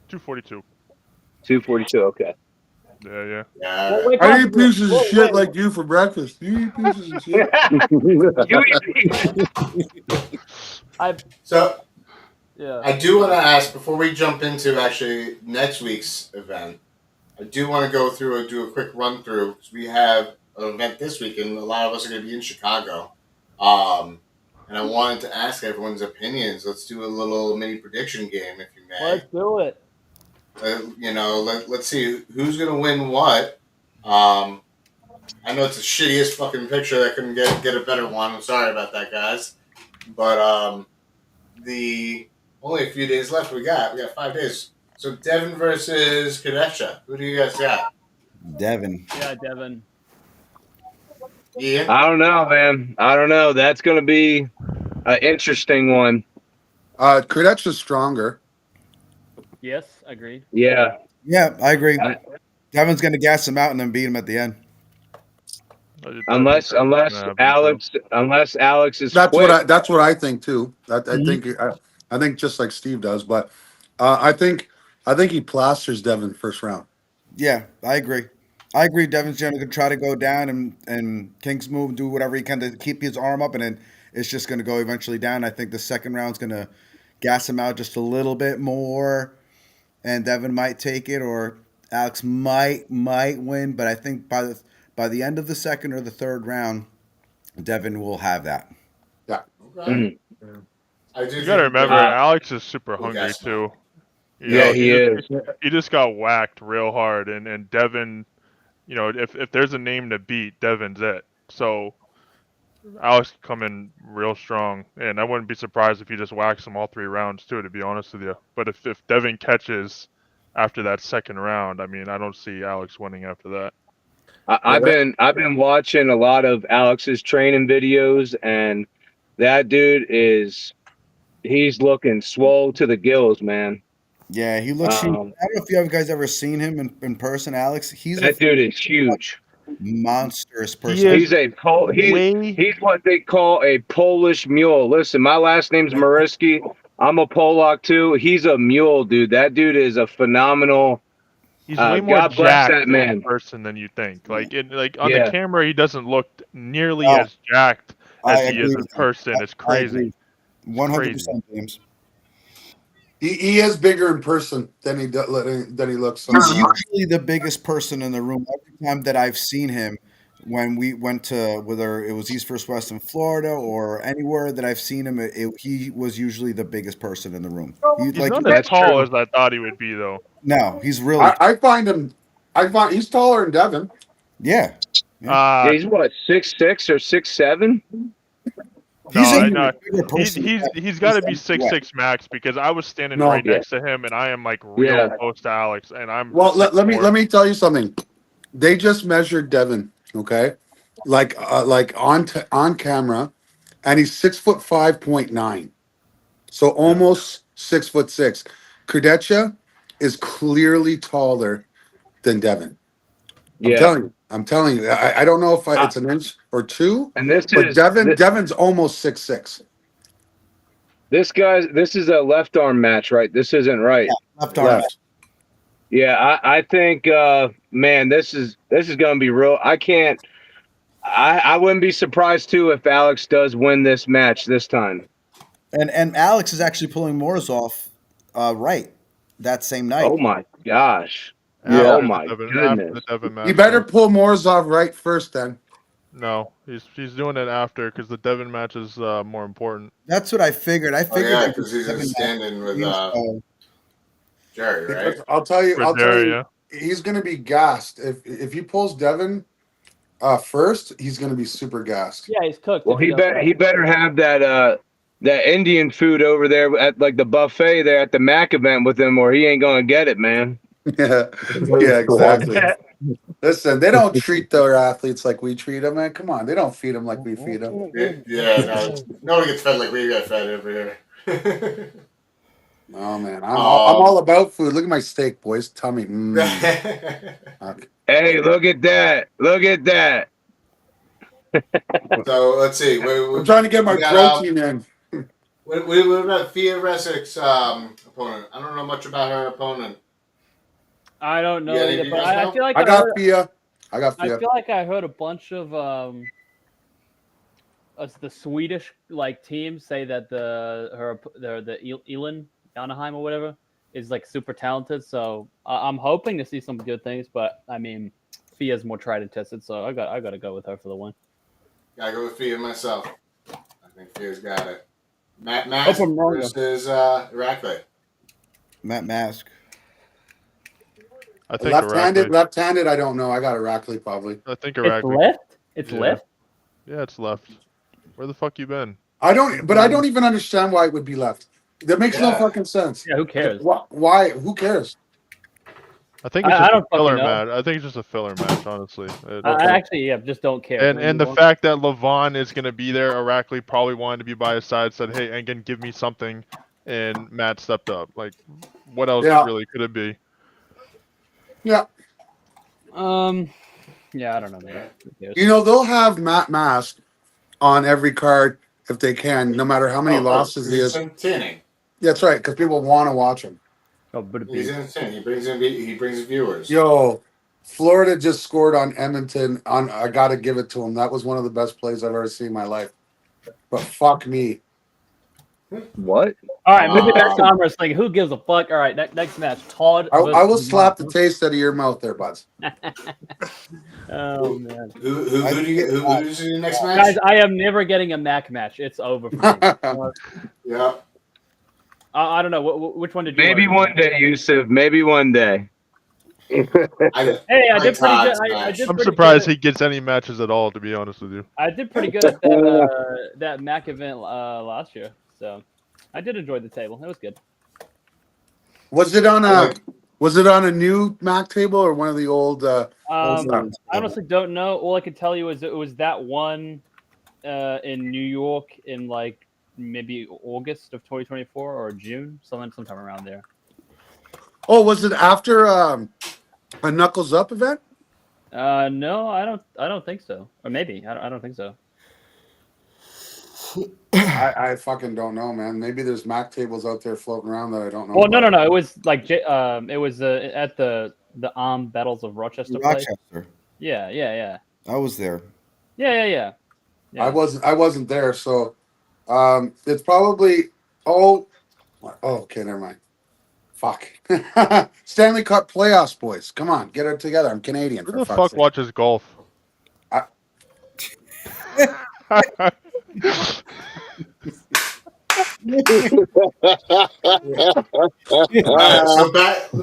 242. 242. Okay. Yeah. I eat pieces of shit like you for breakfast. You eat pieces of shit. I do want to ask before we jump into actually next week's event. I do want to go through and do a quick run through because we have an event this weekend. A lot of us are going to be in Chicago, and I wanted to ask everyone's opinions. Let's do a little mini prediction game, if you may. Let's do it. Let's see who's going to win what. I know it's the shittiest fucking picture. I couldn't get a better one. I'm sorry about that, guys. But the only a few days left. We got 5 days. So Devin versus Kadesha. Who do you guys got? Devin. Yeah, Devin. Ian? I don't know, man. I don't know. That's going to be an interesting one. Kadesha's stronger. Yes, agreed. Yeah. Yeah, I agree. Devin's gonna gas him out and then beat him at the end. Unless Alex is that's quick. That's what I think too. I think just like Steve does, but I think he plasters Devin first round. Yeah, I agree. Devin's gonna try to go down and King's move, do whatever he can to keep his arm up, and then it's just gonna go eventually down. I think the second round's gonna gas him out just a little bit more, and Devin might take it, or Alex might win. But I think by the end of the second or the third round, Devin will have that. Yeah. Okay. I do. You got to remember, Alex is super We'll hungry guess too. You Yeah, know, he is. He just got whacked real hard, and Devin, you know, if there's a name to beat, Devin's it. So Alex come in real strong, and I wouldn't be surprised if he just whacks him all 3 rounds too, to be honest with you. But if Devin catches after that second round, I mean, I don't see Alex winning after that. I've been watching a lot of Alex's training videos, and that dude he's looking swole to the gills, man. Yeah, he looks huge. I Um, don't know if you guys ever seen him in person, Alex. He's that dude is huge. monstrous He person. is He's he's what they call a Polish mule. Listen, my last name's Mariski. I'm a Polak too. He's a mule, dude. That dude is a phenomenal. He's way more God bless jacked that man. in person than you think. Like on Yeah. the camera, he doesn't look nearly No. as jacked as I he agree is in with you. person. It's crazy. 100%, James. He is bigger in person than he looks. He's usually the biggest person in the room. Every time that I've seen him, when we went to whether it was East First West in Florida or anywhere that I've seen him, he was usually the biggest person in the room. He's not as tall as I thought he would be, though. No, he's really. I find he's taller than Devin. Yeah. He's what, 6'6" or 6'7"? He's got to be 6'6" max, because I was standing right next to him, and I am like real close to Alex, and I'm. Well, let me tell you something. They just measured Devin, okay, like on camera, and he's 6'5.9", so almost 6'6". Kudecha is clearly taller than Devin. I'm telling you. I don't know if it's an inch or two, and Devin's almost 6'6". This is a left arm match, right? This isn't right. Yeah, left arm. Yeah, I think, man, this is gonna be real. I wouldn't be surprised too if Alex does win this match this time. And Alex is actually pulling Morozov right that same night. Oh my gosh! Yeah. Oh my goodness! You better pull Morozov right first, then. No, he's doing it after, because the Devin match is more important. That's what I figured. Because he's in standing with Jerry, right? I'll tell you, he's going to be gassed if he pulls Devin first. He's going to be super gassed. Yeah, he's cooked. Well, he better have that Indian food over there at like the buffet there at the Mac event with him, or he ain't gonna get it, man. Yeah, exactly. Listen, they don't treat their athletes like we treat them, man. Come on, they don't feed them like we feed them. Yeah, no one gets fed like we get fed over here. Oh man, I'm all about food. Look at my steak, boys. Tummy. Okay. Hey, look at that! Look at that! So let's see. I'm trying to get my protein in. What about Fia Resik's opponent? I don't know much about her opponent. I don't know either, but I feel like I got Fia. I feel like I heard a bunch of the Swedish like teams say that the Elin Anaheim or whatever is like super talented. So I'm hoping to see some good things, but I mean, Fia's more tried and tested, so I got to go with her for the win. Gotta go with Fia myself. I think Fia's got it. Matt Mask versus Irakli. Matt Mask. I think left-handed. I don't know. I got Irakli probably. I think Irakli. It's left. It's left. Yeah, it's left. Where the fuck you been? I don't even understand why it would be left. That makes no fucking sense. Yeah, who cares? Why? Who cares? I think it's just a filler match. I think it's just a filler match, honestly. I actually, just don't care. And the fact that Levon is going to be there, Irakli probably wanted to be by his side, said, "Hey, Engen, give me something," and Matt stepped up. Like, what else really could it be? Yeah. Yeah, I don't know, man. You know, they'll have Matt Mask on every card if they can, no matter how many losses he is. Entertaining. That's right, because people want to watch him. Oh, but he's entertaining. He brings viewers. Yo, Florida just scored on Edmonton. I got to give it to him. That was one of the best plays I've ever seen in my life. But fuck me. What? All right, moving back to arm wrestling. Who gives a fuck? All right, next match. Todd. I will versus slap the Mark. taste out of your mouth there, buds. Oh man, Who do you get? Who's your next match? guys, I am never getting a Mac match. It's over for me. Yeah. I don't know. Which one did you? Maybe want? one day, Yusuf. Maybe one day. Hey, I did pretty good. I'm surprised he gets any matches at all, to be honest with you. I did pretty good at that Mac event last year, so I did enjoy the table. It was good. Was it on a new Mac table or one of the old? I honestly don't know. All I can tell you is it was that one in New York in like maybe August of 2024 or June, sometime around there. Oh, was it after a Knuckles Up event? No, I don't think so. Or maybe I don't think so. I fucking don't know, man. Maybe there's Mac tables out there floating around that I don't know. Well, no. It was like it was at the Arm Battles of Rochester. Rochester. Yeah. I was there. Yeah. I wasn't there, so it's probably okay, never mind. Fuck. Stanley Cup playoffs, boys. Come on, get it together. I'm Canadian. Who the fuck watches golf? All right, so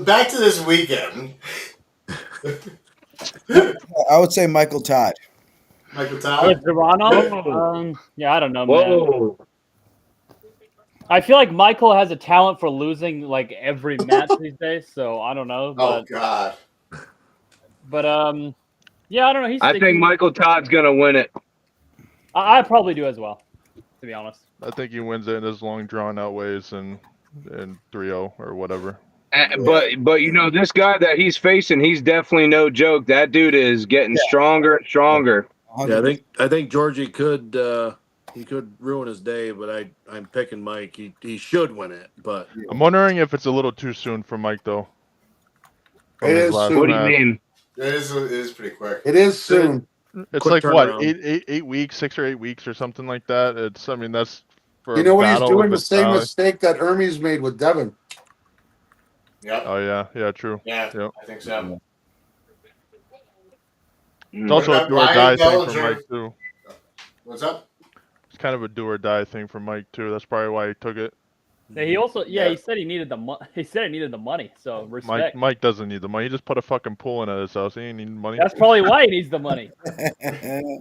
back to this weekend. I would say Michael Todd. Michael Todd? Toronto? Yeah, I don't know, man. Whoa. I feel like Michael has a talent for losing like every match these days, so I don't know. But, Oh God. But yeah, I don't know. I think Michael Todd's gonna win it. I probably do as well, to be honest. I think he wins it in his long drawn out ways and 3-0 or whatever. But you know, this guy that he's facing, he's definitely no joke. That dude is getting stronger and stronger. Yeah, I think Georgie could ruin his day, but I'm picking Mike. He should win it, but I'm wondering if it's a little too soon for Mike though. It is soon. What do you mean? It is pretty quick. It is soon. It's Quick like what, turnaround. 8 weeks, 6 or 8 weeks or something like that. That's for You know what he's battle doing? with The same Valley. mistake that Hermes made with Devin. Yep. Oh yeah, true. Yeah, Yep. I think so. It's also What a about do or die Ryan thing for Bellinger? Mike too. What's up? It's kind of a do or die thing for Mike too. That's probably why he took it. Yeah, he also he said he needed the he said he needed the money, so respect. Mike doesn't need the money. He just put a fucking pool in at his house. He ain't need money. That's probably why he needs the money. I'm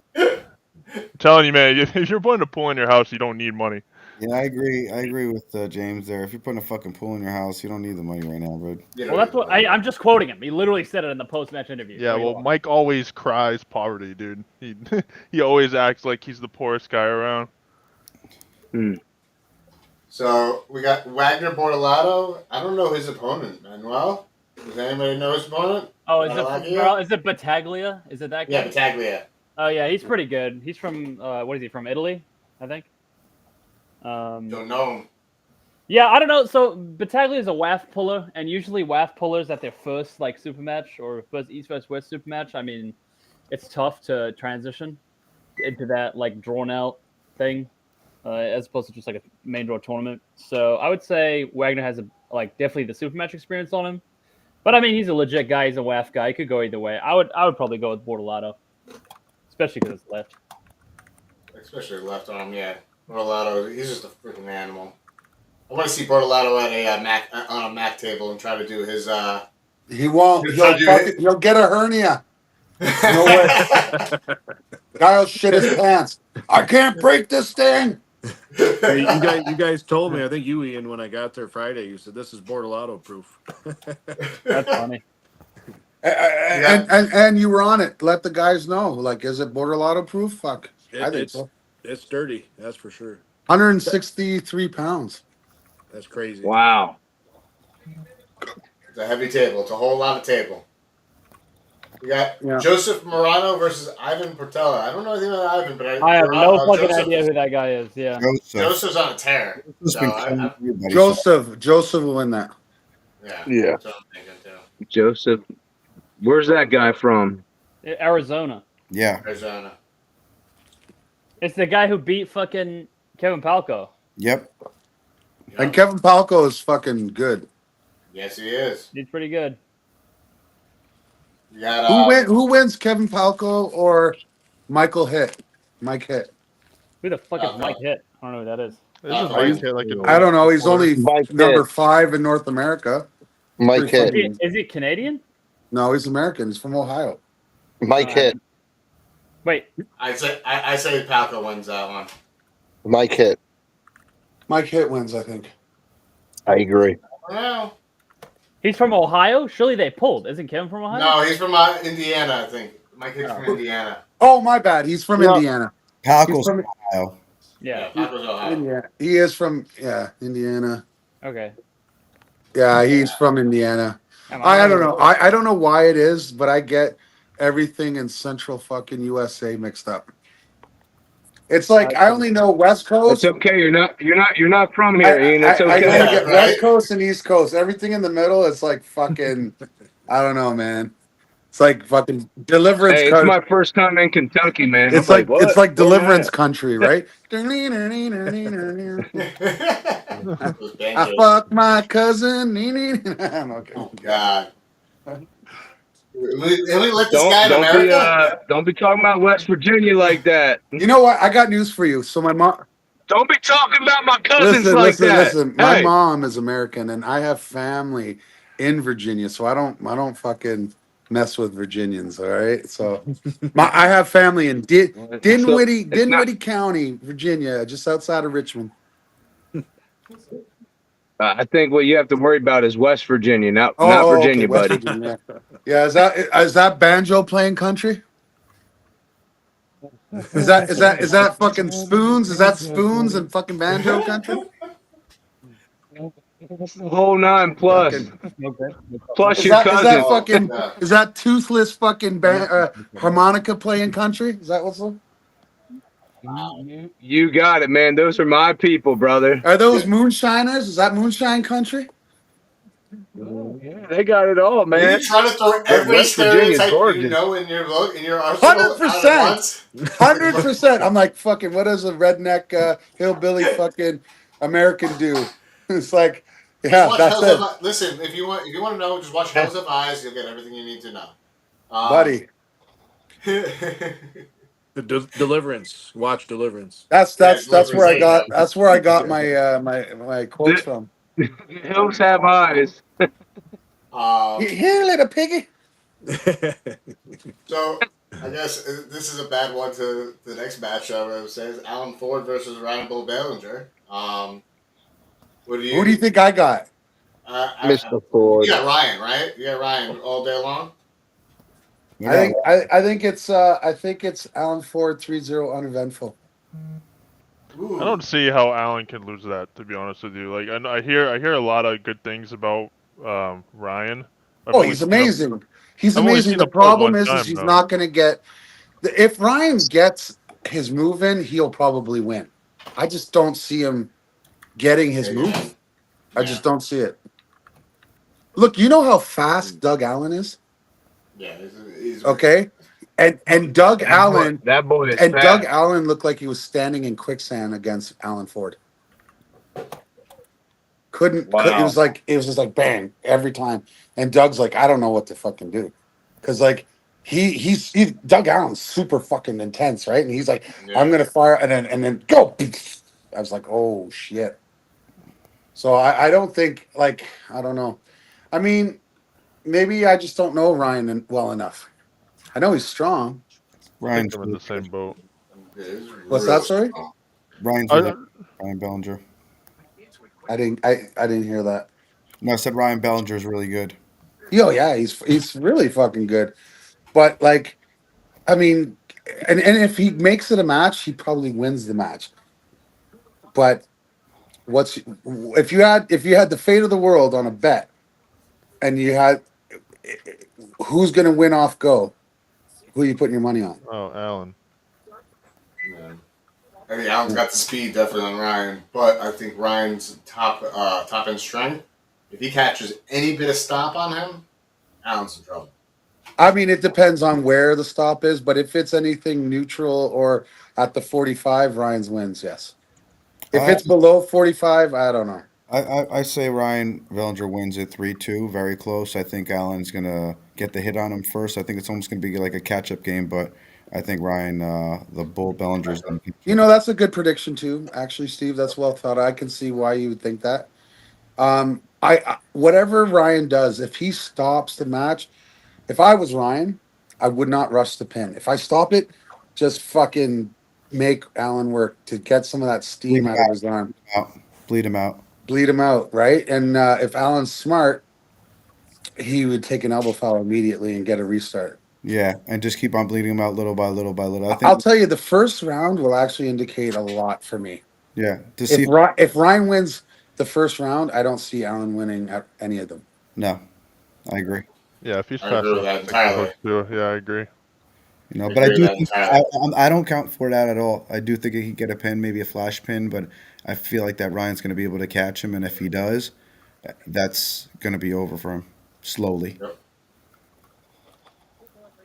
telling you, man. If you're putting a pool in your house, you don't need money. Yeah, I agree with James there. If you're putting a fucking pool in your house, you don't need the money right now, bud. Well, that's what I'm just quoting him. He literally said it in the post-match interview. Yeah, well, Mike always cries poverty, dude. He always acts like he's the poorest guy around. So we got Wagner Bortolato. I don't know his opponent, Manuel. Does anybody know his opponent? Oh, is it Battaglia? Is it that guy? Yeah, Battaglia. Oh yeah, he's pretty good. He's from what is he from? Italy, I think. Don't know him. Yeah, I don't know. So Battaglia is a WAF puller, and usually WAF pullers at their first like super match or first East vs West super match. I mean, it's tough to transition into that like drawn out thing, as opposed to just like a main draw tournament. So I would say Wagner has definitely the super match experience on him. But I mean, he's a legit guy. He's a WAF guy. He could go either way. I would probably go with Bortolato, especially because it's left. Especially left arm, yeah. Bortolato, he's just a freaking animal. I want to see Bortolato at on a Mac table and try to do his. He won't. He'll get a hernia. No way. Guy'll shit his pants. I can't break this thing. Hey, you guys told me. I think you, Ian, when I got there Friday, you said this is Bortolato proof. That's funny. And you were on it. Let the guys know. Like, is it Bortolato proof? Fuck. I think so. It's sturdy, that's for sure. 163 pounds. That's crazy. Wow. It's a heavy table. It's a whole lot of table. We got Joseph Morano versus Ivan Portela. I don't know anything about Ivan, but I have no fucking idea who that guy is. Yeah. Joseph's on a tear. Joseph will win that. Yeah. That's what I'm thinking too. Joseph. Where's that guy from? Arizona. Yeah. Arizona. It's the guy who beat fucking Kevin Palco. Yep. Yep. And Kevin Palco is fucking good. Yes, he is. He's pretty good. You got Who wins, Kevin Palco or Michael Hitt? Mike Hitt. Who the fuck is Palco. Mike Hitt? I don't know who that is. Isn't Mike Mike Hitt like an I don't know. He's reporter? only Mike number Hitt. 5 in North America. Mike Pretty Hitt. fucking- Is he Canadian? No, he's American. He's from Ohio. Mike Hitt. Wait, I say Palco wins that one. Mike Hitt. Mike Hitt wins, I think. I agree. Well, he's from Ohio? Surely they pulled. Isn't Kevin from Ohio? no, he's from Indiana, I think. Mike Hitt's from Indiana. Oh, my bad. He's from Indiana. Palco's He's from Ohio. Yeah. Palco's Ohio. Indiana. He is from Indiana. Okay. Yeah, he's from Indiana. Am I don't know. I don't know why it is, but I get everything in central fucking USA mixed up. It's like I only know West Coast. It's okay. You're not from here, Ian. It's I okay. gotta get Right? West Coast and East Coast. Everything in the middle, it's like fucking. I don't know, man. It's like fucking Deliverance. Hey, it's my first time in Kentucky, man. It's I'm like what? it's like Where Deliverance at? country, right? Those I banjos. fuck my cousin. I'm okay. Oh, God. Can we let this guy in Don't be America? don't be talking about West Virginia like that. You know what? I got news for you. So my mom. Don't be talking about my cousins like that. Listen. My Hey. mom is American, and I have family in Virginia, so I don't fucking mess with Virginians. All right. So I have family in Dinwiddie County, Virginia, just outside of Richmond. I think what you have to worry about is West Virginia, not Okay, Virginia, West buddy. Virginia. Yeah, is that banjo playing country? Is that fucking spoons? Is that spoons and fucking banjo country? The whole 9 plus. Plus Is your that cousin. fucking Yeah. is that toothless fucking harmonica playing country? Is that what's up? You got it, man. Those are my people, brother. Are those moonshiners? Is that moonshine country? Yeah, they got it all, Are man. you trying to throw every West Virginia's stereotype you gorgeous. know in your arsenal 100%. out at once? 100%. I'm like fucking. What does a redneck hillbilly fucking American do? It's like, yeah, Watch that's Hells it, Have Listen, if you want to know, just watch Hells Have Eyes. You'll get everything you need to know, buddy. The Deliverance. Watch Deliverance. That's where I got. Deliverance. That's where I got my quotes from. Hills have eyes. Here, little piggy. So I guess this is a bad one to the next match. I would say is Alan Ford versus Ryan Bull Bellinger. Who do you think I got? Mr. Ford. You got Ryan, right? You got Ryan all day long. I think it's Alan Ford 3-0 uneventful. Ooh. I don't see how Allen can lose that. To be honest with you, like I hear a lot of good things about Ryan. He's amazing. He's I've only amazing. seen The him play problem one is time, he's though. not going to get. If Ryan gets his move in, he'll probably win. I just don't see him getting his move in. I just don't see it. Look, you know how fast Doug Allen is? Yeah, he's Okay? And Doug Allen That boy is and fast. Doug Allen looked like he was standing in quicksand against Alan Ford. It was just like bang every time. And Doug's like, I don't know what to fucking do. Cause like he's Doug Allen's super fucking intense, right? And he's like, Yeah. I'm gonna fire and then go. I was like, oh shit. So I don't think I don't know. I mean, maybe I just don't know Ryan well enough. I know he's strong. I think I'm in the same boat. What's that, sorry? Ryan Bellinger. I didn't hear that. No, I said Ryan Bellinger is really good. Yo, yeah, he's really fucking good. But I mean, and if he makes it a match, he probably wins the match. But if you had the fate of the world on a bet, and you had who's gonna win off go, who are you putting your money on? Oh, Allen. Yeah. I think Allen's got the speed definitely on Ryan, but I think Ryan's top end strength. If he catches any bit of stop on him, Allen's in trouble. I mean, it depends on where the stop is, but if it's anything neutral or at the 45, Ryan's wins. Yes. If it's below 45, I don't know. I say Ryan Vellinger wins it 3-2, very close. I think Allen's gonna get the hit on him first. I think it's almost gonna be like a catch up game, but I think Ryan, the Bull Bellinger's gonna catch You up. know, that's a good prediction too. Actually, Steve, that's well thought. I can see why you would think that. I whatever Ryan does, if he stops the match, if I was Ryan, I would not rush the pin. If I stop it, just fucking make Allen work to get some of that Bleed steam him out of his arm, out. Bleed him out. bleed him out, right? And if Allen's smart, he would take an elbow foul immediately and get a restart. Yeah, and just keep on bleeding him out little by little by little. I I'll think, tell you, the first round will actually indicate a lot for me. yeah, to see. If Ryan wins the first round, I don't see Allen winning at any of them. No, I agree. Yeah, if he's I fast agree with enough that to take the entirely. hook too. Yeah, I agree. You know, I but I agree with do that think entirely. I don't count for that at all. I do think he could get a pin, maybe a flash pin, but I feel like that Ryan's going to be able to catch him, and if he does, that's going to be over for him slowly. Yep,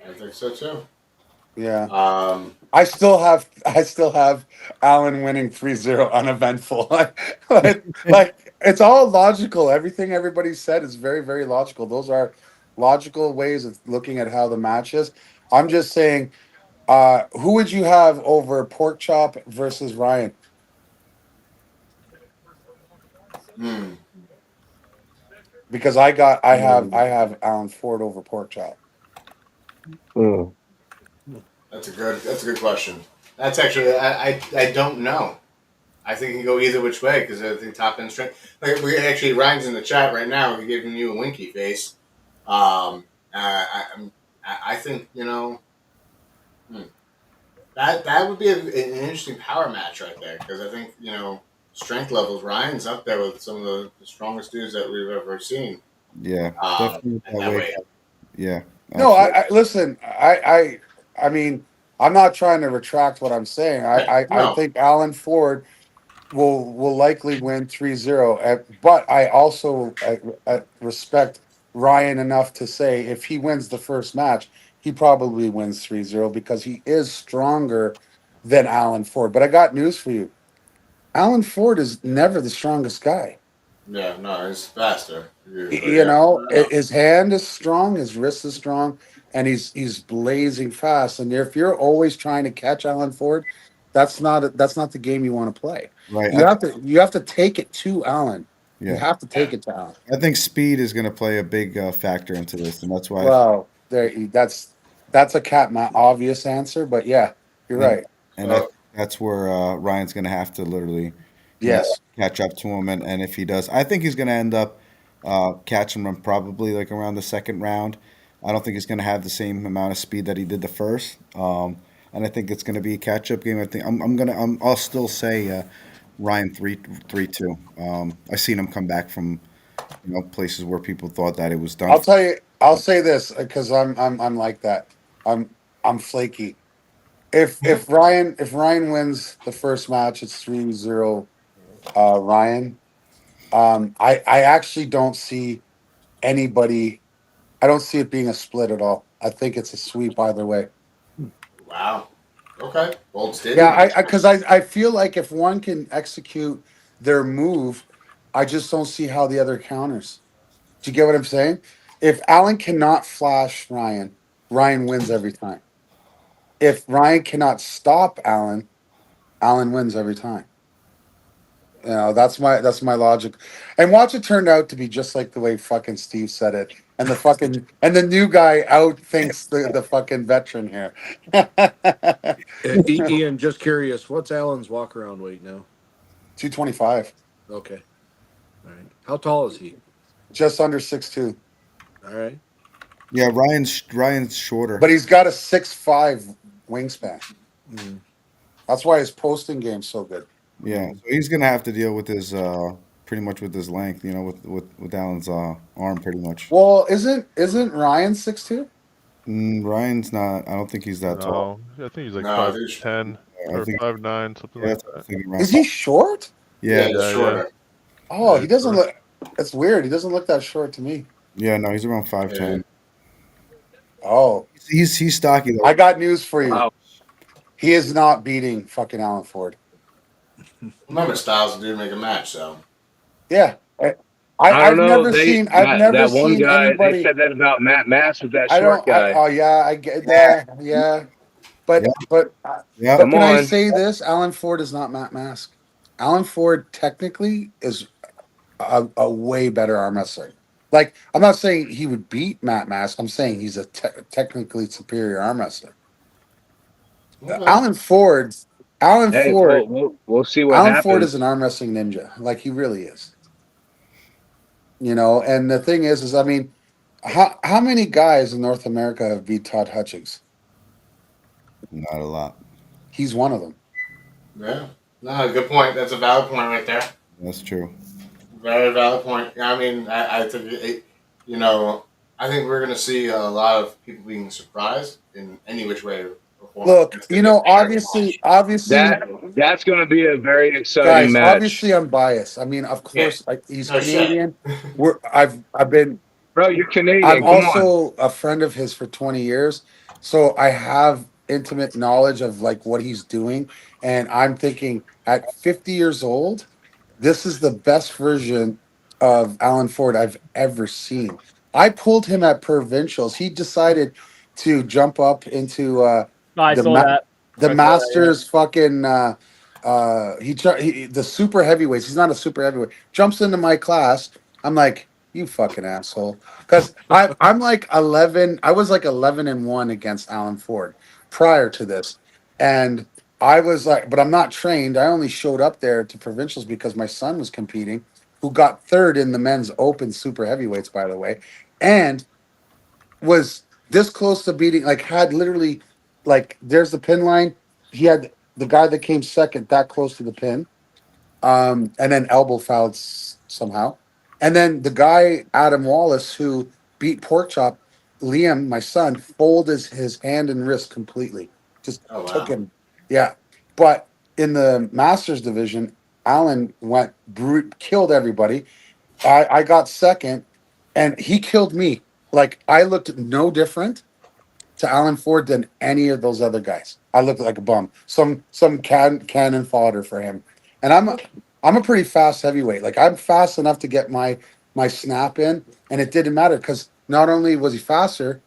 I think so too. Yeah. Um, I still have Allen winning 3-0 uneventful. Like it's all logical. Everything everybody said is very, very logical. Those are logical ways of looking at how the match is. I'm just saying, who would you have over Pork Chop versus Ryan? hmm, Because I have Alan Ford over Pork Chop. Mm. that's a good question. That's actually I don't know. I think it can go either which way because I think top end strength. Like we actually Ryan's in the chat right now. He's giving you a winky face. I think hmm, that would be an interesting power match right there because I think strength levels. Ryan's up there with some of the strongest dudes that we've ever seen. Yeah, definitely At that that way. weight. Yeah, No, absolutely. I listen. I mean, I'm not trying to retract what I'm saying. Yeah, I no, think Alan Ford will likely win 3-0. But I also respect Ryan enough to say if he wins the first match, he probably wins 3-0 because he is stronger than Alan Ford. But I got news for you. Alan Ford is never the strongest guy. yeah, no, he's faster usually. You Yeah, know, no, his hand is strong, his wrist is strong, and he's blazing fast. And if you're always trying to catch Alan Ford, that's not the game you want to play. Right. You have to take it to Allen. You Yeah, have to yeah, take it to Allen. I think speed is going to play a big factor into this, and that's why. Well, that's a obvious answer, but yeah, you're And right. and I so think that's where Ryan's going to have to literally, Yes. catch up to him. And if he does, I think he's going to end up catching him probably like around the second round. I don't think he's going to have the same amount of speed that he did the first. And I think it's going to be a catch up game. I think I'll still say Ryan 3-2. I seen him come back from places where people thought that it was done. I'll tell you. I'll say this because I'm like that. I'm flaky. If Ryan wins the first match, it's 3-0 Ryan. I actually don't see anybody. I don't see it being a split at all. I think it's a sweep either way. wow. Okay, bold Yeah, statement. I feel like if one can execute their move, I just don't see how the other counters. Do you get what I'm saying? If Allen cannot flash Ryan, Ryan wins every time. If Ryan cannot stop Allen, Allen wins every time. You know, that's my logic. And watch it turn out to be just like the way fucking Steve said it. And the new guy outthinks the fucking veteran here. Ian, just curious, what's Alan's walk around weight now? 225. Okay. All right. How tall is he? Just under 6'2". All right. Yeah, Ryan's shorter. But he's got a 6'5" wingspan. Mm. That's why his posting game's so good. Yeah, so he's gonna have to deal with his pretty much with his length, with Allen's arm pretty much. Well, isn't Ryan 6'2"? Ryan's not. I don't think he's that tall. No, I think he's like No, five there's ten I or think 5'9", something yeah, like that's what I'm that. thinking around Is he five. short? yeah, Yeah, he's Yeah, shorter. Oh, yeah, he doesn't sure. look. That's weird. He doesn't look that short to me. yeah, no, he's around five Yeah. ten. Oh, He's stocky though. I got news for you. Wow. He is not beating fucking Alan Ford. Remember, Styles and dude make a match, so Yeah. I don't I've know. never They seen I've never that one seen guy. They anybody. said that about Matt Mass with that I short don't. guy. Oh yeah, I get that. Yeah, Yeah, but yeah. but Come can I on. say this? Alan Ford is not Matt Mask. Alan Ford technically is a way better arm wrestler. Like I'm not saying he would beat Matt Mask. I'm saying he's a technically superior arm wrestler. Okay. Alan Ford. Alan Hey, Ford. we'll see what Alan Ford is happens. an arm wrestling ninja. Like he really is. And the thing is I mean, how many guys in North America have beat Todd Hutchings? Not a lot. He's one of them. Yeah. No, good point. That's a valid point right there. That's true. Very valid point. I mean, I think you know, I think we're gonna see a lot of people being surprised in any which way or form. Look, It's gonna be a very good watch. obviously, That's going to be a very exciting guys, match, obviously, I'm biased. I mean, of Yeah. course, he's No shit. Canadian. I've been bro. You're I'm Canadian. Come on. also a friend of his for 20 years. So I have intimate knowledge of like what he's doing. And I'm thinking at 50 years old, this is the best version of Alan Ford I've ever seen. I pulled him at provincials. He decided to jump up into I the saw ma- that. the I saw that. Yeah. Masters fucking the super heavyweights. He's not a super heavyweight. Jumps into my class. I'm like, you fucking asshole. Because I'm like 11. I was like 11-1 against Alan Ford prior to this, and I was like, but I'm not trained. I only showed up there to provincials because my son was competing, who got third in the men's open super heavyweights, by the way, and was this close to beating. Like had literally, like there's the pin line. He had the guy that came second that close to the pin, and then elbow fouled somehow. And then the guy, Adam Wallace, who beat Porkchop, Liam, my son, folded his hand and wrist completely. Just Oh took wow. him. Yeah. But in the Masters division, Allen went killed everybody. I got second, and he killed me. Like I looked no different to Alan Ford than any of those other guys. I looked like a bum. Some cannon fodder for him. And I'm a pretty fast heavyweight. Like I'm fast enough to get my snap in, and it didn't matter because not only was he faster,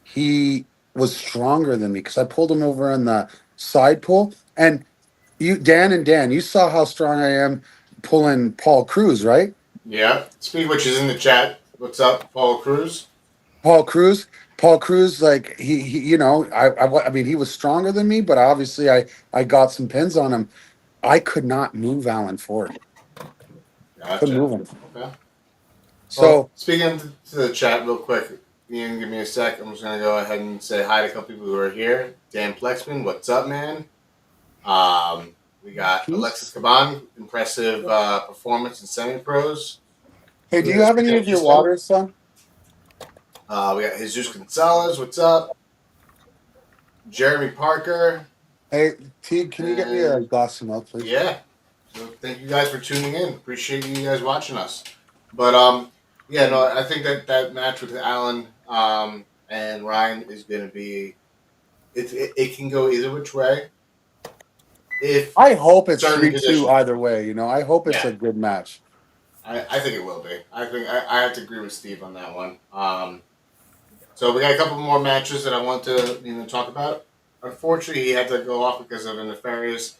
he was stronger than me because I pulled him over on the side pull. And Dan, you saw how strong I am pulling Paul Cruz, right? Yeah. Speak which is in the chat. What's up, Paul Cruz? Paul Cruz. Paul Cruz, like I mean, he was stronger than me, but obviously, I got some pins on him. I could not move Alan Ford. Couldn't Gotcha. move him. Okay. Well, So, speaking to the chat real quick, Ian, give me a sec. I'm just gonna go ahead and say hi to a couple people who are here. Dan Plexman, what's up, man? We got Alexis peace. Caban, impressive performance in semi-pros. Hey, do you have any of your water, son? We got Jesus Gonzalez, what's up? Jeremy Parker. Hey, T, can you get me a glass of milk, please? Yeah. So thank you guys for tuning in. Appreciate you guys watching us. But yeah, no, I think that match with Alan and Ryan is going to be. It can go either which way. If I hope it's certain 3-2 conditions, either way. I hope it's yeah, a good match. I think it will be. I think I have to agree with Steve on that one. So we got a couple more matches that I want to talk about. Unfortunately, he had to go off because of a nefarious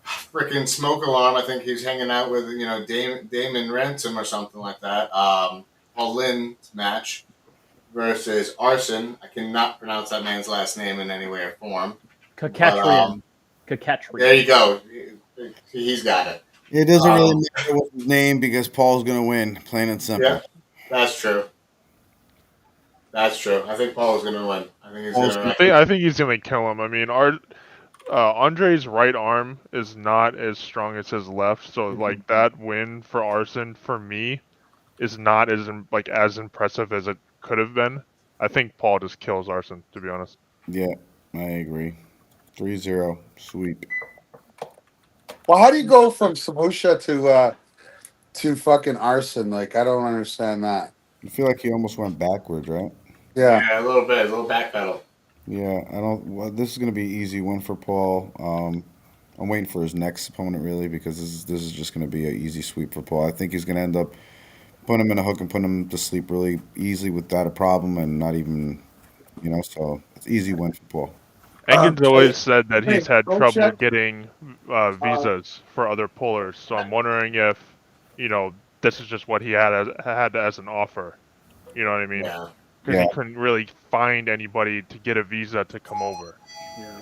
freaking smoke alarm. I think he's hanging out with Damon Ransom or something like that. Paul Lynn's match versus Arson. I cannot pronounce that man's last name in any way or form. Kakatrian. There you go. He's got it. It doesn't really matter what's his name because Paul's going to win, plain and simple. Yeah, that's true. That's true. I think Paul is going to win. I think he's going to. I think he's gonna kill him. I mean, Andre's right arm is not as strong as his left, so like that win for Arson for me is not as impressive as it could have been. I think Paul just kills Arson, to be honest. Yeah, I agree. 3-0, sweep. Well, how do you go from Samusha to fucking Arson? Like, I don't understand that. I feel like he almost went backwards, right? Yeah. Yeah, a little bit, a little backpedal. Yeah, I don't. Well, this is going to be an easy win for Paul. I'm waiting for his next opponent really because this is just going to be an easy sweep for Paul. I think he's going to end up putting him in a hook and putting him to sleep really easily without a problem and not even, so it's easy win for Paul. Engen's Hey, always said that he's had go trouble check. getting visas for other pullers. So I'm wondering if, this is just what he had as an offer. You know what I mean? Yeah. Because Yeah. he couldn't really find anybody to get a visa to come over. Yeah.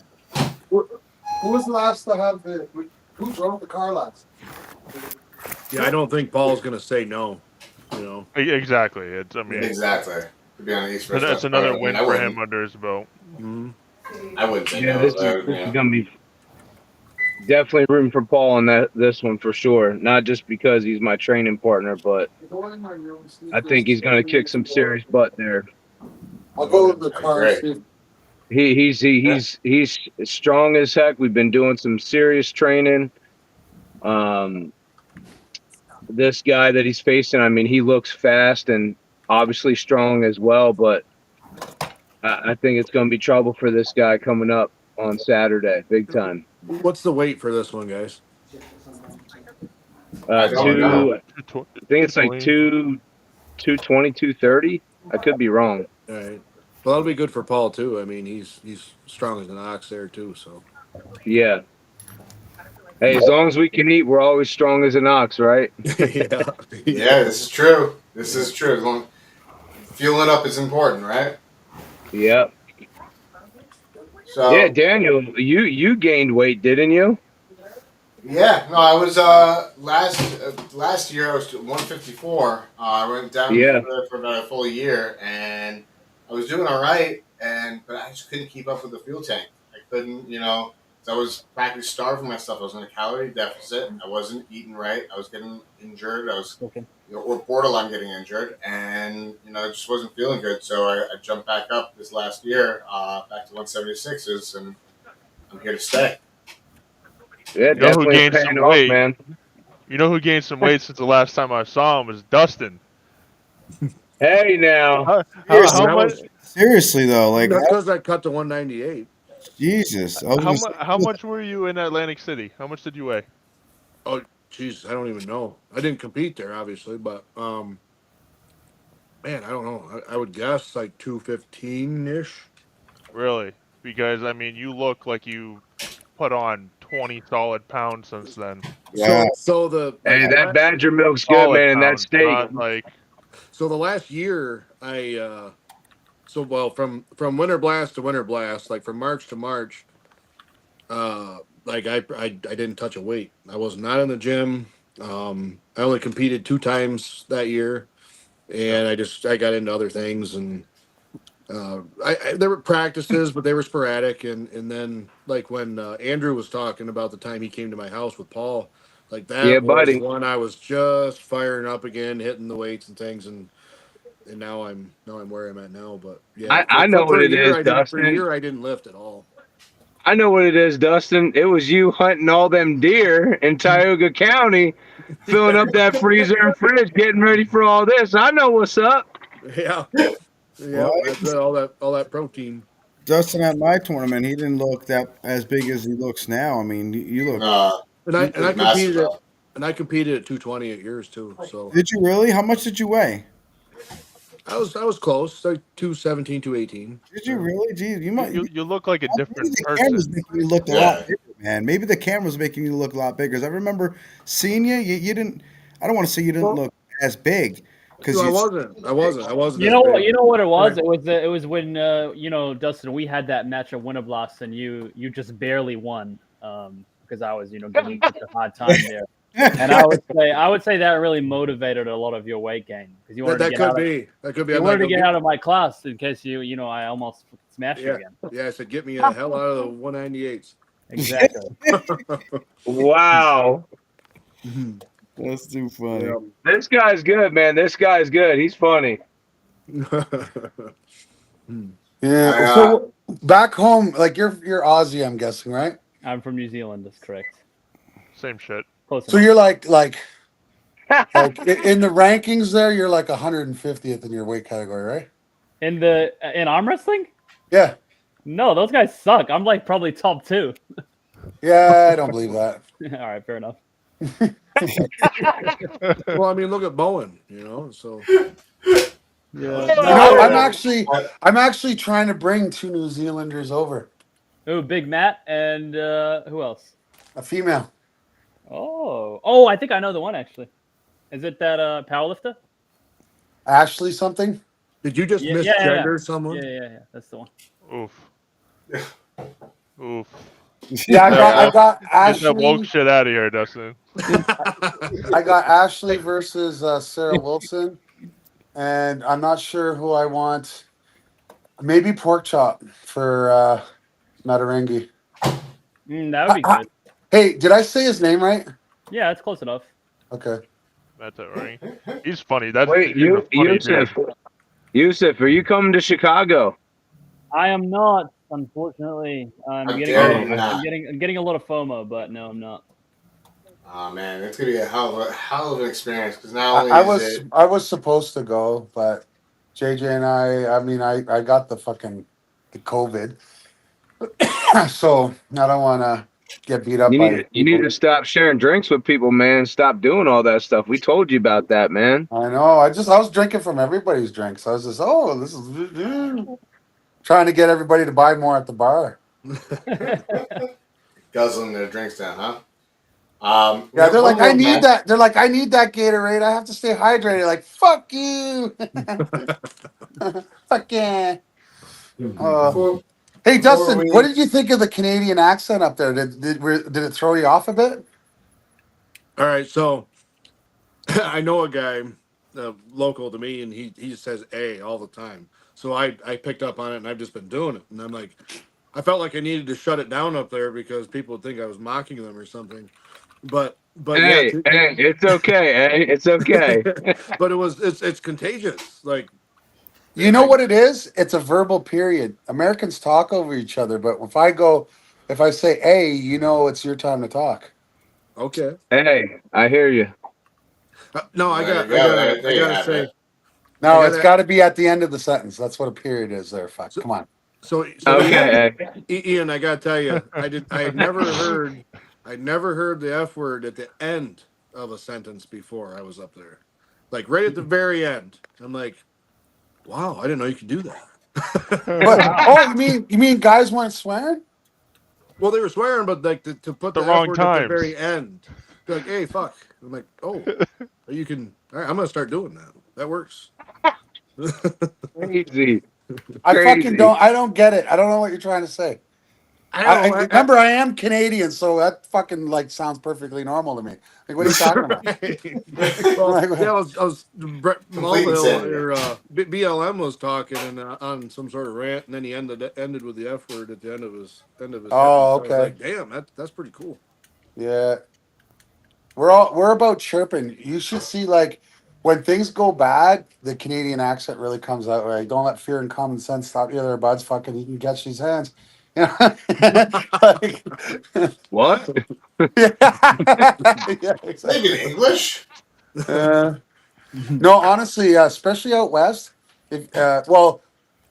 Who was the last to have who drove the car last? Yeah, I don't think Paul's going to say no. Exactly. I mean, Exactly. To be on the East Coast, that's another win for him under his belt. Mm-hmm. I wouldn't say Yeah, no. this is gonna be definitely rooting for Paul on this one for sure. Not just because he's my training partner, but I think he's gonna kick some serious butt there. I'll go with the I car. agree. Steve. He's strong as heck. We've been doing some serious training. This guy that he's facing, I mean, he looks fast and obviously strong as well, but I think it's going to be trouble for this guy coming up on Saturday, big time. What's the weight for this one, guys? I don't know. I think it's like 220, 230. I could be wrong. All right. Well, that'll be good for Paul too. I mean, he's strong as an ox there too. So Yeah. Hey, as long as we can eat, we're always strong as an ox, right? yeah. Yeah, this is true. This is true. Fueling up is important, right? Yeah. So Yeah, Daniel, you gained weight, didn't you? yeah, no, I was last year I was 154. I went down Yeah. for about a full year, and I was doing all right, but I just couldn't keep up with the fuel tank. I couldn't, so I was practically starving myself. I was in a calorie deficit. I wasn't eating right. I was getting injured. I was, or borderline getting injured, and I just wasn't feeling good. So I jumped back up this last year, back to 176s, and I'm here to stay. Yeah, You know who definitely gained some paying off, weight? man. You know who gained some weight since the last time I saw him was Dustin. Hey, now. How much? Seriously though, like That's because I cut to 198. Jesus. I was gonna say, How much were you in Atlantic City? How much did you weigh? Oh, Jesus, I don't even know. I didn't compete there, obviously, but man, I don't know. I would guess like 215 ish. Really? Because I mean, you look like you put on 20 solid pounds since then. yeah. So the Hey, that badger milk's good, Solid man, and that pounds, steak. not like So the last year, from Winter Blast to Winter Blast, like from March to March, like I didn't touch a weight. I was not in the gym. I only competed 2 times that year, and I got into other things, and there were practices, but they were sporadic. And then like when Andrew was talking about the time he came to my house with Paul, like that Yeah, was buddy. when I was just firing up again, hitting the weights and things, and now I'm where I'm at now. But yeah, I know what for a it year is, I didn't. For a Dustin. year I didn't lift at all. I know what it is, Dustin. It was you hunting all them deer in Tioga County, filling up that freezer and fridge, getting ready for all this. I know what's up. Yeah, yeah, What? that's all that protein. Justin at my tournament, he didn't look that as big as he looks now. I mean, you look. And I It's massive, competed at though. 220 at yours too. So Did you really? How much did you weigh? I was close, like 217, 218. Did you really? Geez, you might. you look like a Maybe different the camera's person. making you look a Yeah. lot bigger, man. Maybe the camera's making you look a lot bigger. 'Cause I remember seeing you. You didn't. I don't want to say you didn't look as big because No, I you. wasn't. You as know big. what? You know what it was? It was when Dustin, we had that match at Winter Blast, and you just barely won because I was giving you such a hard time there. And I would say that really motivated a lot of your weight gain because you wanted to get out of, you wanted to get out of my class in case I almost smashed you again. Yeah, I said get me the hell out of the 198s. Exactly. Wow. That's too funny. This guy's good, man. This guy's good. He's funny. Yeah. So back home, like you're Aussie, I'm guessing, right? I'm from New Zealand. That's correct. Same shit. Close So enough. you're like in the rankings there, you're like 150th in your weight category, right? in arm wrestling? Yeah. No, those guys suck. I'm like probably top 2. Yeah, I don't believe that. All right, fair enough. Well, I mean, look at Bowen, you know. So Yeah. You know, I'm actually trying to bring 2 New Zealanders over. Ooh, Big Matt and who else? A female. Oh, I think I know the one actually. Is it that powerlifter? Ashley something? did you just Yeah, misgender someone? Yeah. That's the one. Oof. Oof. Yeah, I got Get that woke Ashley. shit out of here, Dustin. I got Ashley versus Sarah Wilson, and I'm not sure who I want. Maybe pork chop for Matarengi. That would be good. Hey, did I say his name right? Yeah, that's close enough. Okay. That's it, right? He's funny. That's Wait, he's a funny dude. Yusuf, are you coming to Chicago? I am not, unfortunately. I'm How getting dare you not. I'm getting a lot of FOMO, but no, I'm not. Oh man, it's gonna be a hell of an experience because not only I was supposed to go, but JJ and I mean, I got the COVID, so I don't want to get beat up by You need to stop sharing drinks with people, man. Stop doing all that stuff. We told you about that, man. I know. I was drinking from everybody's drinks. I was just, this is trying to get everybody to buy more at the bar. guzzling their drinks down, huh? Yeah, they're like, I need that. They're like, I need that Gatorade. I have to stay hydrated. Like, fuck you. Fuck yeah. Hey, Dustin, what did you think of the Canadian accent up there? Did it throw you off a bit? All right, so I know a guy local to me, and he just says "a" all the time. So I picked up on it, and I've just been doing it. And I'm like, I felt like I needed to shut it down up there because people would think I was mocking them or something. But Hey, it's okay. Hey, it's okay. but it's contagious. Like, You know what it is? It's a verbal period. Americans talk over each other, but if I say, hey, it's your time to talk. okay. Hey, I hear you. No, I There gotta you have say. it. No, it's got to be at the end of the sentence. That's what a period is there. Fuck. Come on. So Okay. Ian, I gotta tell you, I'd never heard the F word at the end of a sentence before I was up there, like right at the very end. I'm like, wow, I didn't know you could do that. But you mean guys weren't swearing? Well, they were swearing, but like to put the wrong F word times. at the very end, be like, hey, fuck. I'm like, oh, you can. All right, I'm gonna start doing that. That works. Crazy. I Crazy. don't get it. I don't know what you're trying to say. Remember, I am Canadian, so that fucking sounds perfectly normal to me. Like, what are you talking about? Well, yeah, I was Brett Complete Mulvihill insanity. or BLM was talking and on some sort of rant, and then he ended with the F word at the end of his Oh, sentence. So I was like, damn, that's pretty cool. Yeah. We're about chirping. You should see when things go bad, the Canadian accent really comes out. Right? Don't let fear and common sense stop you there, buds. Fucking, you can catch these hands. What? Yeah, exactly. Maybe in English. No, honestly, especially out west.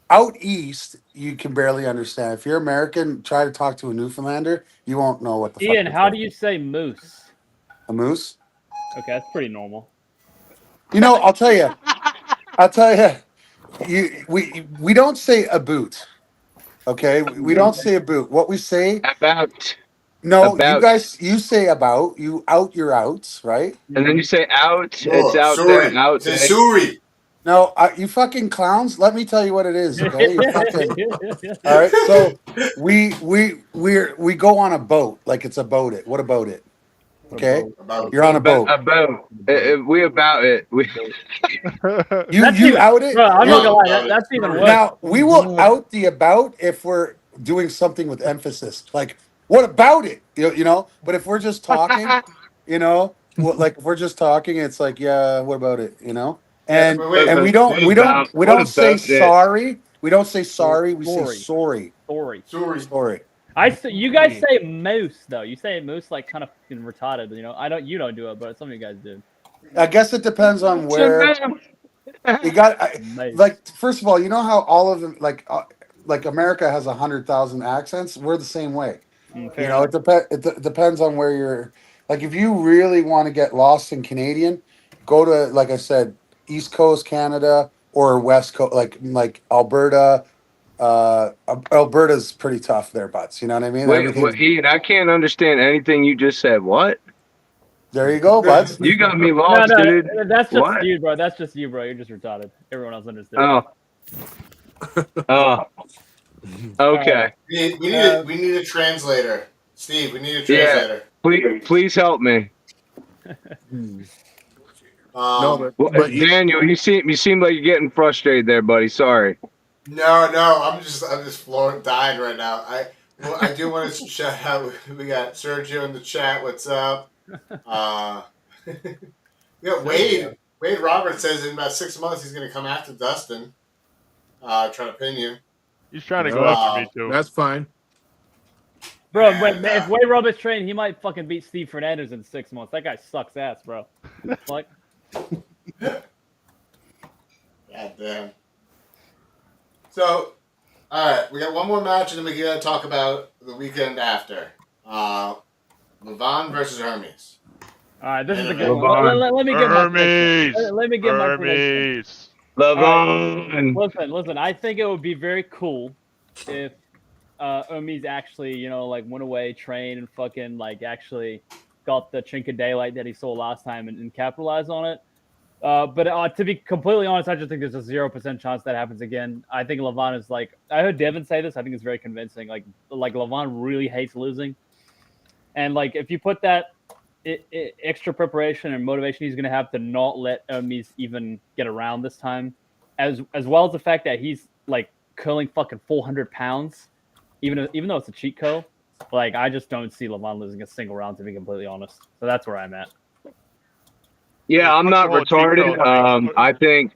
Out east, you can barely understand. If you're American, try to talk to a Newfoundlander, you won't know what the fuck. Ian, how do you say moose? A moose? Okay, that's pretty normal. I'll tell you. We don't say a boot. Okay, we don't say a boot. What we say About. no, About. you say about. You out your outs, right? And then you say out. It's Oh, out sorry. there. Out Say there. sorry. No, you fucking clowns. Let me tell you what it is. Okay, you fucking. All right, so we go on a boat like it's a boat. What about it? Okay, you're on a boat. About. We about it. We. You out it. Bro, I'm not gonna lie. That's even worse. Now we will out the about if we're doing something with emphasis. Like, what about it? You know. But if we're just talking, if we're just talking, it's like, yeah, what about it? And we don't say sorry. We don't say sorry. We say sorry. Sorry. You guys say moose though. You say moose like kind of retarded. You don't do it, but some of you guys do. I guess it depends on where. You got first of all, you know how all of them like America has 100,000 accents. We're the same way. You know, it depends on where you're. Like, if you really want to get lost in Canadian, go to, like I said, East Coast Canada or West Coast, like Alberta. Alberta's pretty tough there, butts. You know what I mean? Wait, Ian, I can't understand anything you just said. What? There you go, butts. You got me lost, dude. That's just What? you, bro. That's just you, bro. You're just retarded. Everyone else understood. Oh. Okay. We need a translator. Steve, we need a translator. Yeah. Please help me. No, Well, but Daniel, you seem like you're getting frustrated there, buddy. Sorry. No, I'm just dying right now. I do want to shout out. We got Sergio in the chat. What's up? We got Wade. Wade Roberts says in about 6 months he's going to come after Dustin. Trying to pin you. He's trying to go after me too. That's fine. Bro, if Wade Roberts trained, he might fucking beat Steve Fernandez in 6 months. That guy sucks ass, bro. Fuck. God damn. So, all right, we got one more match, and then we gotta talk about the weekend after. Levon versus Hermes. All right, this is a good one. Let me get my prediction. Let me get my prediction. Levon. Listen. I think it would be very cool if Hermes actually, went away, trained, and fucking actually got the chink of daylight that he saw last time and capitalized on it. But to be completely honest, I just think there's a 0% chance that happens again. I think Levon is I heard Devin say this. I think it's very convincing. Like Levon really hates losing, and if you put that extra preparation and motivation he's going to have to not let Hermes even get around this time, as well as the fact that he's curling fucking 400 pounds, even though it's a cheat code. I just don't see Levon losing a single round, to be completely honest. So that's where I'm at. Yeah, I'm not retarded. I think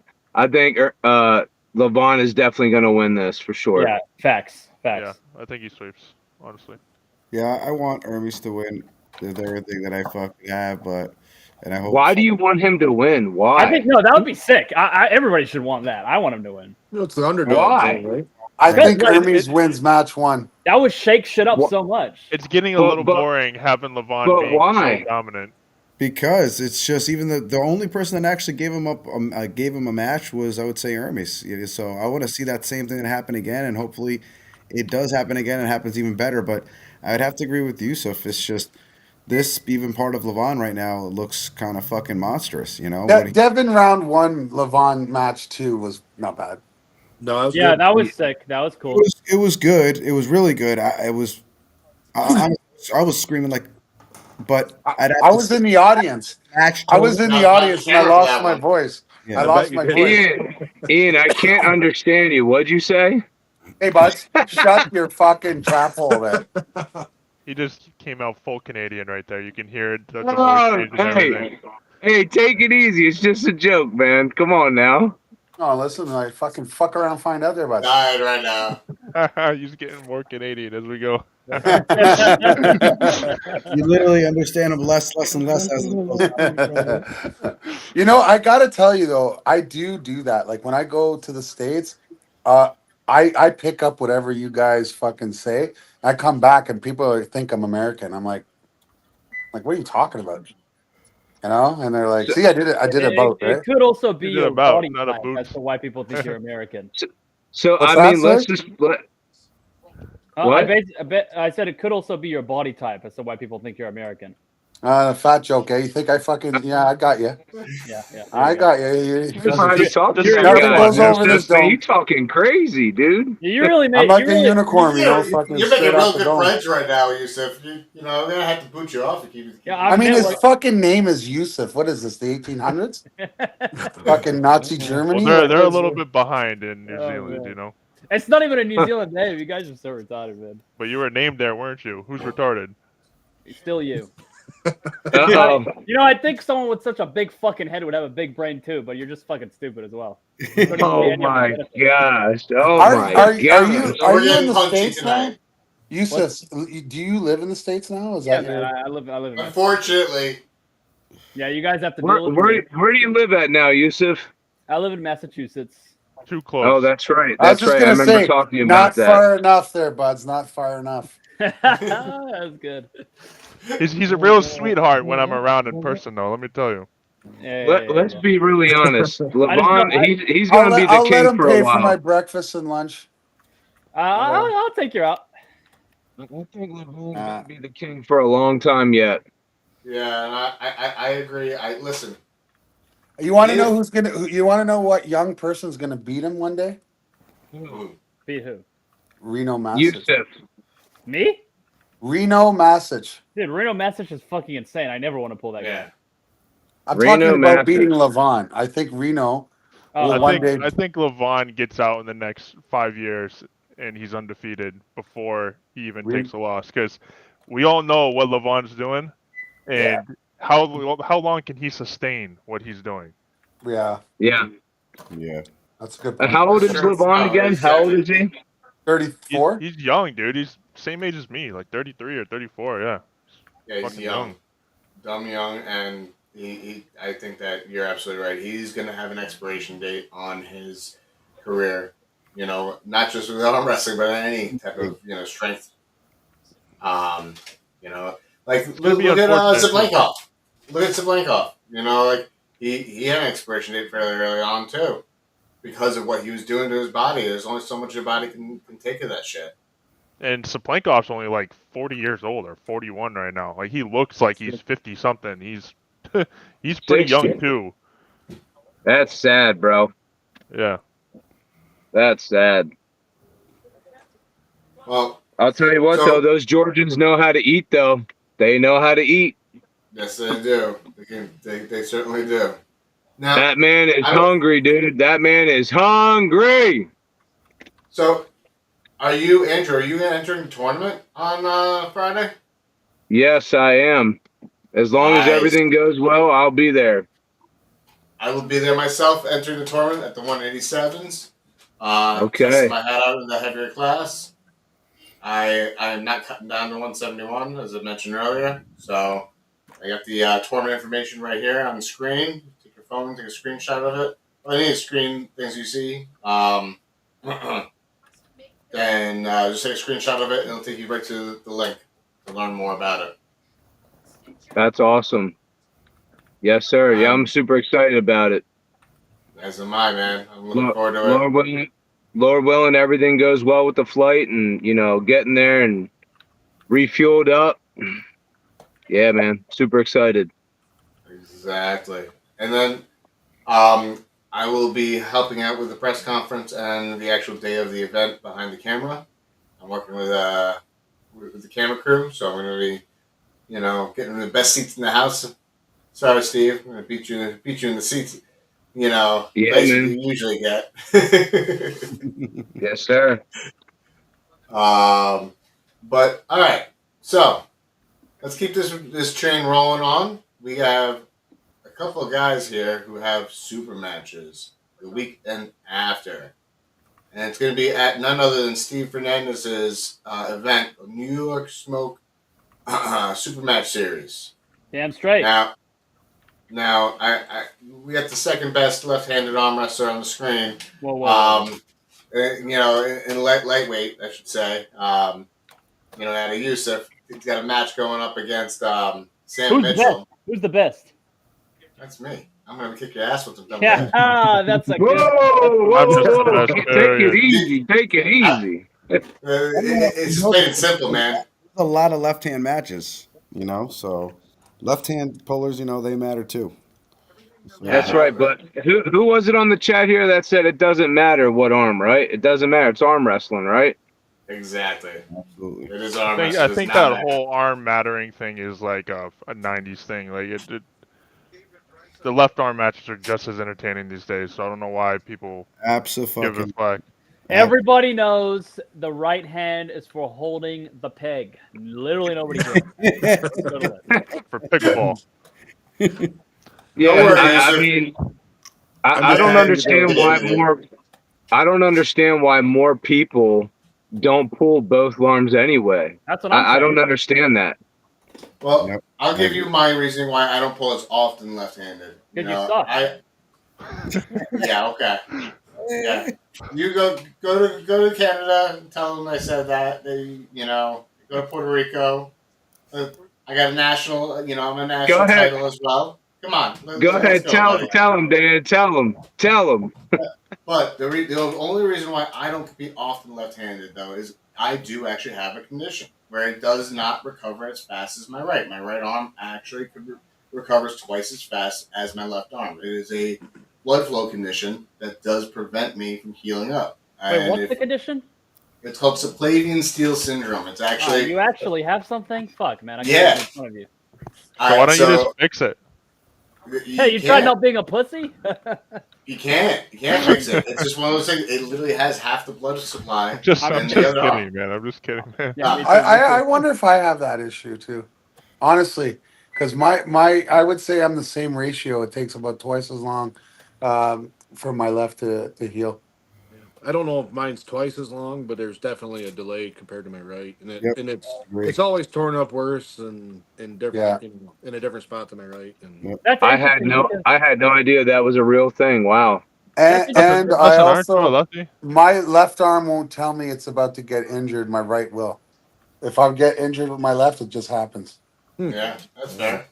Levon is definitely going to win this for sure. Yeah, facts. Yeah, I think he sweeps, honestly. Yeah, I want Hermes to win with everything that I fucking have, and I hope. Why do you want him to win? Why? I think that would be sick. Everybody should want that. I want him to win. It's the underdog. Why? Thing, right? I think Hermes wins match one. That would shake shit up so much. It's getting a little boring having Levon being so dominant. Because it's just even the only person that actually gave him a match was, I would say, Hermes. So I want to see that same thing happen again, and hopefully it does happen again and happens even better. But I would have to agree with Yusuf. It's just this even part of Levon right now looks kind of fucking monstrous. Devin round one, Levon match 2 was not bad. No, that was good. That was sick. That was cool. It was good. It was really good. I was screaming but I was in the audience. I was in the audience and I lost my voice. Yeah. I lost my voice. Ian, I can't understand you. What'd you say? Hey, buds, shut your fucking trap hole there. He just came out full Canadian right there. You can hear it. Hey, take it easy. It's just a joke, man. Come on now. Oh, listen, I fucking fuck around and find out there, buds. Dying right now. He's getting more Canadian as we go. You literally understand him less and less as I gotta tell you though, I do that. When I go to the States, I pick up whatever you guys fucking say. I come back and people think I'm American. I'm like, what are you talking about? And they're like, see, I did it both, right? It could also be your body not a type. boot. That's why people think you're American. So What's I mean, that, let's sir? just what? I said it could also be your body type. That's why people think you're American. Fat joke, eh? You think I fucking I got you. Yeah. I got you. You talking crazy, dude? You really made. I'm like a unicorn. You're making real good friends right now, Yusuf. I'm gonna have to boot you off to keep it. Yeah, I mean, his fucking name is Yusuf. What is this? The 1800s? Fucking Nazi Germany. Well, they're a little bit behind in New Zealand, It's not even a New Zealand name. You guys are so retarded, man. But you were named there, weren't you? Who's retarded? It's still you. I think someone with such a big fucking head would have a big brain too, but you're just fucking stupid as well. Oh my gosh! Are you in the States tonight? now? Yusuf, do you live in the States now? Is Yeah, that man, I live in Unfortunately. Yeah, you guys have to where, deal with where do you live at now, Yusuf? I live in Massachusetts. Too close. Oh, that's right. I was That's just right. I gonna remember say, talking not about that. far enough there, buds. Not far enough. That's good. He's a real sweetheart when I'm around in person, though. Let me tell you. Let's be really honest. I just know, Levon, he's going to be the I'll let king him for a pay for my while. breakfast and lunch. I'll take you out. I think Levon's going to be the king for a long time yet. Yeah, and I agree. Listen. You want to know who's gonna? You want to know what young person's gonna beat him one day? Beat who? Reno Masic. Yusuf. Me? Reno Masic. Dude, Reno Masic is fucking insane. I never want to pull that guy. I'm Reno talking about Masic. beating Levon. I think Reno will one day. I think Levon gets out in the next 5 years and he's undefeated before he even takes a loss, because we all know what Levon's doing, and how long can he sustain what he's doing? Yeah. That's a good point. And how old is Levon again? How old is he? 34. He's young, dude. He's same age as me, like 33 or 34. Yeah. Yeah, he's Fucking young. Dumb young, and I think that you're absolutely right. He's going to have an expiration date on his career, not just with arm wrestling, but any type of, strength. Like, look at Sablenkov. Look at Sablenkov. He had an expiration date fairly early on, too, because of what he was doing to his body. There's only so much your body can take of that shit. And Saplenkov's only like 40 years old or 41 right now. Like, he looks like he's 50 something. He's pretty young too. That's sad, bro. Yeah. That's sad. Well, I'll tell you what, though, those Georgians know how to eat, though. They know how to eat. Yes, they do. They certainly do. Now, that man is hungry, dude. That man is hungry. So, Andrew, are you entering the tournament on Friday? Yes, I am. As long as everything goes well, I'll be there. I will be there myself, entering the tournament at the 187s. Okay. Testing my hat out in the heavier class. I am not cutting down to 171, as I mentioned earlier. So, I got the tournament information right here on the screen. Take your phone, take a screenshot of it. Any screen things you see. Then just take a screenshot of it, and it'll take you right to the link to learn more about it. That's awesome. Yes, sir. Yeah, I'm super excited about it. As am I, man. I'm looking forward to it. Lord willing, everything goes well with the flight, and getting there and refueled up. Yeah, man, super excited. Exactly. And then I will be helping out with the press conference and the actual day of the event behind the camera. I'm working with the camera crew, so I'm going to be, getting the best seats in the house. Sorry, Steve, I'm going to beat you in the seats. Yeah, you usually get. Yes, sir. But all right, so let's keep this train rolling on. We have a couple of guys here who have super matches the weekend after. And it's going to be at none other than Steve Fernandez's event, New York Smoke Super Match Series. Damn straight. Now, we got the second best left-handed arm wrestler on the screen. Whoa. In lightweight, I should say. Out of Yusuf, he's got a match going up against Sam Mitchell. Who's the best? That's me. I'm gonna kick your ass with the dumb. Yeah, that's a good. Whoa. Take it easy. Take it easy. It's plain and simple, man. A lot of left-hand matches, so left-hand pullers, they matter too. That's right, but who was it on the chat here that said it doesn't matter what arm, right? It doesn't matter. It's arm wrestling, right? Exactly. Absolutely. It is arm I think that whole arm mattering thing is like a 90s thing. Like the left arm matches are just as entertaining these days, so I don't know why people give it a flag. Everybody knows the right hand is for holding the peg. Literally nobody cares. For pickleball. Yeah, I mean, I don't understand why more. I don't understand why more people don't pull both arms anyway. That's what I'm saying. I don't understand that. Well, I'll give you my reason why I don't pull as often left-handed. Because you suck. Yeah. Okay. Yeah. You go to Canada and tell them I said that. They, go to Puerto Rico. I got a national, you know, I'm a Go national ahead. title as well. Come on, Go let's ahead. go, buddy. Tell him, Dan. Tell him. But the only reason why I don't compete often left-handed, though, is I do actually have a condition where it does not recover as fast as my right. My right arm actually recovers twice as fast as my left arm. It is a blood flow condition that does prevent me from healing up. Wait, what's the condition? It's called subclavian steel syndrome. It's actually you actually have something? Fuck, man. I can't Yeah. make fun of you. So why don't you just fix it? Hey, you tried not being a pussy? You can't fix it. It's just one of those things. It literally has half the blood supply. I'm just than the kidding, other arm. man. I'm just kidding, man. Yeah, me too, I wonder if I have that issue too. Honestly, because my I would say I'm the same ratio. It takes about twice as long for my left to heal. I don't know if mine's twice as long, but there's definitely a delay compared to my right, and Yep. it's always torn up worse and in different Yeah. in a different spot than my right. And That's I had no idea that was a real thing. Wow. And Listen, I aren't you a also lefty? my left arm won't tell me it's about to get injured. My right will. If I get injured with my left, it just happens. Yeah, that's fair.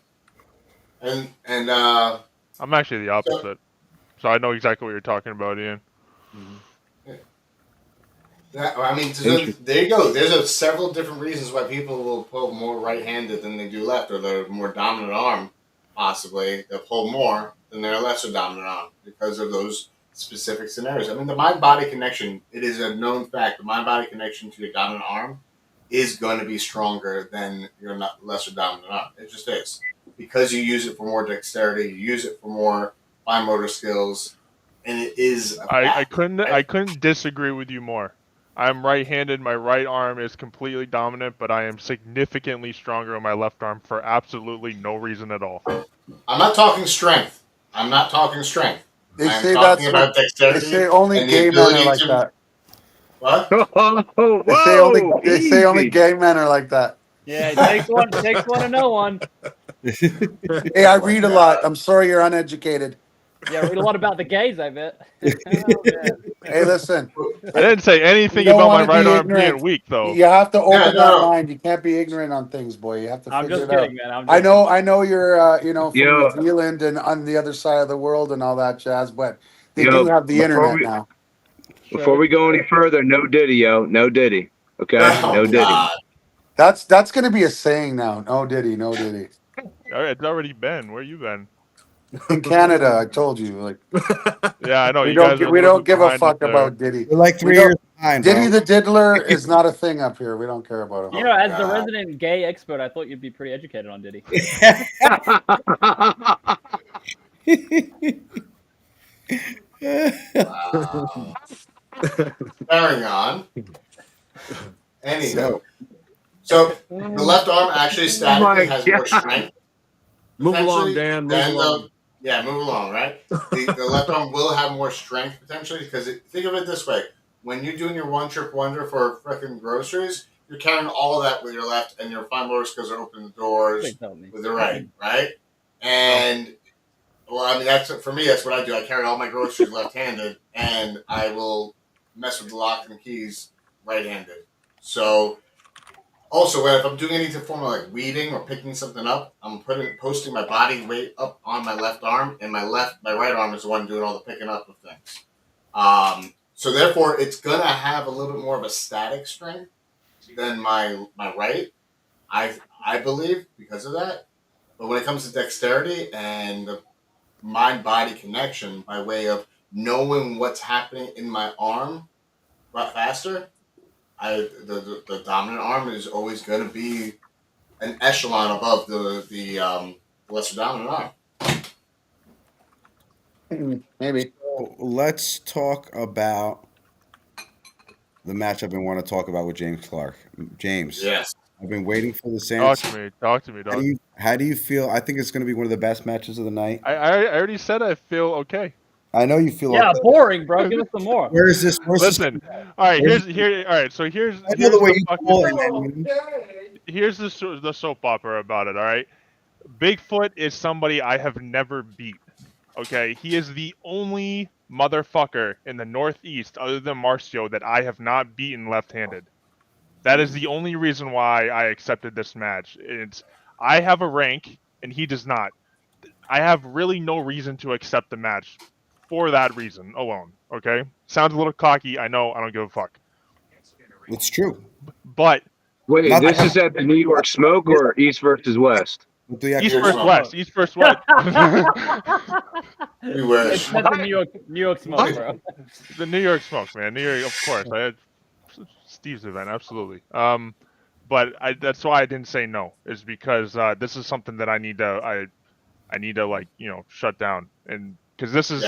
And I'm actually the opposite. So I know exactly what you're talking about, Ian. I mean, so there you go. There's several different reasons why people will pull more right-handed than they do left, or their more dominant arm, possibly. They'll pull more than their lesser dominant arm because of those specific scenarios. I mean, the mind-body connection, it is a known fact. The mind-body connection to your dominant arm is going to be stronger than your lesser dominant arm. It just is. Because you use it for more dexterity, you use it for more fine motor skills, and it is a I fact. couldn't disagree with you more. I'm right-handed. My right arm is completely dominant, but I am significantly stronger on my left arm for absolutely no reason at all. I'm not talking strength. They They I'm say talking that's about they dexterity say only and the gay men are ability like to. that. What? Whoa, They say only easy. gay men are like that. Yeah, it takes one to know one. Hey, I read a lot. I'm sorry you're uneducated. Yeah, read a lot about the gays, I bet. Hey, listen. I didn't say You anything don't about my want to right be arm being ignorant. weak, though. You have to open that no. mind. You can't be ignorant on things, boy. You have to I'm figure just it out. kidding, man. I'm I joking. know you're from Yo. New Zealand and on the other side of the world and all that jazz, but they Yo, do have the internet now. Before we go any further, no Diddy, yo. No Diddy. Okay? Oh, No Diddy. God. That's gonna be a saying now. No Diddy, no Diddy. All right, it's already been. Where you been? In Canada, I told you, like Yeah, I know. we You guys are a we little don't bit give a behind up fuck there. about Diddy. We're like We 3 don't- years behind, Diddy bro. the Diddler is not a thing up here. We don't care about him. You know, as the God. resident gay expert, I thought you'd be pretty educated on Diddy. Wow. Carrying on. Anywho. So the left arm actually statically has more strength. move along, potentially Dan. Move than along. Yeah, move along, right? The left arm will have more strength potentially because think of it this way. When you're doing your one-trip wonder for freaking groceries, you're carrying all of that with your left and your fine motor skills are opening the doors Please help me. with the right? And well, I mean, for me, that's what I do. I carry all my groceries left-handed, and I will mess with the lock and the keys right-handed. So, also, if I'm doing anything form of like weeding or picking something up, I'm posting my body weight up on my left arm, and my right arm is the one doing all the picking up of things. So therefore, it's gonna have a little bit more of a static strength than my right. I believe because of that. But when it comes to dexterity and the mind-body connection by way of knowing what's happening in my arm faster, the dominant arm is always going to be an echelon above the lesser dominant arm. Maybe. So let's talk about the match I've been wanting to talk about with James Clark. James, Yes. I've been waiting for the Talk Saints. to me. Talk to me, dog. How do you feel? I think it's going to be one of the best matches of the night. I already said I feel okay. I know you feel. Yeah, okay. boring, bro. Give us some more. Where is this? Listen. All right. All right. So here's I know the way you fucking- pull, and then here's the soap opera about it. All right. Bigfoot is somebody I have never beat. Okay, he is the only motherfucker in the Northeast, other than Marcio, that I have not beaten left-handed. That is the only reason why I accepted this match. I have a rank and he does not. I have really no reason to accept the match for that reason alone. Okay, sounds a little cocky. I know. I don't give a fuck. It's true. But Wait, Not this the- is at the New York Smoke or East versus West? with the East extra- versus West. East versus West. We wish. It's not the New York Smoke, bro. The New York Smoke, man. New York, of course. I had Steve's event, absolutely. But that's why I didn't say no. Is because this is something that I need to like shut down, and because this is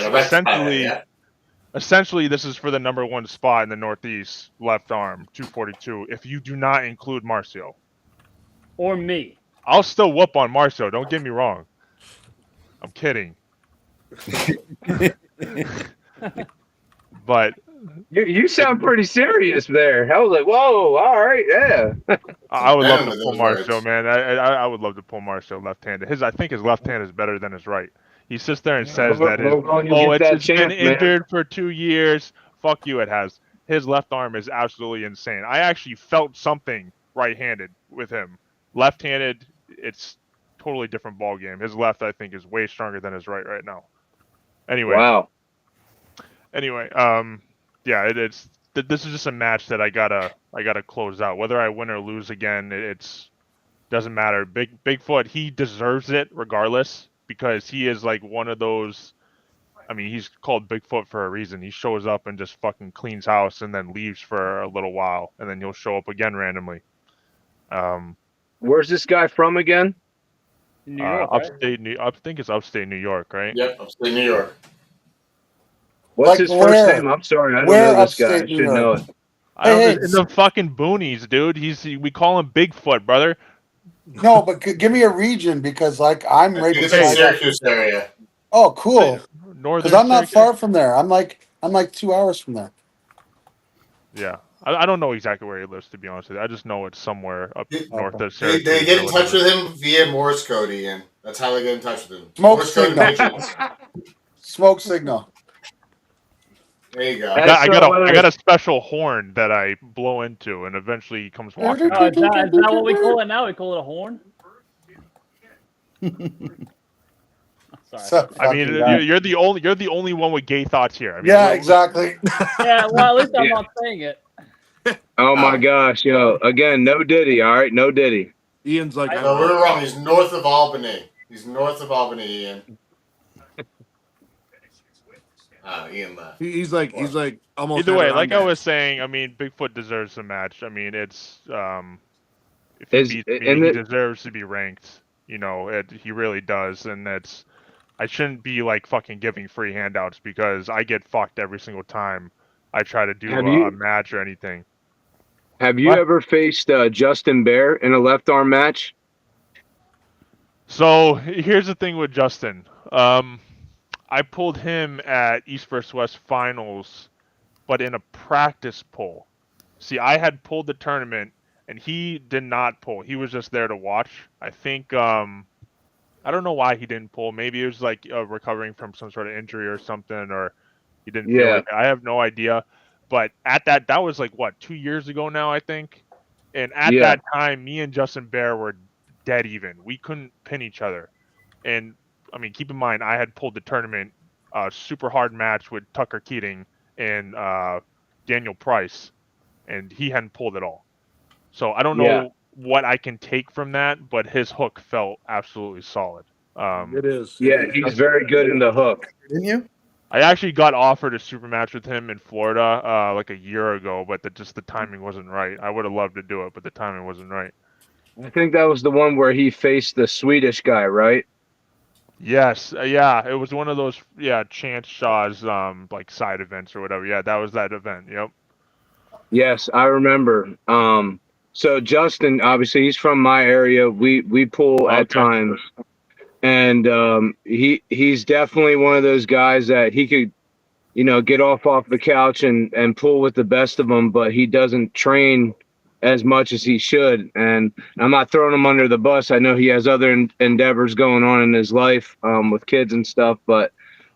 essentially this is for the #1 spot in the Northeast left arm 242. If you do not include Marcio Or me. I'll still whoop on Marcio. Don't get me wrong. I'm kidding. But You sound pretty serious there. I was like, whoa, all right, yeah. I would love to with pull those Marcio, words. man. I would love to pull Marcio left-handed. I think his left hand is better than his right. He sits there and says that it's been injured for 2 years. Fuck you, it has. His left arm is absolutely insane. I actually felt something right-handed with him. Left-handed, it's totally different ball game. His left, I think, is way stronger than his right now. Anyway. Wow. Anyway, yeah, this is just a match that I gotta close out. Whether I win or lose again, it's doesn't matter. Bigfoot, he deserves it regardless because he is like one of those. I mean, he's called Bigfoot for a reason. He shows up and just fucking cleans house and then leaves for a little while, and then he'll show up again randomly. Where's this guy from again? New York, I think it's upstate New York, right? Yep, upstate New York. What's Like his where? first name? I'm sorry, I don't Where know this guy. I upstate New should know York? it. Hey, In the fucking boonies, dude. We call him Bigfoot, brother. No, but give me a region because, like, I'm I right think it's in beside. Syracuse area. Oh, cool. Northern. Because I'm not Syracuse. far from there. I'm like 2 hours from there. Yeah, I don't know exactly where he lives, to be honest with you. I just know it's somewhere up north of Syracuse. They get in or touch whatever. with him via Morse code, Ian. That's how they get in touch with him. Smoke Morse code signal. digits. Smoke signal. There you go. I got a special horn that I blow into, and eventually he comes walking. Oh, is that what we call it now? We call it a horn? Sorry. I mean, you're the only one with gay thoughts here. I mean, Yeah, exactly. Yeah, well, at least I'm not saying it. Oh my gosh, yo! Again, no Diddy. All right, no Diddy. Ian's like, No, we're wrong. He's north of Albany. Ian. Ian left. he's like almost. Either had way, it like I unmatched. was saying, I mean, Bigfoot deserves a match. I mean, it's if Is- he beats me, and he it- deserves to be ranked. You know, he really does, and I shouldn't be like fucking giving free handouts because I get fucked every single time I try to do a match or anything. Have you ever faced Justin Bear in a left arm match? So here's the thing with Justin. I pulled him at East vs. West finals, but in a practice pull. See, I had pulled the tournament, and he did not pull. He was just there to watch. I think, I don't know why he didn't pull. Maybe it was like recovering from some sort of injury or something, or he didn't feel like it. I have no idea. But at that was like, what, 2 years ago now, I think? And at that time, me and Justin Bear were dead even. We couldn't pin each other. And I mean, keep in mind, I had pulled the tournament, super hard match with Tucker Keating and Daniel Price, and he hadn't pulled at all. So I don't know what I can take from that, but his hook felt absolutely solid. It is. Yeah, he's very good in the hook. Didn't you? I actually got offered a SuperMatch with him in Florida like a year ago, but the timing wasn't right. I would have loved to do it, but the timing wasn't right. I think that was the one where he faced the Swedish guy, right? Yes, yeah, it was one of those Chance Shaw's like side events or whatever. Yeah, that was that event. Yep. Yes, I remember. So Justin, obviously, he's from my area. We pull at times, and he's definitely one of those guys that he could, get off the couch and pull with the best of them, but he doesn't train as much as he should. And I'm not throwing him under the bus. I know he has other endeavors going on in his life with kids and stuff, but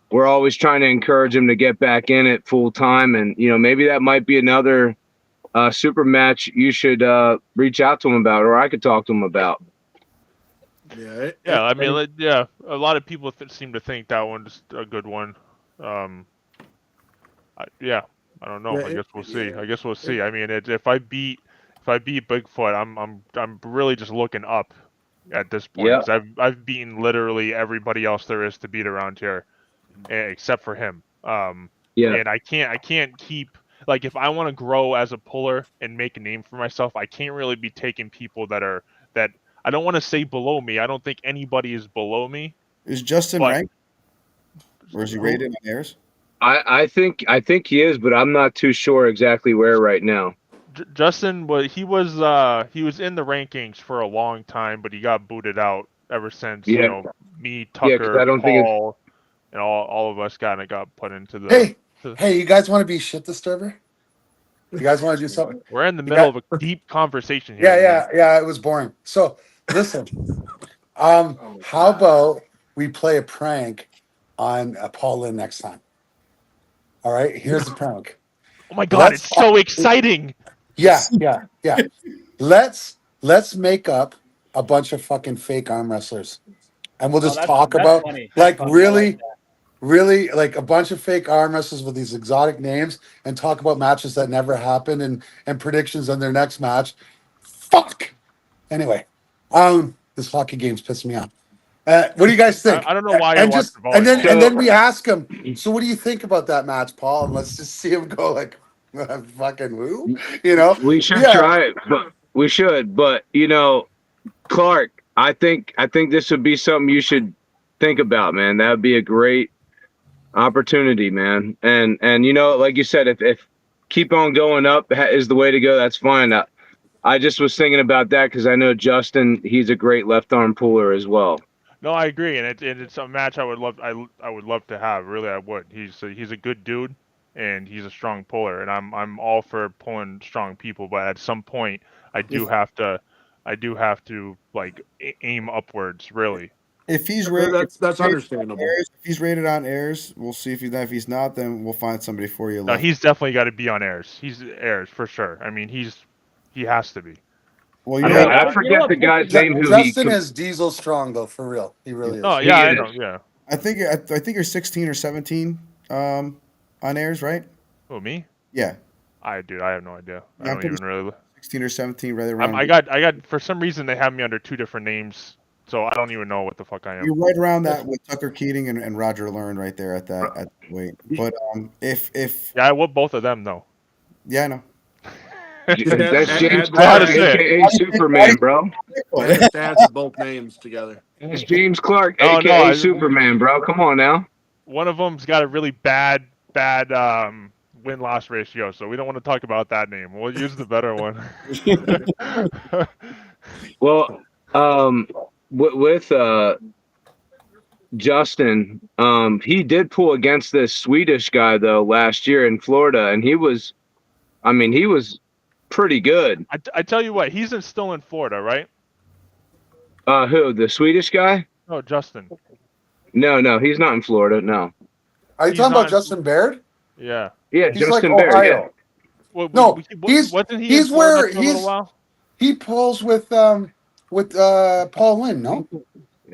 we're always trying to encourage him to get back in it full time. And, maybe that might be another SuperMatch, you should reach out to him about, or I could talk to him about. Yeah, I mean, yeah, a lot of people seem to think that one's a good one. Yeah, I don't know. Yeah, I guess we'll see. I mean, if I beat Bigfoot, I'm really just looking up at this point Yeah. because I've beaten literally everybody else there is to beat around here, except for him. Yeah. And I can't keep, like, if I want to grow as a puller and make a name for myself, I can't really be taking people that I don't want to say below me. I don't think anybody is below me. Is Justin But- ranked? Or is he rated on airs? I think he is, but I'm not too sure exactly where right now. Justin was in the rankings for a long time, but he got booted out ever since me, Tucker, I don't Paul, and all of us kind of got put into the. Hey, you guys want to be shit disturber? You guys want to do something? We're in the middle of a deep conversation here. Yeah. It was boring. So listen, how about we play a prank on Paul Linn next time? All right, here's the prank. Oh my God, it's so exciting! Yeah. Let's make up a bunch of fucking fake arm wrestlers, and we'll just talk about funny. like That's really, really like a bunch of fake arm wrestlers with these exotic names, and talk about matches that never happened and predictions on their next match. Fuck. Anyway, this hockey game's pissing me off. What do you guys think? I don't know why and you're just watching volleyball. and then we ask him. So, what do you think about that match, Paul? And let's just see him go like, fucking who? You know, we should try it, but we should. But Clark, I think this would be something you should think about, man. That would be a great opportunity, man. And like you said, if keep on going up is the way to go, that's fine. I just was thinking about that because I know Justin, he's a great left arm puller as well. No, I agree, and it's a match I would love to have. Really, I would. He's a good dude, and he's a strong puller, and I'm all for pulling strong people. But at some point, I do have to like aim upwards. Really. If he's rated, that's understandable. If he's rated on airs, we'll see if he's not, then we'll find somebody for you. No, he's definitely got to be on airs. He's airs for sure. I mean, he has to be. Well, I forget the guy's name. Justin is diesel strong though, for real. He really is. Oh yeah, I know. Yeah. I think you're 16 or 17 on airs, right? Oh, me? Yeah. I have no idea. I don't even really. 16 or 17, right around. I got for some reason they have me under two different names, so I don't even know what the fuck I am. You're right around that with Tucker Keating and Roger Lern right there at that weight. But if I whoop both of them though. Yeah, I know. That's James Clark, aka Superman, bro. That's both names together. It's James Clark, aka Superman, bro. Come on now. One of them's got a really bad win-loss ratio, so we don't want to talk about that name. We'll use the better one. Well, with Justin, he did pull against this Swedish guy though last year in Florida, and he was pretty good. I tell you what, he's still in Florida, right? Who? The Swedish guy? No, Justin. No, he's not in Florida. No. Are you talking about Justin Baird? Yeah. Yeah, he's Justin like Baird. Ohio. Yeah. Well, no, wasn't he he's in Florida where for a little while? He pulls with Paul Linn, no?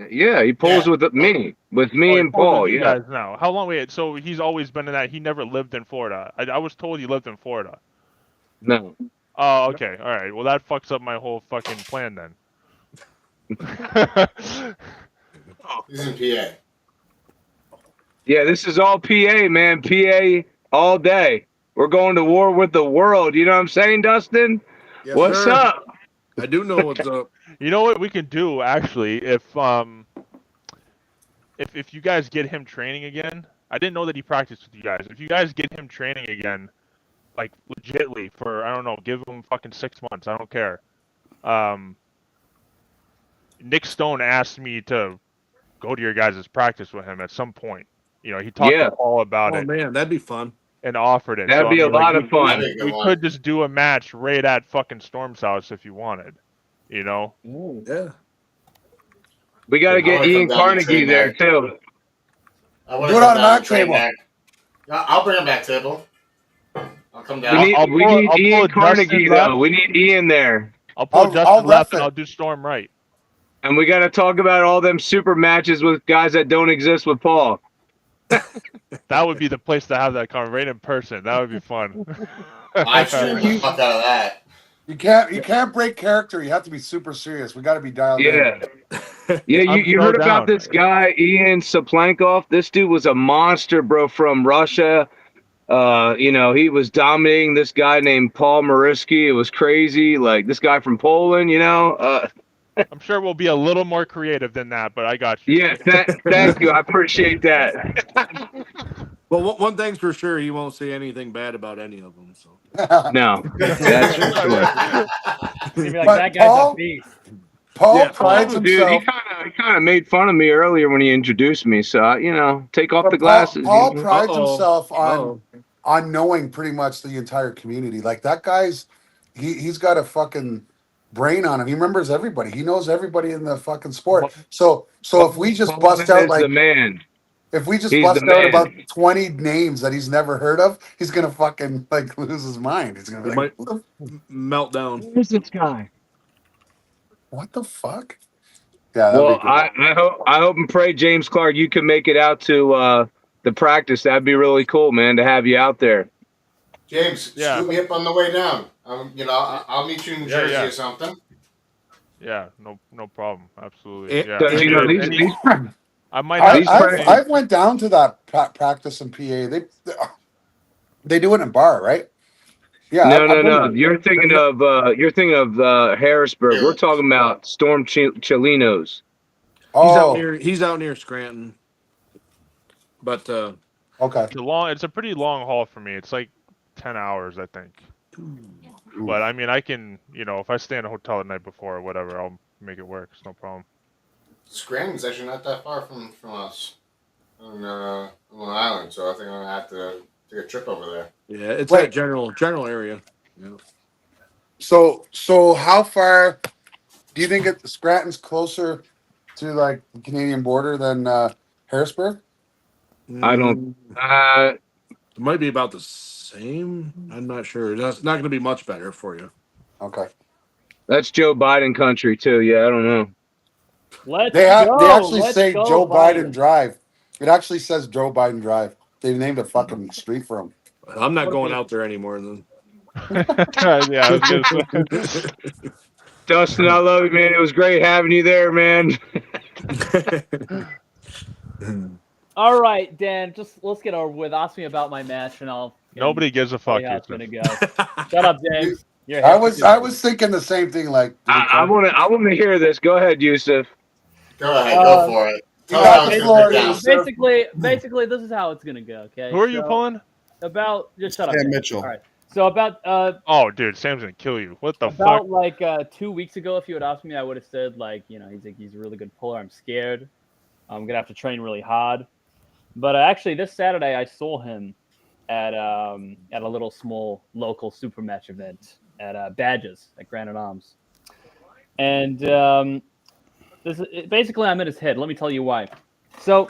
Yeah, he pulls with me and Paul. You Yeah. guys know how long? Wait, so he's always been in that. He never lived in Florida. I was told he lived in Florida. No. Oh, okay, all right. Well, that fucks up my whole fucking plan then. He's in PA. Yeah, this is all PA, man. PA all day. We're going to war with the world. You know what I'm saying, Dustin? Yes, what's sir. up? I do know what's up. You know what we can do actually, if you guys get him training again. I didn't know that he practiced with you guys. If you guys get him training again, like legitly for, I don't know, give him fucking 6 months. I don't care. Nick Stone asked me to go to your guys' practice with him at some point. You know, he talked to Paul about it. Oh man, that'd be fun. And offered it. That'd be a lot of fun. We could just do a match right at fucking Storm's house if you wanted. You know? Yeah. We got to get Ian Carnegie there too. Do it on the back table. I'll bring him back table. I'll come We down. need, I'll we pull- need I'll Ian pull Justin Carnegie, left. though. We need Ian there. I'll pull I'll Justin ref left and it. I'll do Storm right. And we got to talk about all them super matches with guys that don't exist with Paul. That would be the place to have that conversation right in person. That would be fun. I stream the fuck out of that. You can't break character. You have to be super serious. We got to be dialed in. Yeah. Yeah, I'm you so heard about down. this guy, Ian Saplankov? This dude was a monster, bro, from Russia. He was dominating this guy named Paul Mariski. It was crazy. Like this guy from Poland, I'm sure we'll be a little more creative than that, but I got you. Yeah, thank you. I appreciate that. Well, one thing's for sure, he won't say anything bad about any of them. So No, that's for sure. You'd be like, But that guy's Paul- a beast. Paul Yeah. prides Dude, he himself. kind of made fun of me earlier when he introduced me. So take off the glasses. Paul you know? prides Uh-oh. himself Uh-oh. on knowing pretty much the entire community. Like that guy's, he's got a fucking brain on him. He remembers everybody. He knows everybody in the fucking sport. So if we just bust out Is the like man. if we just He's bust the out man. about 20 names that he's never heard of, he's gonna fucking like lose his mind. He's gonna be He like, might meltdown. Who's this guy? what the fuck? Yeah, that'd Well, be good. I hope and pray, James Clark, you can make it out to the practice. That'd be really cool, man, to have you out there. James, Yeah. scoot me up on the way down. I'll meet you in Jersey or something. Yeah, no problem. Absolutely. It- Yeah. So, I might have I've went down to that practice in PA. They do it in a bar, right? Yeah. I've been no. there. You're thinking of Harrisburg. We're talking about Storm Chilinos. Oh, He's out near Scranton. But okay. It's a pretty long haul for me. It's like 10 hours, I think. But I mean, I can, if I stay in a hotel the night before or whatever, I'll make it work. It's no problem. Scranton's actually not that far from us on Long Island, so I think I'm gonna have to take a trip over there. yeah, it's Wait. that general area. Yeah. So how far do you think Scranton's closer to like the Canadian border than Harrisburg? I don't. It might be about the same. I'm not sure. That's not going to be much better for you. Okay. That's Joe Biden country too. Yeah, I don't know. Let's They go. actually Let's say go, Joe Biden Drive. It actually says Joe Biden Drive. They named a fucking street for him. I'm not going out there anymore. Then. Yeah, I was gonna say. Dustin, I love you, man. It was great having you there, man. All right, Dan, let's get over with. Ask me about my match, and I'll. Nobody gives a tell fuck. you how it's gonna Yusuf. go. Shut up, James. You're I was thinking the same thing. Like, I want to hear this. Go ahead, Yusuf. Go ahead, go for it. Tell got how the it's floor, gonna go down. Yusuf. Basically, this is how it's gonna go. Okay. Who are you pulling? Just shut up. Sam Dan. Mitchell. All right. So about Oh, dude, Sam's gonna kill you. What the about fuck? like 2 weeks ago, if you had asked me, I would have said like, he's a really good puller. I'm scared. I'm gonna have to train really hard. But actually, this Saturday I saw him at a little small local SuperMatch event at Badges at Granite Arms, and basically I'm in his head. Let me tell you why. So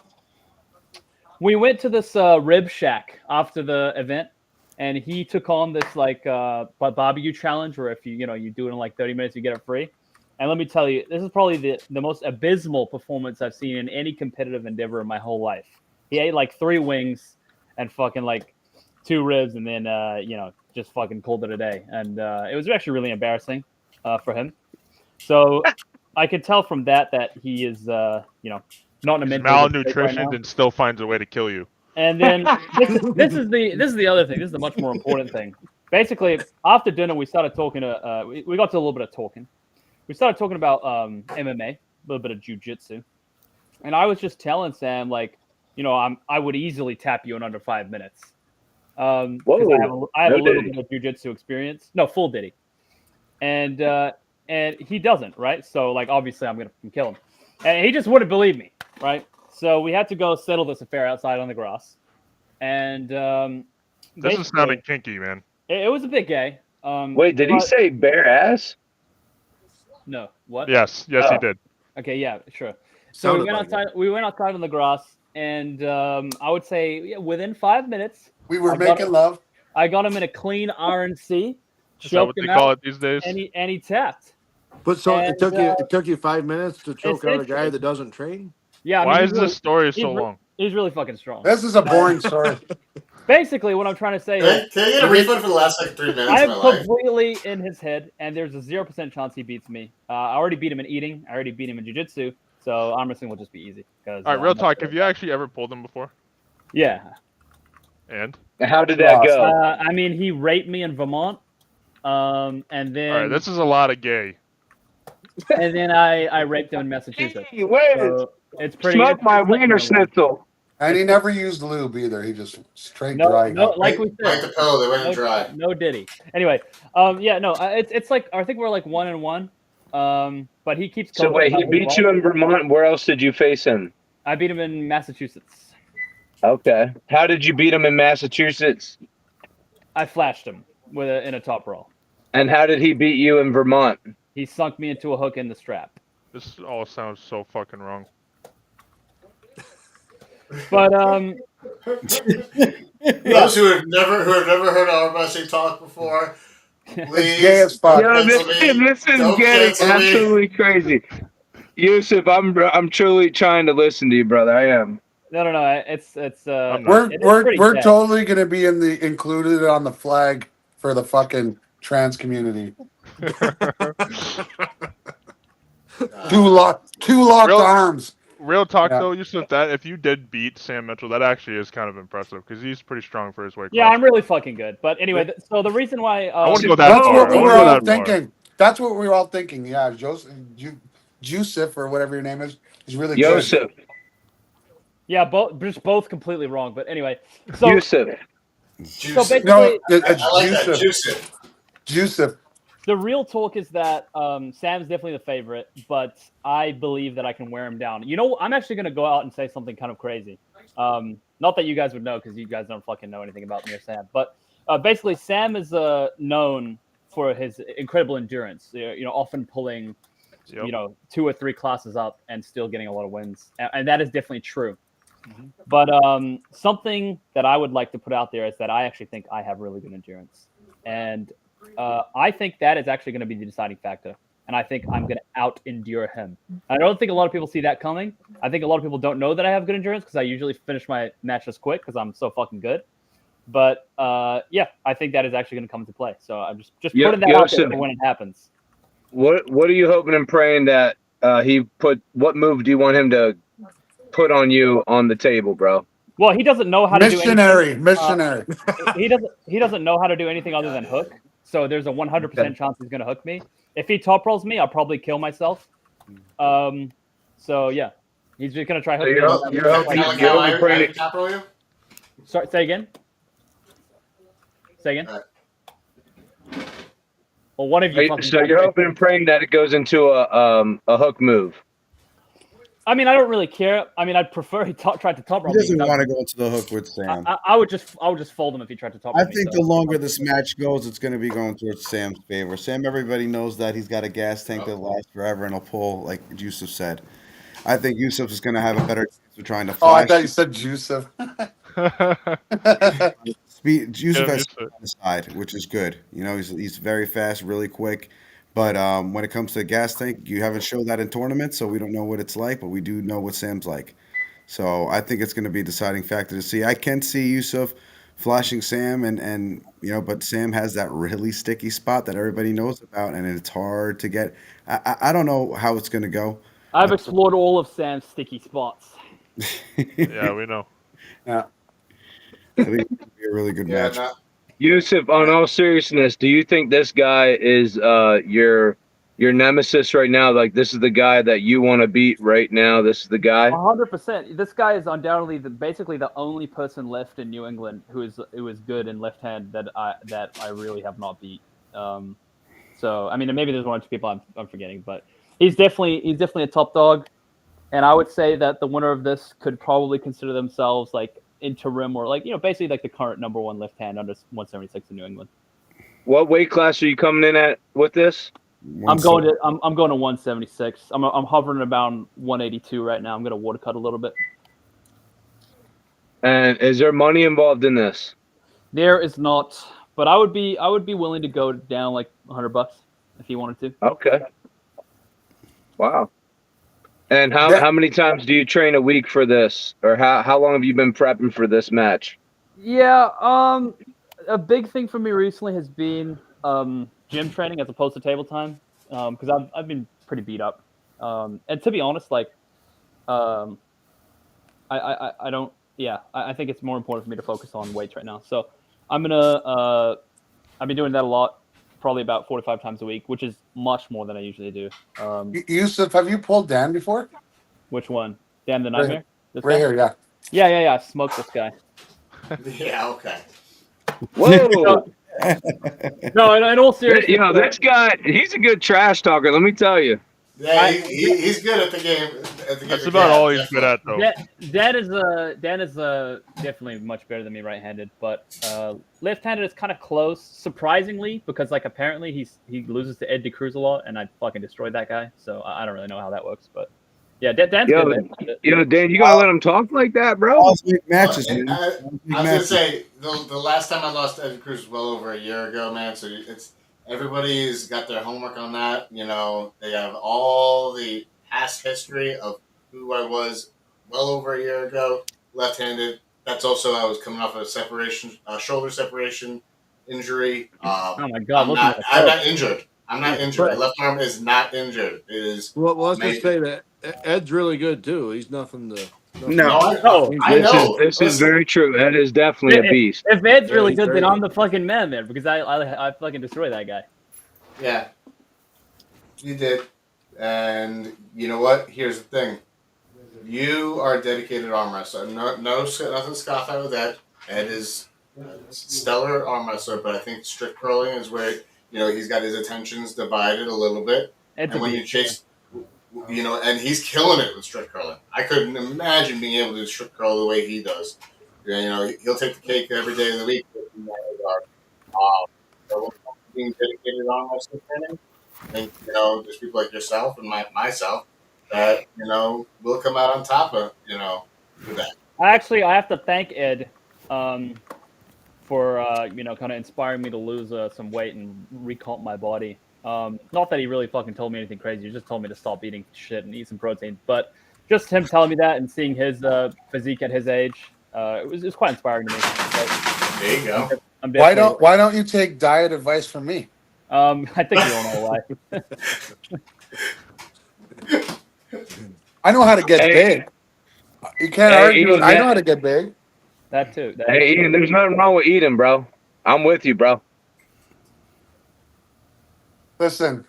we went to this rib shack after the event, and he took on this like barbecue challenge, where if you do it in like 30 minutes, you get it free. And let me tell you, this is probably the most abysmal performance I've seen in any competitive endeavor in my whole life. He ate like 3 wings and fucking like 2 ribs, and then just fucking called it a day. And it was actually really embarrassing for him. So I could tell from that he is not in a He's mental state right malnutritioned now. and still finds a way to kill you. And then this is the other thing. This is the much more important thing. Basically, after dinner, we started talking. We got to a little bit of talking. We started talking about MMA, a little bit of jiu-jitsu. And I was just telling Sam, like, I would easily tap you in under 5 minutes. Because I have a little bit of jiu-jitsu experience. No, full Diddy. And he doesn't, right? So, like, obviously I'm going to kill him. And he just wouldn't believe me, right? So we had to go settle this affair outside on the grass. And This is sounding kinky, man. it was a bit gay. Wait, did he say bare ass? No. What? Yes, he did. Okay, yeah, sure. So we went outside on the grass, and I would say within 5 minutes, we were I got making love. I got him in a clean RNC, Is that what choked him they call out, it these days? and he tapped. But so And, it took you 5 minutes to choke out a guy that doesn't train. Yeah, I Why mean, is this story so long? He's really fucking strong. This is a boring story. Basically, what I'm trying to say is, Can I get a refund for the last 3 minutes I of am my life? completely in his head, and there's a 0% chance he beats me. I already beat him in eating. I already beat him in jiu-jitsu, so arm wrestling will just be easy. All right, real talk. Have you actually ever pulled him before? Yeah. And how did that go? I mean, he raped me in Vermont, and then. All right, this is a lot of gay. And then I raped him in Massachusetts. Hey, wait, so it's pretty. Smoke my wiener schnitzel. And he never used lube either. He just straight No, dry. no, like we said, Like the pill, they went dry. No Diddy. Anyway, yeah, no, it's like I think we're like 1-1. But he keeps. So wait, he beat you in Vermont. Where else did you face him? I beat him in Massachusetts. Okay. How did you beat him in Massachusetts? I flashed him in a top roll. And how did he beat you in Vermont? He sunk me into a hook in the strap. This all sounds so fucking wrong. But those who have never heard our wrestling talk before, please. Gay as fuck. Yo, this is getting absolutely crazy. Yusuf, I'm truly trying to listen to you, brother. I am. No. It's We're totally gonna be included on the flag for the fucking trans community. Two locked arms. Real talk though, Yusuf, that if you did beat Sam Mitchell, that actually is kind of impressive because he's pretty strong for his weight class. Yeah, I'm really fucking good. But anyway, so the reason why I wouldn't go that that's far. what we were all thinking. That's what we were all thinking. Yeah, Joseph or whatever your name is really Yusuf. good. Yeah, both completely wrong. But anyway, so Yusuf. So basically, no, it's I like that. Joseph. The real talk is that Sam's definitely the favorite, but I believe that I can wear him down. You know, I'm actually going to go out and say something kind of crazy. Not that you guys would know because you guys don't fucking know anything about me or Sam. But basically, Sam is known for his incredible endurance. You know, often pulling, 2 or 3 classes up and still getting a lot of wins, and that is definitely true. Mm-hmm. But something that I would like to put out there is that I actually think I have really good endurance, and I think that is actually going to be the deciding factor. And I think I'm going to out-endure him. I don't think a lot of people see that coming. I think a lot of people don't know that I have good endurance because I usually finish my matches quick because I'm so fucking good. But yeah, I think that is actually going to come into play. So I'm just putting that out there for when it happens. What are you hoping and praying that he put? What move do you want him to put on you on the table, bro? Well, he doesn't know how to do anything. Missionary. He doesn't know how to do anything other than hook. So there's a 100% chance he's going to hook me. If he top rolls me, I'll probably kill myself. So yeah, he's just going to try hooking me. I top roll you? Sorry, say again. Well, one of you. So you're hoping and praying that it goes into a hook move. I mean, I don't really care. I mean, I'd prefer he tried to top roll me. He doesn't want to go into the hook with Sam. I would just fold him if he tried to top roll me. I think the longer this match goes, it's going to be going towards Sam's favor. Sam, everybody knows that he's got a gas tank that lasts forever and he'll pull, like Yusuf said. I think Yusuf is going to have a better chance of trying to flash. Oh, I thought you said Yusuf. Yusuf has on the side, which is good. You know, he's very fast, really quick. But when it comes to gas tank, you haven't showed that in tournaments, so we don't know what it's like, but we do know what Sam's like. So I think it's going to be a deciding factor to see. I can see Yusuf flashing Sam, and but Sam has that really sticky spot that everybody knows about, and it's hard to get. I don't know how it's going to go. I've explored all of Sam's sticky spots. Yeah, we know. Yeah. I think it's going to be a really good match. Yusuf, on all seriousness, do you think this guy is your nemesis right now? Like, this is the guy that you want to beat right now? This is the guy? 100%. This guy is undoubtedly basically the only person left in New England who is good in left hand that I really have not beat. So I mean, maybe there's 1 or 2 people I'm forgetting, but he's definitely a top dog, and I would say that the winner of this could probably consider themselves like interim or basically like the current number 1 left hand under 176 in New England. What weight class are you coming in at with this? I'm going to 176. I'm hovering about 182 right now. I'm going to water cut a little bit. And is there money involved in this? There is not, but I would be willing to go down like $100 if you wanted to. Okay. Wow. And That- how many times do you train a week for this, or how long have you been prepping for this match? Yeah, a big thing for me recently has been gym training as opposed to table time, because I've been pretty beat up, and to be honest, like, I don't, yeah, I think it's more important for me to focus on weights right now. So I'm gonna I've been doing that a lot, probably about 4 to 5 times a week, which is much more than I usually do. Yusuf, have you pulled Dan before? Which one? Dan the Right Nightmare? This Right guy? here, yeah. Yeah. Smoke this guy. Yeah, okay. Whoa! No, in all seriousness, This guy, he's a good trash talker. Let me tell you. Yeah, he's good at the game. That's about all he's good at, though. Dan is definitely much better than me right-handed, but left-handed is kind of close, surprisingly, because like apparently he loses to Ed DeCruz a lot, and I fucking destroyed that guy. So I don't really know how that works, but yeah, Dan's good. Dan, you gonna let him talk like that, bro? All big matches, man. I was gonna say the last time I lost to Ed Cruz was well over a year ago, man. So it's everybody's got their homework on that. You know, they have all the past history of who I was well over a year ago, left-handed. That's also I was coming off a separation, shoulder separation injury. Oh my God! I'm not injured. I'm not injured. My left arm is not injured. It is. Well, let's just say that Ed's really good too. He's nothing to. No, I know. This is very true. Ed is definitely a beast. If Ed's really good, then I'm the fucking man there because I fucking destroy that guy. Yeah, you did. And you know what? Here's the thing. You are a dedicated arm wrestler. Nothing to scoff at with Ed. Ed is a stellar arm wrestler, but I think strict curling is where he's got his attentions divided a little bit. And when you chase, and he's killing it with strict curling. I couldn't imagine being able to do strict curl the way he does. He'll take the cake every day of the week. So being dedicated arm wrestling training, I think there's people like yourself and myself that will come out on top of with that. I have to thank Ed for kind of inspiring me to lose some weight and recomp my body. Not that he really fucking told me anything crazy. He just told me to stop eating shit and eat some protein. But just him telling me that and seeing his physique at his age, it was quite inspiring to me. There you go. Why don't you take diet advice from me? I think you don't know why. I know how to get big. You can't argue. Ian, I know how to get big. That too. Hey, Ian, there's nothing wrong with eating, bro. I'm with you, bro. Listen,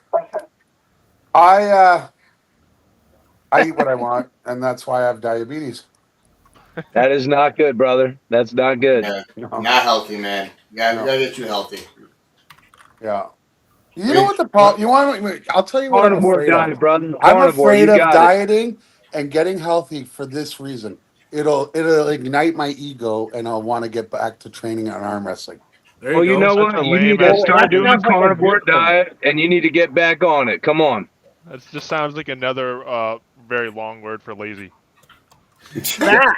I eat what I want, and that's why I have diabetes. That is not good, brother. That's not good. Yeah, not healthy, man. We gotta get you healthy. Yeah. You know what the problem? I'll tell you what I'm Carnivore afraid diet, of. brother. I'm afraid of dieting and getting healthy for this reason. It'll ignite my ego, and I'll want to get back to training on arm wrestling. Well, you know what? You need to start doing a carnivore diet, and you need to get back on it. Come on. That just sounds like another very long word for lazy. Yeah.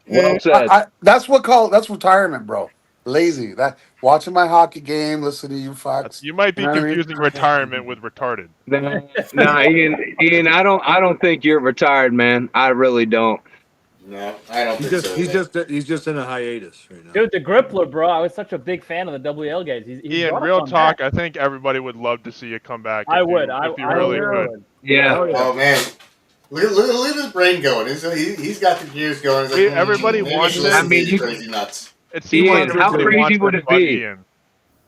Well said. That's retirement, bro. Lazy. That watching my hockey game, listening to you fucks. You might be confusing retirement with retarded. Nah, Ian, I don't think you're retired, man. I really don't. No, I don't think so. He's just in a hiatus right now. Dude, the Grippler, bro. I was such a big fan of the WL guys. Ian, real talk. I think everybody would love to see you come back. I would. If you really could. Yeah. Oh man. Look at his brain going. He's got the gears going. He's like, everybody wants it. I mean, crazy nuts. Ian, how crazy would it be?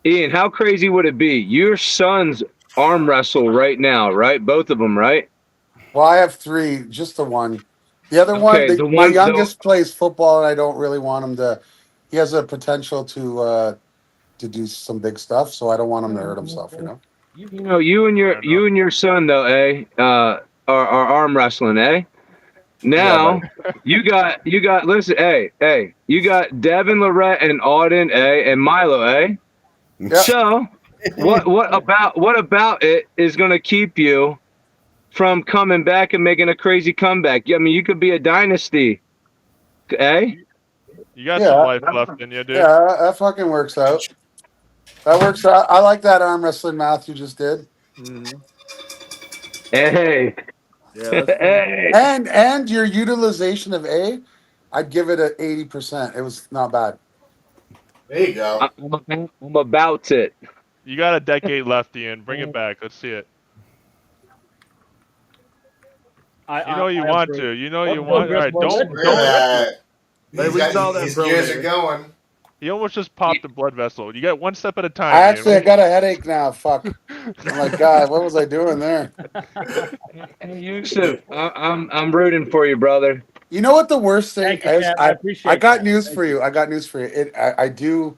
Ian, how crazy would it be? Your sons arm wrestle right now, right? Both of them, right? Well, I have 3, just the one. The other one, my youngest plays football, and I don't really want him to. He has a potential to do some big stuff, so I don't want him to hurt himself. You and your son though, are arm wrestling, eh? Now you got listen, hey, you got Devin, Lorette, and Auden, and Milo, Yep. So what about it is gonna keep you from coming back and making a crazy comeback? I mean, you could be a dynasty, eh? You got some Yeah, life left in you, dude. yeah, that fucking works out. That works out. I like that arm wrestling math you just did. Mm-hmm. Hey, Yeah, that's fun. hey. And your utilization of A, I'd give it a 80%. It was not bad. There you go. I'm about it. You got a decade left, Ian. Bring it back. Let's see it. You know you I want approve. to. You know Let's you go, want. All Grizz right, boys. don't. Look at that. Hey, we saw that His pro gears day. are going. He almost just popped the blood vessel. You got one step at a I time, Ian. actually I got a headache now. Fuck. I'm like, God, what was I doing there? Hey, Yusuf, I'm rooting for you, brother. You know what the worst thing Thank you, is? Sam. I appreciate I got that. news Thank for you. I got news for you. I do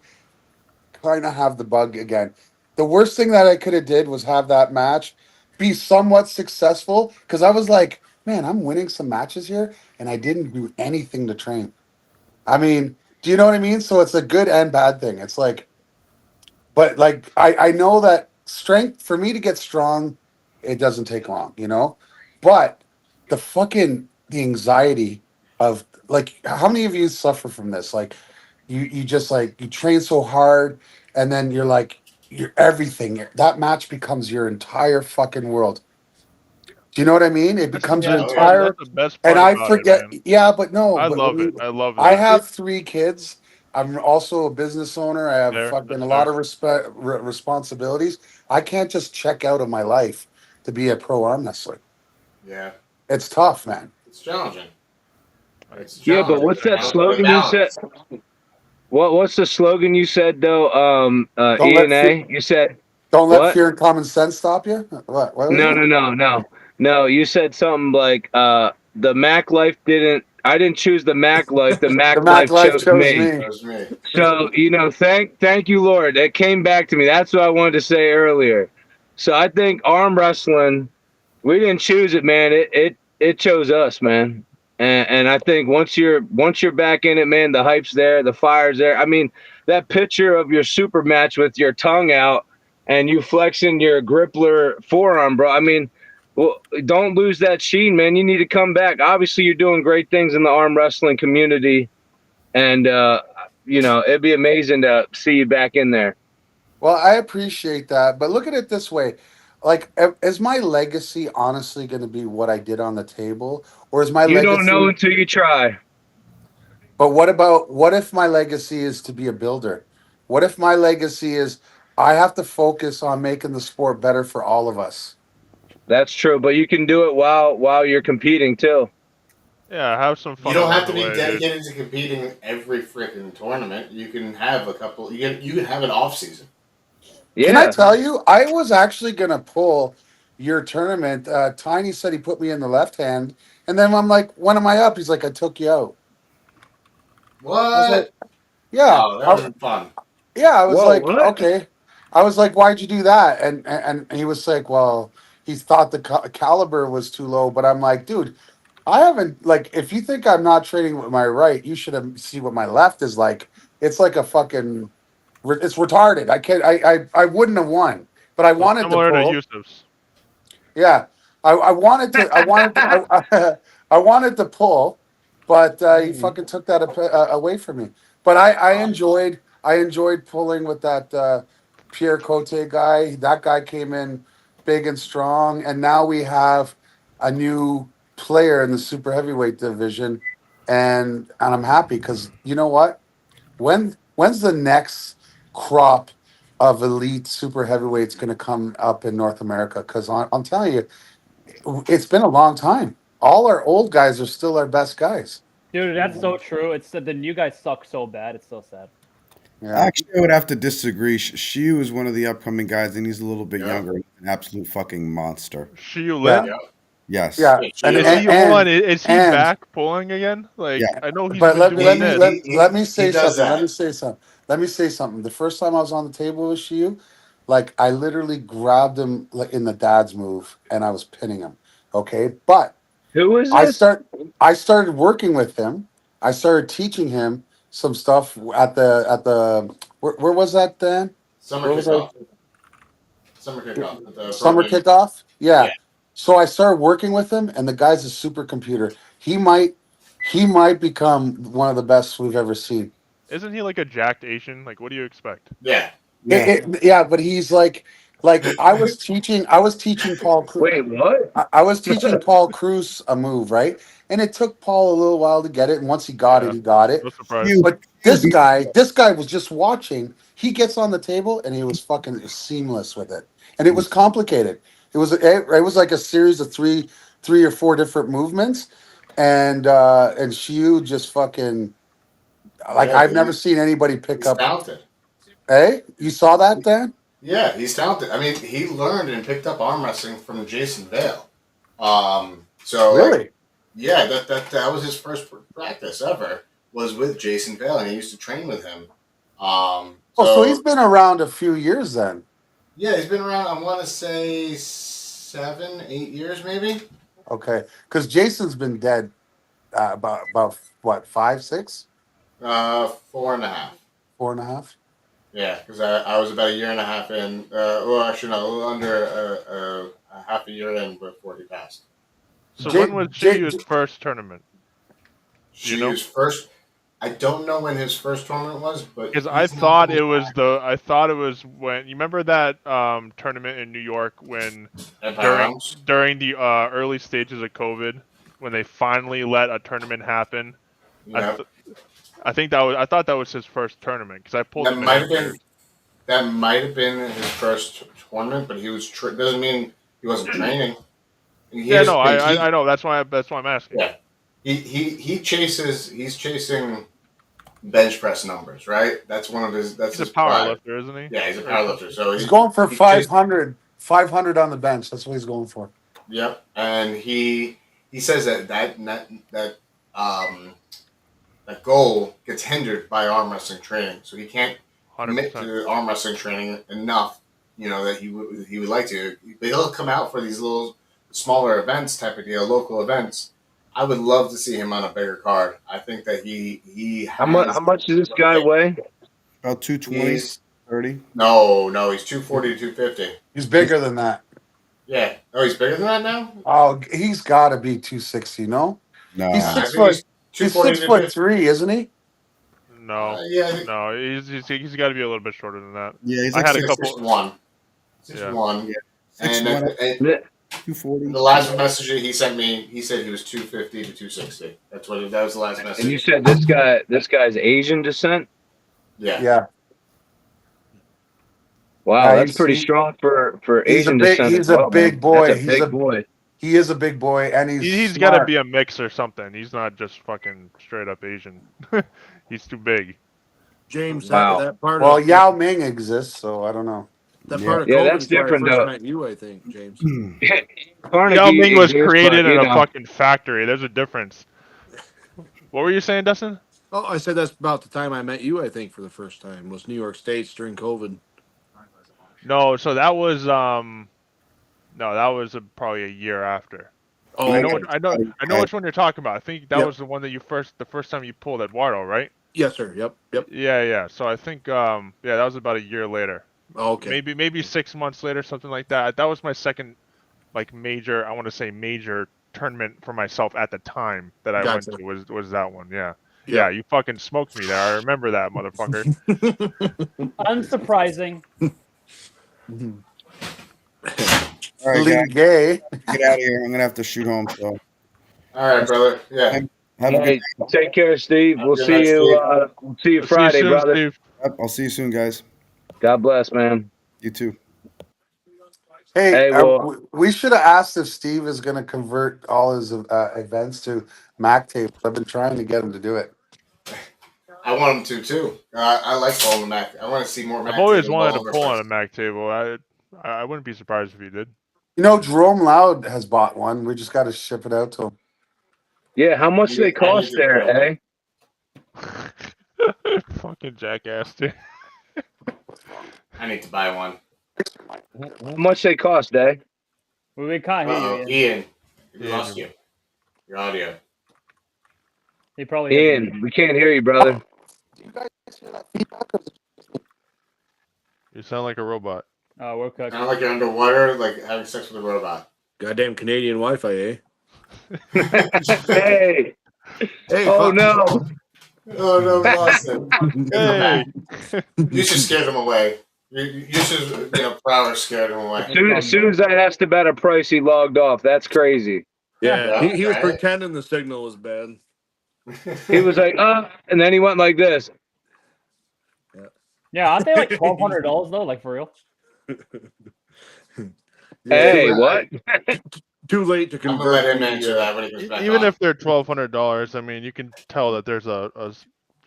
kind of have the bug again. The worst thing that I could have did was have that match be somewhat successful because I was like, man, I'm winning some matches here, and I didn't do anything to train. I mean, do you know what I mean? So it's a good and bad thing. It's like, but like I know that strength for me to get strong, it doesn't take long, you know? But the anxiety of like how many of you suffer from this? Like you just like you train so hard and then you're like you're everything. That match becomes your entire fucking world. Do you know what I mean? It That's the becomes your best Oh part. yeah. That's entire the best and part I about it, forget man. yeah, but no, I but when love it. you I love I that. have 3 kids. I'm also a business owner. I have Fair. fucking That's a lot fair. of responsibilities. I can't just check out of my life to be a pro arm wrestler. Yeah. It's tough, man. It's challenging. It's Yeah, but challenging. what's You that know, but slogan you said? balance. What's the slogan you said though? Don't E let and A. You said don't let what? fear and common sense stop you. What was No, it? no, no, no, no. You said something like the Mac life didn't. I didn't choose the Mac life. The The Mac Mac life life chose chose me. me. That was me. So thank you, Lord. It came back to me. That's what I wanted to say earlier. So I think arm wrestling, we didn't choose it, man. It chose us, man. And I think once you're back in it, man, the hype's there, the fire's there. I mean, that picture of your super match with your tongue out and you flexing your grippler forearm, bro. I mean, well, don't lose that sheen, man. You need to come back. Obviously, you're doing great things in the arm wrestling community, and it'd be amazing to see you back in there. Well, I appreciate that, but look at it this way. Like, is my legacy honestly going to be what I did on the table, or is my You don't know legacy? until you try. But what if my legacy is to be a builder? What if my legacy is I have to focus on making the sport better for all of us? That's true, but you can do it while you're competing too. Yeah, have some You fun don't along have to the be way, dude. dedicated to competing in every freaking tournament. You can have a couple. You can have an off season. Can I Yeah. tell you, I was actually going to pull your tournament. Tiny said he put me in the left hand, and then I'm like, when am I up? He's like, I took you out. I was like, What? yeah. Oh, that would have been fun. Yeah, I was Whoa, like, what? okay. I was like, why'd you do that? And he was like, well, he thought the caliber was too low. But I'm like, dude, I haven't like. If you think I'm not trading with my right, you should have see what my left is like. It's like a fucking. It's retarded. I can't. I wouldn't have won, but I So wanted to similar to pull. Yusuf's. Yeah, I wanted to. I wanted to pull, but he fucking took that away from me. But I enjoyed pulling with that Pierre Cote guy. That guy came in big and strong, and now we have a new player in the super heavyweight division, and I'm happy because you know what? When's the next crop of elite super heavyweights going to come up in North America? Because I'm telling you, it's been a long time. All our old guys are still our best guys. Dude, that's so true. It's the new guys suck so bad. It's so sad. Yeah. Actually, I would have to disagree. Shiu is one of the upcoming guys, and he's a little bit Yeah. younger. An absolute fucking monster. Shiu Yeah. Lin? Yeah. Yes. Yeah. Yeah, And Is Sheila. he hold on? Is he and back pulling again? Like Yeah. I know he's but been let me doing let me this. let me say He does something. Let me that. say something. Let me say something. The first time I was on the table with you, like I literally grabbed him like in the dad's move and I was pinning him. Okay. But Who is I this? start I started working with him. I started teaching him some stuff at the where was that then? Summer Where was I? kickoff. Summer kickoff. At the pro Summer game. kickoff? Yeah. Yeah. So I started working with him and the guy's a supercomputer. he might become one of the best we've ever seen. Isn't he like a jacked Asian? Like, what do you expect? Yeah. Yeah, but he's like I was teaching Paul. Wait, what? I was teaching Paul Cruz a move, right? And it took Paul a little while to get it. And once he got it, Yeah. he got it. No surprise. Huge. But this guy was just watching. He gets on the table and he was fucking seamless with it. And it was complicated. It was like a series of three or four different movements. And Shiu just fucking like Yeah, I've never seen anybody pick He's up. talented. Hey, you saw that, Dan? Yeah, he's talented. I mean, he learned and picked up arm wrestling from Jason Vale. So Really? like, yeah, that was his first practice ever was with Jason Vale, and he used to train with him. So he's been around a few years then. Yeah, he's been around. I want to say 7, 8 years, maybe. Okay, because Jason's been dead about what 5, 6, 4.5. 4.5. Yeah, because I was about a year and a half in. Well, actually, no, a little under a half a year in before he passed. So when was Shiu's first tournament? Shiu's first. I don't know when his first tournament was, but because I thought it was when you remember that tournament in New York when during the early stages of COVID when they finally let a tournament happen. Yep. I thought that was his first tournament because I pulled him. That might have been his first tournament, but he was doesn't mean he wasn't training. I know that's why I'm asking. Yeah, he's chasing bench press numbers, right? That's one of his. He's a power lifter, isn't he? Yeah, he's a power lifter. So he's going for 500 on the bench. That's what he's going for. Yep, and he says that goal gets hindered by arm wrestling training, so he can't commit to arm wrestling training enough. That he would like to. But he'll come out for these little smaller events type of deal, local events. I would love to see him on a bigger card. I think that he how much does this guy weigh? About 220, 30. No, he's 240 to 250. He's bigger than that. Yeah. Oh, he's bigger than that now? Oh, he's got to be 260, no? No. He's 6 foot. He's 6'3", isn't he? No. No, he's got to be a little bit shorter than that. Yeah, he's like had a couple. 6'1". 6'1". Yeah. And 240. The last message he sent me, he said he was 250 to 260. That was the last message. And you said this guy's Asian descent? Yeah. Yeah. Wow, that's pretty strong for Asian descent. He's a big boy. That's a big boy. He is a big boy, and He's got to be a mix or something. He's not just fucking straight up Asian. He's too big. James, wow. that part. Well, Yao Ming exists, so I don't know. That part of yeah, COVID that's different where I though. first met you, I think, James. Yao Ming was created in a fucking factory. There's a difference. What were you saying, Dustin? Oh, I said that's about the time I met you, I think, for the first time. Was New York States during COVID. No, so that was probably a year after. Oh, I know which one you're talking about. I think that was the one that the first time you pulled Eduardo, right? Yes, sir. Yep. Yeah. So I think that was about a year later. Oh, okay. Maybe 6 months later, something like that. That was my second major tournament for myself at the time that I went to was that one. Yeah, you fucking smoked me there. I remember that, motherfucker. Unsurprising. All right, Lee Gay. Get out of here. I'm gonna have to shoot home. So. All right, brother. Yeah. Have a good take care, Steve. We'll see you. We'll see you Friday, brother. Steve. I'll see you soon, guys. God bless, man. You too. Hey, we should have asked if Steve is going to convert all his events to Mac tables. I've been trying to get him to do it. I want him to too. I like pulling the Mac. I want to see more Mac. I've always wanted to pull on a Mac table. I wouldn't be surprised if you did. Jerome Loud has bought one. We just got to ship it out to him. Yeah, how much do they cost there, Fucking jackass, dude. I need to buy one. How much they cost, eh? We can't hear you. Ian, we lost you. Your audio. He probably. Ian, we can't hear you, brother. Do you guys hear that feedback? You sound like a robot. Oh, we're cooking. Sound like you're underwater, like having sex with a robot. Goddamn Canadian Wi-Fi, eh? Hey, Hey, Oh fuck. no! Oh no, we lost him. Hey, You should scare them away. You should, Prowler scared him away. As soon as I asked about a price, he logged off. That's crazy. Yeah, Yeah, he was right. pretending the signal was bad. He was like, and then he went like this. Yeah, aren't they like $1,200 though? Like for real? Yeah, Hey, what? Too late to I'm gonna convert. let him answer that when he comes back even on. if they're $1,200, I mean, you can tell that there's a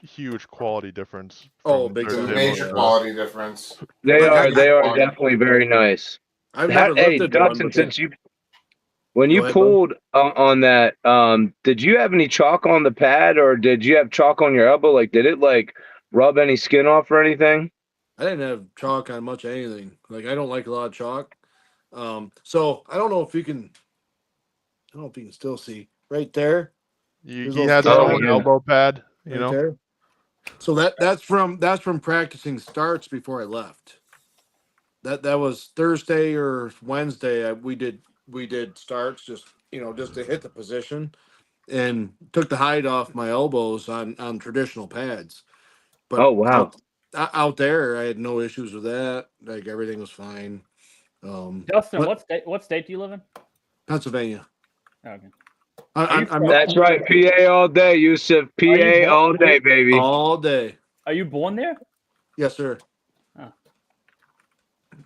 huge quality difference. Oh, from big There's a time. major quality difference. They Like, are definitely very nice. I've never Hey, lifted one, Dustin, but when you Go ahead, bud. pulled on that, did you have any chalk on the pad, or did you have chalk on your elbow? Like, did it like rub any skin off or anything? I didn't have chalk on much of anything. Like I don't like a lot of chalk. So I don't know if you can. I don't know if you can still see right there. He There's had those that Oh, on yeah. elbow pad, you right know. there. So that's from practicing starts before I left. That was Thursday or Wednesday. We did starts just to hit the position, and took the hide off my elbows on traditional pads. But Oh, wow. out there, I had no issues with that. Like everything was fine. Justin, But what state do you live in? Pennsylvania. Oh, okay. I'm That's right. PA all day, Yusuf. PA all day, baby. all day. Are you born there? Yes, sir. Oh.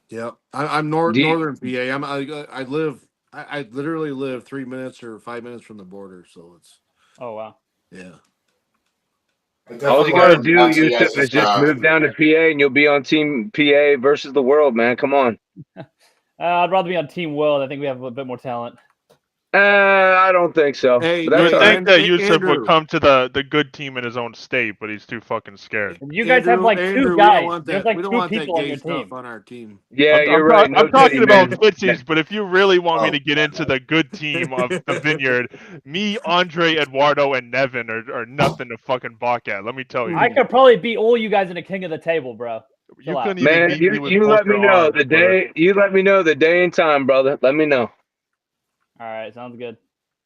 Yeah, I'm northern PA. I literally live 3 minutes or 5 minutes from the border, so it's Oh wow. yeah. All you gotta do, Yusuf, is just move down to PA, and you'll be on Team PA versus the world, man. Come on. I'd rather be on Team World. I think we have a bit more talent. I don't think so. Hey, but You that's would all think right. that Yusuf would Andrew. come to the good team in his own state, but he's too fucking scared. You guys have like Andrew, two we don't guys. want There's that. like We don't two want that people on gay your stuff team. on our team. Yeah, you're right. No I'm talking titty about man. footsies, but if you really want me to get into the good team of the Vineyard, me, Andre, Eduardo, and Nevin are nothing to fucking balk at. Let me tell you. I could probably beat all you guys in a king of the table, bro. You couldn't even Man, beat me with you both let me your know arms, the brother. day. You let me know the day and time, brother. Let me know. All right, sounds good.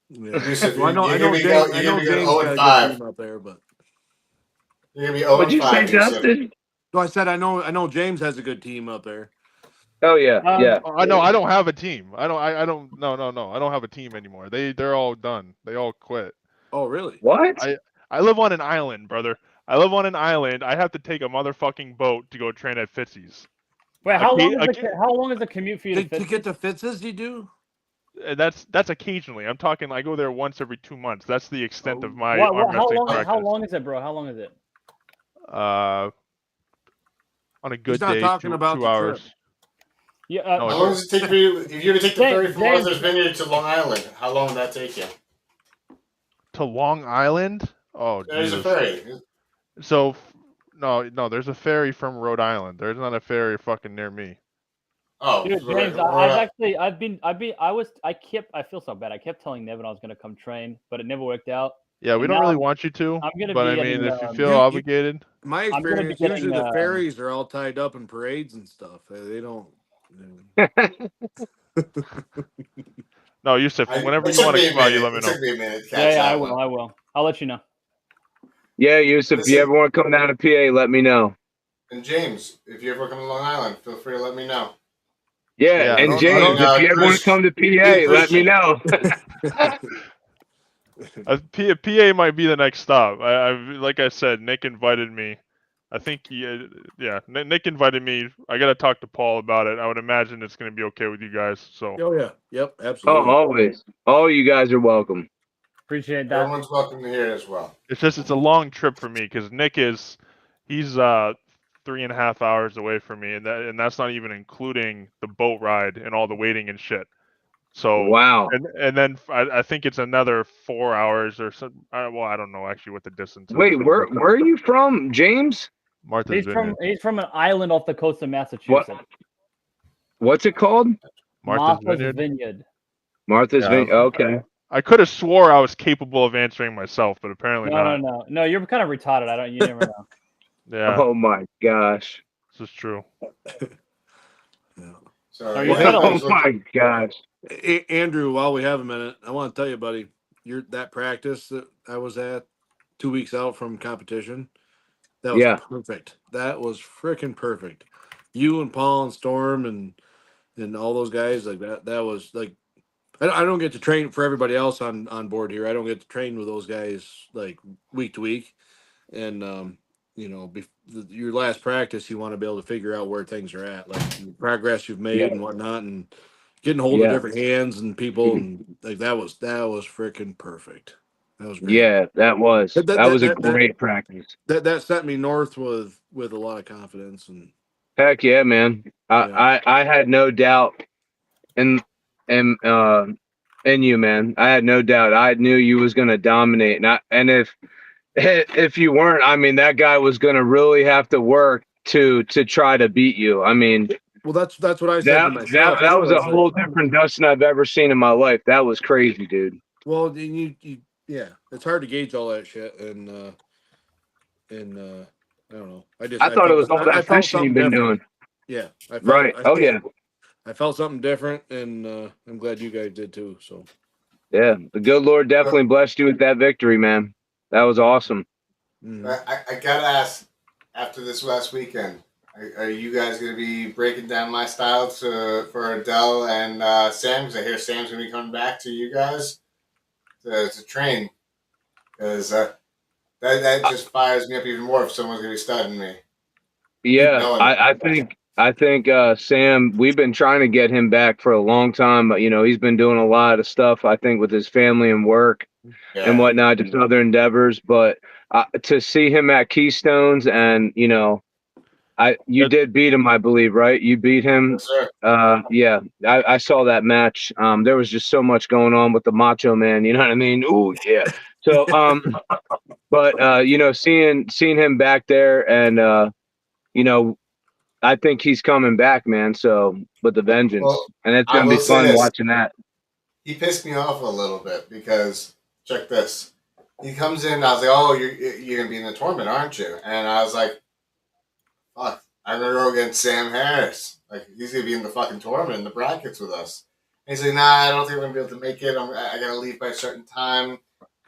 Yeah. Yusuf, Well, I know James James got a 0-5. good team up there, but You're gonna be What'd you say, 0-5, Yusuf. Justin? so I said I know James has a good team up there. Oh yeah, yeah. I know. I don't have a team. I don't. No. I don't have a team anymore. They're all done. They all quit. Oh, really? What? I live on an island, brother. I live on an island. I have to take a motherfucking boat to go train at Fitzy's. Wait, how long is the commute for you to get to Fitz's? You do? That's occasionally. I'm talking. I go there once every 2 months. That's the extent of my What, arm wrestling practice. how long is it, bro? How long is it? On a good He's not day, talking about 2 the hours. trip. Yeah. No, How long does it take for you? If you're gonna take the ferry from James. Martha's Vineyard to Long Island, how long would that take you? to Long Island? Oh, There's a Jesus. ferry. So, no, there's a ferry from Rhode Island. There's not a ferry fucking near me. Oh, Dude, James, I feel so bad. I kept telling Nevin I was gonna come train, but it never worked out. Yeah, we And don't now really want you to. I'm gonna But be I mean, getting, if you feel obligated, My I'm gonna be experience, getting, usually the ferries are all tied up in parades and stuff. They don't. no, Yusuf. Whenever you want to come out, you let me It know. took me a minute to catch Yeah, I that will. one. I will. I'll let you know. Yeah, Yusuf, if you ever want to come down to PA, let me know. And James, if you ever come to Long Island, feel free to let me know. Yeah, and James, if you ever want to come to PA, let me know. PA might be the next stop. Like I said, Nick invited me. I think Nick invited me. I gotta talk to Paul about it. I would imagine it's gonna be okay with you guys. So. Oh yeah, yep, Oh, absolutely. always. All you guys are welcome. Appreciate that. Everyone's welcome to hear it as well. It's a long trip for me because he's 3.5 hours away from me, and that's not even including the boat ride and all the waiting and shit. So wow. And then I think it's another 4 hours or something. Well, I don't know actually what the distance is. Wait, where are you from, James? Martha's Vineyard. He's from an island off the coast of Massachusetts. What's it called? Martha's Vineyard. Martha's Vineyard. Okay. I could have swore I was capable of answering myself, but apparently not. No. You're kind of retarded. You never know. Yeah. Oh my gosh. This is true. So, oh my gosh. Andrew, while we have a minute, I want to tell you, buddy, that practice that I was at 2 weeks out from competition, that was Yeah. perfect. That was freaking perfect. You and Paul and Storm and all those guys like that. That was like I don't get to train for everybody else on board here. I don't get to train with those guys like week to week. And your last practice, you want to be able to figure out where things are at, like the progress you've made Yeah. and whatnot, and getting hold of Yeah. different hands and people, and like that was freaking perfect. That was great. Yeah, that was a That great practice. that sent me north with a lot of confidence, and Heck yeah, man. yeah. I had no doubt in in in you, man. I had no doubt. I knew you was gonna dominate. And if you weren't, I mean, that guy was gonna really have to work to try to beat you. I mean, Well, that's what I said that to myself that too. was I a was like, whole different Dustin I've ever seen in my life. That was crazy, dude. well, you yeah, it's hard to gauge all that shit, and I don't know. I thought it was all I that felt fishing you've something been different. doing. Yeah, Right. Oh yeah. I felt something different, and I'm glad you guys did too. So Yeah. The good Lord definitely blessed you with that victory, man. That was awesome. I gotta ask, after this last weekend, are you guys gonna be breaking down my style for Adele and Sam? Because I hear Sam's gonna be coming back to you guys to train. Because that just fires me up even more if someone's gonna be studying me. Yeah, Knowing I think Sam, we've been trying to get him back for a long time, but he's been doing a lot of stuff, I think, with his family and work and whatnot, just other endeavors. But to see him at Keystones and you did beat him, I believe, right? You beat him. Yes, sir. Yeah, I saw that match. There was just so much going on with the Macho Man. You know what I mean? Oh yeah. So but seeing him back there and I think he's coming back, man. So with the vengeance, Well, and it's I gonna be will say fun this. watching that. He pissed me off a little bit because check this. He comes in. I was like, "Oh, you're gonna be in the tournament, aren't you?" And I was like, "Fuck, I'm gonna go against Sam Harris. Like he's gonna be in the fucking tournament in the brackets with us." And he's like, "Nah, I don't think I'm gonna be able to make it. I gotta leave by a certain time,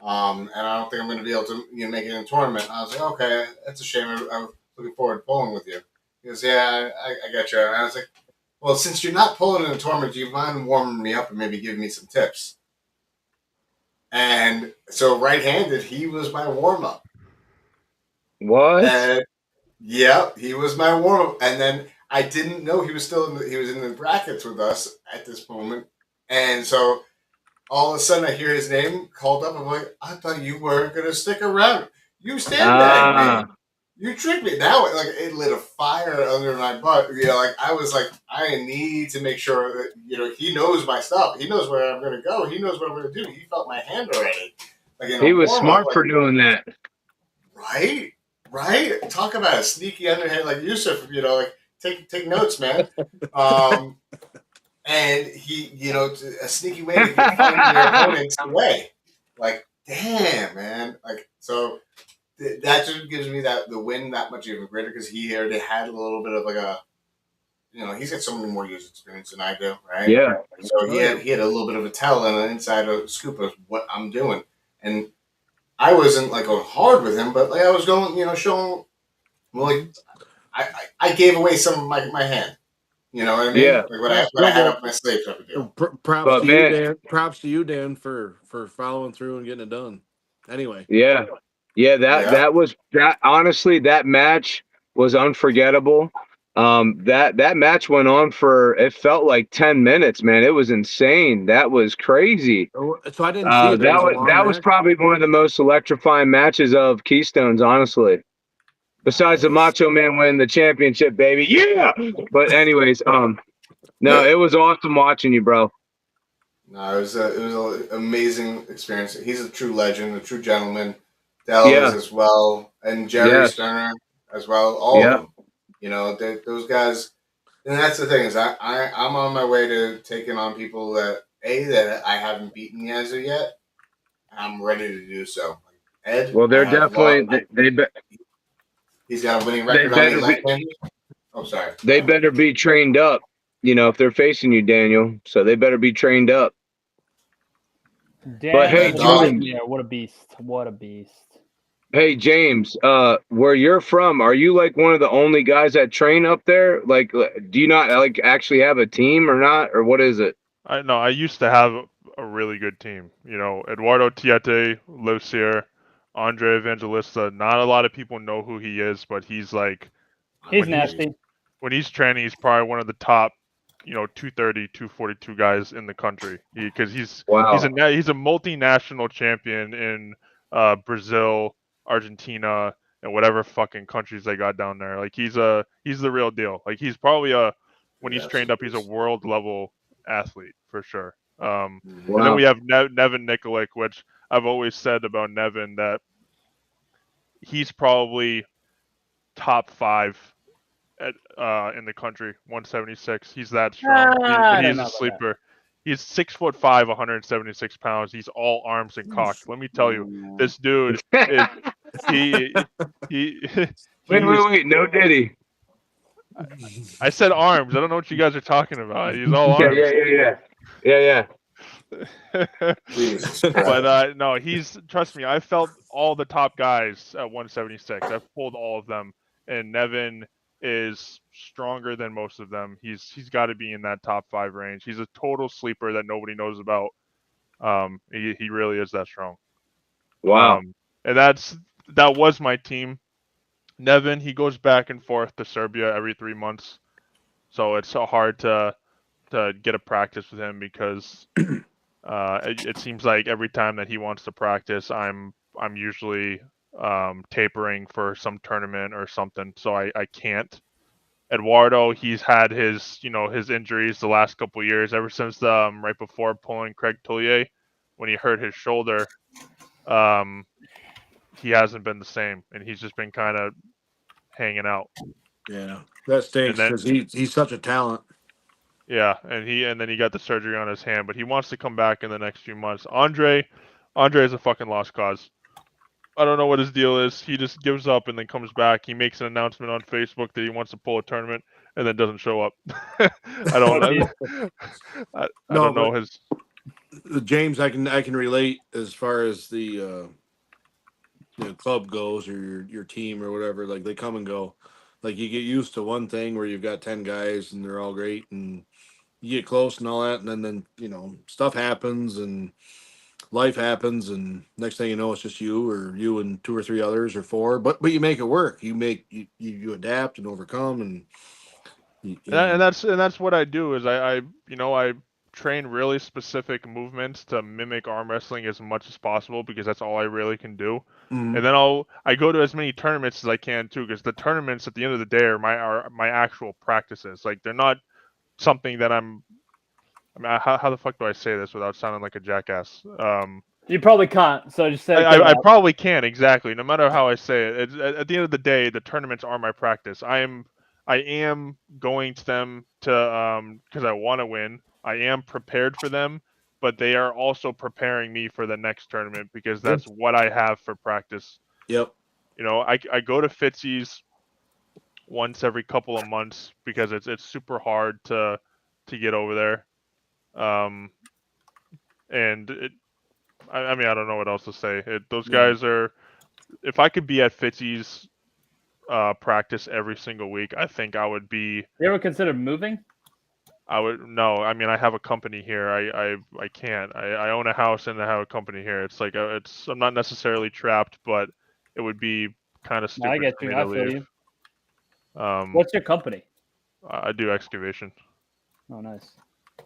and I don't think I'm gonna be able to make it in the tournament." And I was like, "Okay, that's a shame. I'm looking forward to pulling with you." He goes, "Yeah, I got you." And I was like, "Well, since you're not pulling in the tournament, do you mind warming me up and maybe giving me some tips?" And so right-handed, he was my warm-up. What? And yeah, he was my warm-up. And then I didn't know he was he was in the brackets with us at this moment. And so all of a sudden I hear his name called up. I'm like, I thought you weren't gonna stick around. You sandbagged me. You tricked me. Now it lit a fire under my butt. I was like, I need to make sure that he knows my stuff. He knows where I'm gonna go. He knows what I'm gonna do. He felt my hand already. He was smart for doing that. Right? Right? Talk about a sneaky underhand like Yusuf, take notes, man. And he, a sneaky way to get find your opponent's way. Like, damn, man. Like, so that just gives me the win that much even greater because he already had a little bit of like a, he's got so many more years experience than I do, right? Yeah. So he had a little bit of a tell and an inside scoop of what I'm doing. And I wasn't like going hard with him, but like I was going, showing. Well, like I gave away some of my hand. You know what I mean? Yeah. Like what I had up my sleeve type of deal. Props to you, Dan. Props to you, Dan, for following through and getting it done. Anyway. Yeah. That was that. Honestly, that match was unforgettable. That match went on for it felt like 10 minutes, man. It was insane. That was crazy. So I didn't see it. That was probably one of the most electrifying matches of Keystones, honestly. Besides the Macho Man winning the championship, baby. Yeah. But anyways, no, it was awesome watching you, bro. No, it was an amazing experience. He's a true legend, a true gentleman. Dell is as well, and Jerry Sterner as well. All of them. Those guys. And that's the thing is I'm on my way to taking on people that I haven't beaten as of yet. I'm ready to do so. Ed. Well, they're definitely he's got a winning record on the left-handed. Oh, sorry. They better be trained up, if they're facing you, Daniel. So they better be trained up. But hey, That dog. James. Yeah, what a beast! What a beast! Hey, James. Where you're from, are you like one of the only guys that train up there? Like, do you not like actually have a team or not, or what is it? I used to have a really good team. You know, Eduardo Tiete lives here. Andre Evangelista. Not a lot of people know who he is, but he's like He's when he's nasty. when he's training, he's probably one of the top, 230, 242 guys in the country. Because he's Wow. he's a multinational champion in Brazil, Argentina, and whatever fucking countries they got down there. Like he's the real deal. Like he's probably when he's trained up, he's a world level athlete for sure. And then Wow. we have Nevin Nikolic, which I've always said about Nevin that he's probably top 5 in the country, 176. He's that strong. I He don't is know a about that. sleeper. He's 6'5", 176 pounds. He's all arms and cock. Let me tell you, this dude is he Wait. No diddy. I said arms. I don't know what you guys are talking about. He's all arms. Yeah. Jesus Christ. But no, trust me, I felt all the top guys at 176. I've pulled all of them, and Nevin is stronger than most of them. He's got to be in that top 5 range. He's a total sleeper that nobody knows about. He really is that strong. Wow. And that was my team. Nevin, he goes back and forth to Serbia every 3 months, so it's so hard to get a practice with him because it seems like every time that he wants to practice, I'm usually tapering for some tournament or something, so I can't. Eduardo, he's had his injuries the last couple of years, ever since right before pulling Craig Tullier when he hurt his shoulder. He hasn't been the same, and he's just been kind of hanging out. Yeah, that stinks because he's such a talent. Yeah, and then he got the surgery on his hand, but he wants to come back in the next few months. Andre is a fucking lost cause. I don't know what his deal is. He just gives up and then comes back. He makes an announcement on Facebook that he wants to pull a tournament and then doesn't show up. I don't know his. James, I can relate as far as the club goes or your team or whatever. Like they come and go. Like you get used to one thing where you've got 10 guys and they're all great and you get close and all that, and then stuff happens and life happens, and next thing you know, it's just you and 2 or 3 others or 4. But you make it work. You adapt and overcome, and And that's what I do is I train really specific movements to mimic arm wrestling as much as possible because that's all I really can do. Mhm. And then I go to as many tournaments as I can too, because the tournaments at the end of the day are my actual practices. Like they're not something that I mean, how the fuck do I say this without sounding like a jackass? You probably can't, so just say I probably can't, exactly. No matter how I say it, at the end of the day, the tournaments are my practice. I am going to them because I want to win. I am prepared for them, but they are also preparing me for the next tournament because that's what I have for practice. Yep. I go to Fitzy's once every couple of months because it's super hard to get over there. And I mean, I don't know what else to say. Those guys are. If I could be at Fitzy's practice every single week, I think I would be. You ever considered moving? I would no. I mean, I have a company here. I can't. I own a house and I have a company here. It's like I'm not necessarily trapped, but it would be kind of stupid I get for you. me I to feel leave. you. What's your company? I do excavation. Oh, nice.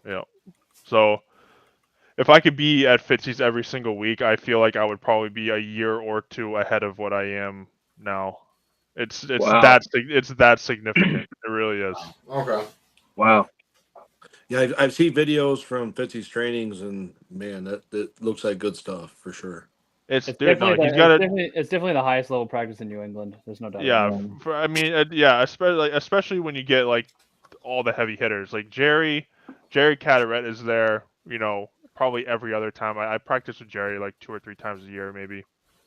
Yeah. So if I could be at Fitzy's every single week, I feel like I would probably be a year or 2 ahead of what I am now. It's Wow. that significant. It really is. Okay. Wow. Yeah, I've seen videos from Fitzy's trainings, and man, that looks like good stuff for sure. It's definitely the highest level practice in New England. There's no doubt. Yeah, about yeah, especially when you get like all the heavy hitters. Like Jerry Cataret is there. Probably every other time. I practice with Jerry like 2 or 3 times a year, maybe.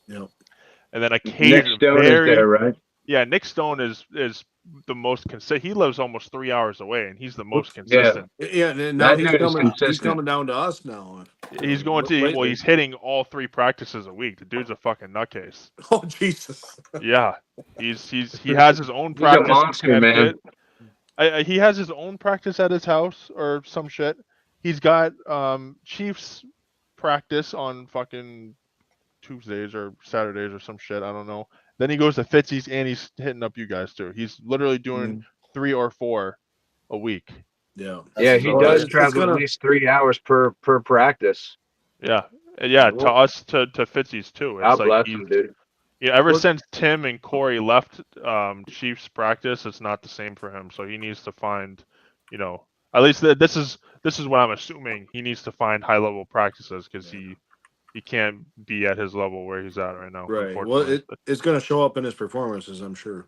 Yep. And then occasionally, Nick Stone is there, right? Yeah, Nick Stone is the most consistent. He lives almost 3 hours away, and he's the most consistent. Yeah. Now he's coming down to us now. He's going to. Well, he's hitting all 3 practices a week. The dude's a fucking nutcase. Oh Jesus. Yeah, he has his own He's a practice in monster, man. Connecticut. He has his own practice at his house or some shit. He's got Chiefs practice on fucking Tuesdays or Saturdays or some shit. I don't know. Then he goes to Fitzy's and he's hitting up you guys too. He's literally doing 3 or 4 a week. Yeah. Yeah, he does travel at least 3 hours per practice. Yeah. Yeah, to us, to Fitzy's too. It's God like bless him, dude. Yeah, ever since Tim and Corey left Chiefs practice, it's not the same for him. So he needs to find, at least this is what I'm assuming. He needs to find high level practices because he can't be at his level where he's at right now. Right. Well, it's going to show up in his performances, I'm sure.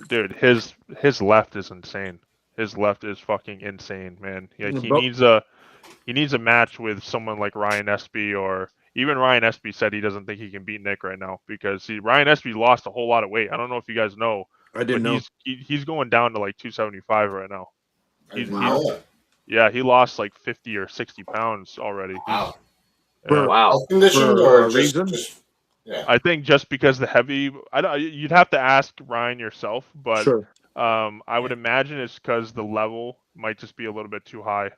Dude, his left is insane. His left is fucking insane, man. Yeah, he needs a match with someone like Ryan Espy, or even Ryan Espy said he doesn't think he can beat Nick right now because Ryan Espy lost a whole lot of weight. I don't know if you guys know. I didn't know. He's going down to like 275 right now. Wow. He lost like 50 or 60 pounds already. Wow. Wow. Condition or just yeah. I think just because the heavy, you'd have to ask Ryan yourself, but sure. I would imagine it's because the level might just be a little bit too high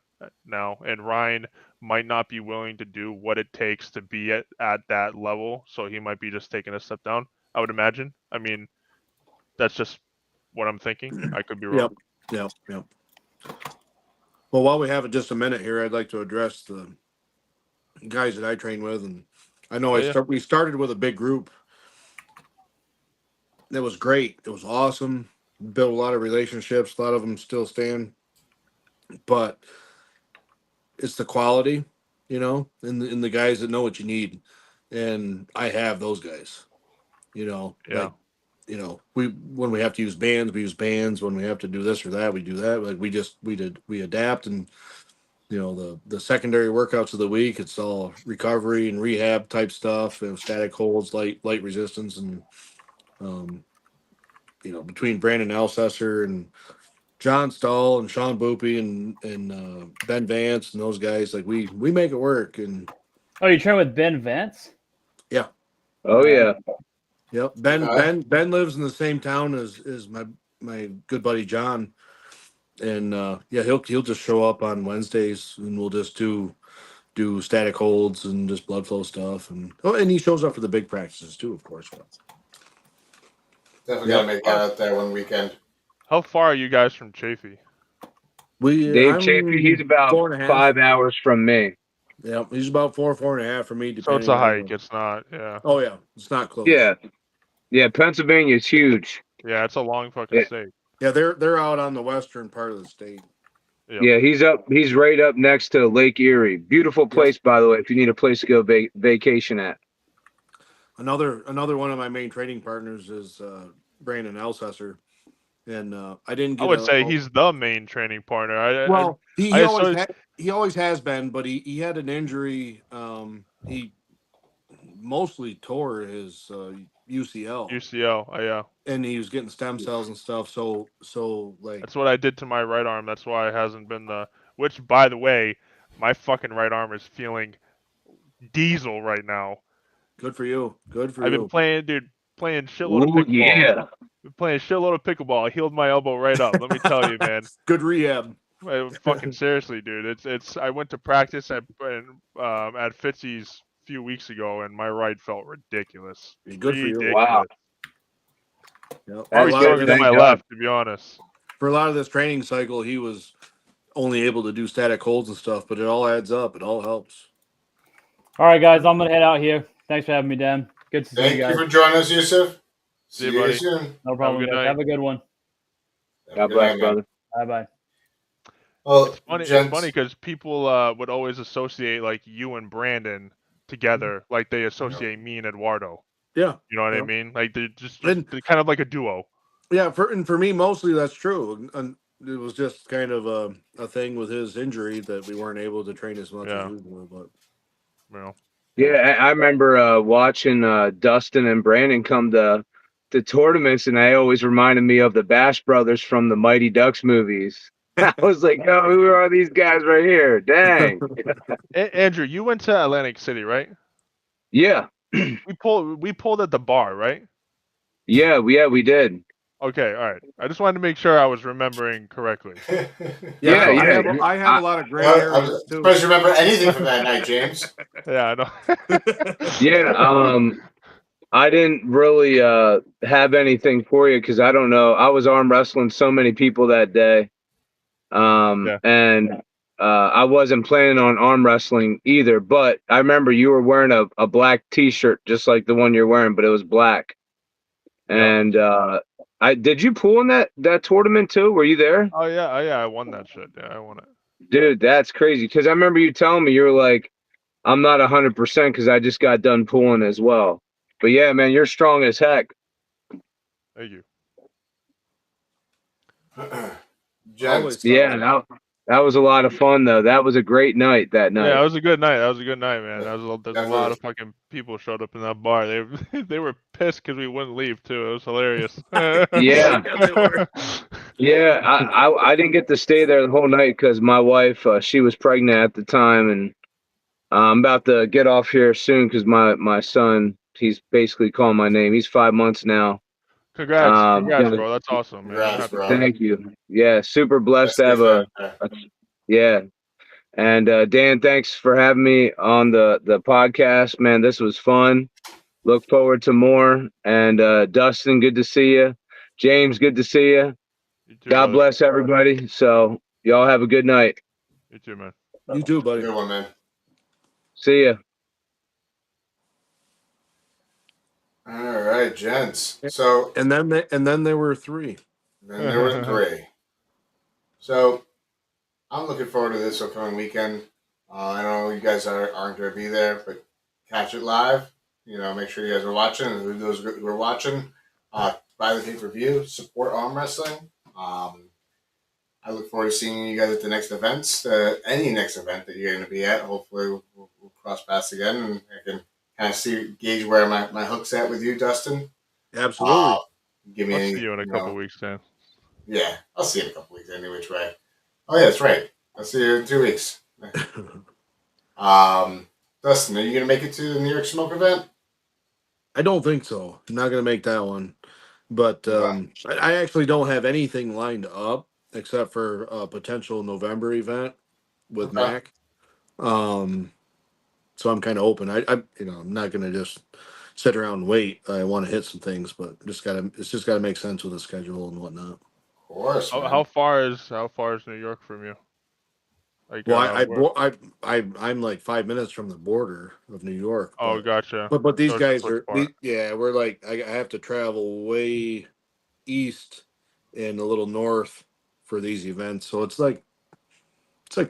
now, and Ryan might not be willing to do what it takes to be at that level, so he might be just taking a step down. I would imagine. I mean, that's just what I'm thinking. I could be wrong. Yep. Well, while we have just a minute here, I'd like to address the guys that I train with, and I know we started with a big group. It was great. It was awesome. Built a lot of relationships. A lot of them still stand, but it's the quality, and the guys that know what you need, and I have those guys. Yeah. Like, when we have to use bands, we use bands. When we have to do this or that, we do that. Like we adapt, and the secondary workouts of the week, it's all recovery and rehab type stuff, static holds, light resistance, and between Brandon Alcesser and John Stahl and Sean Boopy and Ben Vance and those guys, like we make it work. And you train with Ben Vance? Yeah. Oh yeah. Yep. Ben lives in the same town as my good buddy John. And he'll just show up on Wednesdays and we'll just do static holds and just blood flow stuff, and he shows up for the big practices too, of course. Definitely gotta make that out there one weekend. How far are you guys from Chafee? Dave Chafee, he's about 5 hours from me. Yeah, he's about 4.5 for me. So it's a hike. It's not. Yeah. Oh yeah, it's not close. Yeah. Pennsylvania's huge. Yeah, it's a long fucking state. Yeah, they're out on the western part of the state. Yep. Yeah, he's right up next to Lake Erie. Beautiful place, by the way, if you need a place to go vacation at. Another one of my main training partners is Brandon Alcesser. And I didn't get I would say he's the main training partner. He always has been, but he had an injury. He mostly tore his UCL. Yeah. And he was getting stem cells and stuff. So like that's what I did to my right arm. That's why it hasn't been which, by the way, my fucking right arm is feeling diesel right now. Good for you. I've been playing shitload of pickleball. Yeah. Been playing shitload of pickleball. I healed my elbow right up. Let me tell you, man. Good rehab. Fucking seriously, dude. It's. I went to practice at Fitzy's a few weeks ago, and my right felt ridiculous. Good for you. Wow. Yep. Probably stronger than my left, to be honest. For a lot of this training cycle, he was only able to do static holds and stuff, but it all adds up. It all helps. All right, guys, I'm gonna head out here. Thanks for having me, Dan. Good to see you guys. Thank you for joining us, Yusuf. See you, buddy. Soon. No problem. Have a good one. God bless, brother. Bye. Well, it's funny because people would always associate like you and Brandon together, like they associate me and Eduardo. Yeah, you know what I mean? Like they're they're kind of like a duo. Yeah, for me mostly that's true. And it was just kind of a thing with his injury that we weren't able to train as much as usual. But yeah, I remember watching Dustin and Brandon come to tournaments, and they always reminded me of the Bash Brothers from the Mighty Ducks movies. I was like, yo, who are these guys right here? Dang. Andrew, you went to Atlantic City, right? Yeah. We pulled at the bar, right? Yeah, we did. Okay, all right. I just wanted to make sure I was remembering correctly. Yeah, yeah. I have a lot of gray I'm areas too. surprised you remember anything from that night, James. Yeah, I know. Yeah, I didn't really have anything for you because I don't know. I was arm wrestling so many people that day. Yeah. And I wasn't planning on arm wrestling either, but I remember you were wearing a black t-shirt just like the one you're wearing, but it was black. And did you pull in that tournament too? Were you there? Oh yeah, I won that shit. Yeah, I won it. Dude, that's crazy. Because I remember you telling me you were like, I'm not 100% because I just got done pulling as well. But yeah, man, you're strong as heck. Thank you. Gents, Yeah, that was a lot of fun though. That was a great night that night. Yeah, it was a good night. That was a good night, man. There's a lot Definitely. of fucking people showed up in that bar. They were pissed because we wouldn't leave too. It was hilarious. Yeah. Yeah, I didn't get to stay there the whole night because my wife, she was pregnant at the time, and I'm about to get off here soon because my son, he's basically calling my name. He's 5 months now. Congrats, Gonna- bro. That's awesome, man. I'm Congrats, happy bro. for you. Thank you. Yeah, super blessed That's to have different. yeah. And Dan, thanks for having me on the podcast, man. This was fun. Look forward to more. And Dustin, good to see you. James, good to see you. You too, God brother. bless everybody. So y'all have a good night. You too, man. You too, buddy. Good one, man. See ya. All right, gents. So And then there were three. then there were three. So I'm looking forward to this upcoming weekend. I know you guys aren't going to be there, but catch it live. You know, make sure you guys are watching. And those who are watching, buy the pay-per-view, support arm wrestling. I look forward to seeing you guys at the next events, any next event that you're going to be at. Hopefully, we'll cross paths again, and I can kind of gauge where my hook's at with you, Dustin. Absolutely. Give me I'll any, see you in a couple weeks, Dan. Yeah, I'll see you in a couple weeks any which way. Oh yeah, that's right. I'll see you in 2 weeks. Dustin, are you gonna make it to the New York Smoke event? I don't think so. I'm not going to make that one. But I actually don't have anything lined up except for a potential November event with Okay. Mac. So I'm kind of open. I'm not going to just sit around and wait. I want to hit some things, but it's just got to make sense with the schedule and whatnot. Of course. How far is New York from you? Like, Well, I'm like 5 minutes from the border of New York. oh, gotcha. But these So it's a guys quick are, spot. we're like, I have to travel way east and a little north for these events. So it's like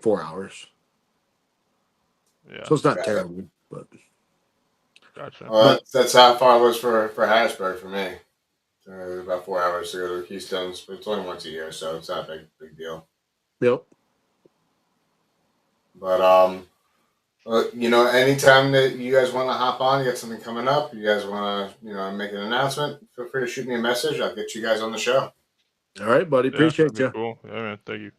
4 hours. Yeah, So it's not Gotcha. terrible, but gotcha. Well, that's how far it was for Harrisburg for me. About 4 hours to go to Keystones, but it's only once a year, so it's not a big deal. yep. But you know, anytime that you guys want to hop on, you got something coming up, you guys want to, make an announcement, feel free to shoot me a message. I'll get you guys on the show. All right, buddy. Appreciate that'd be you. cool. Yeah, man. Thank you.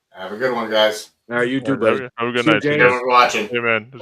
Have a good one, guys. All right, you too, Have buddy. a good See you, night. See you James. guys. Thanks for watching. Hey, man. It was good.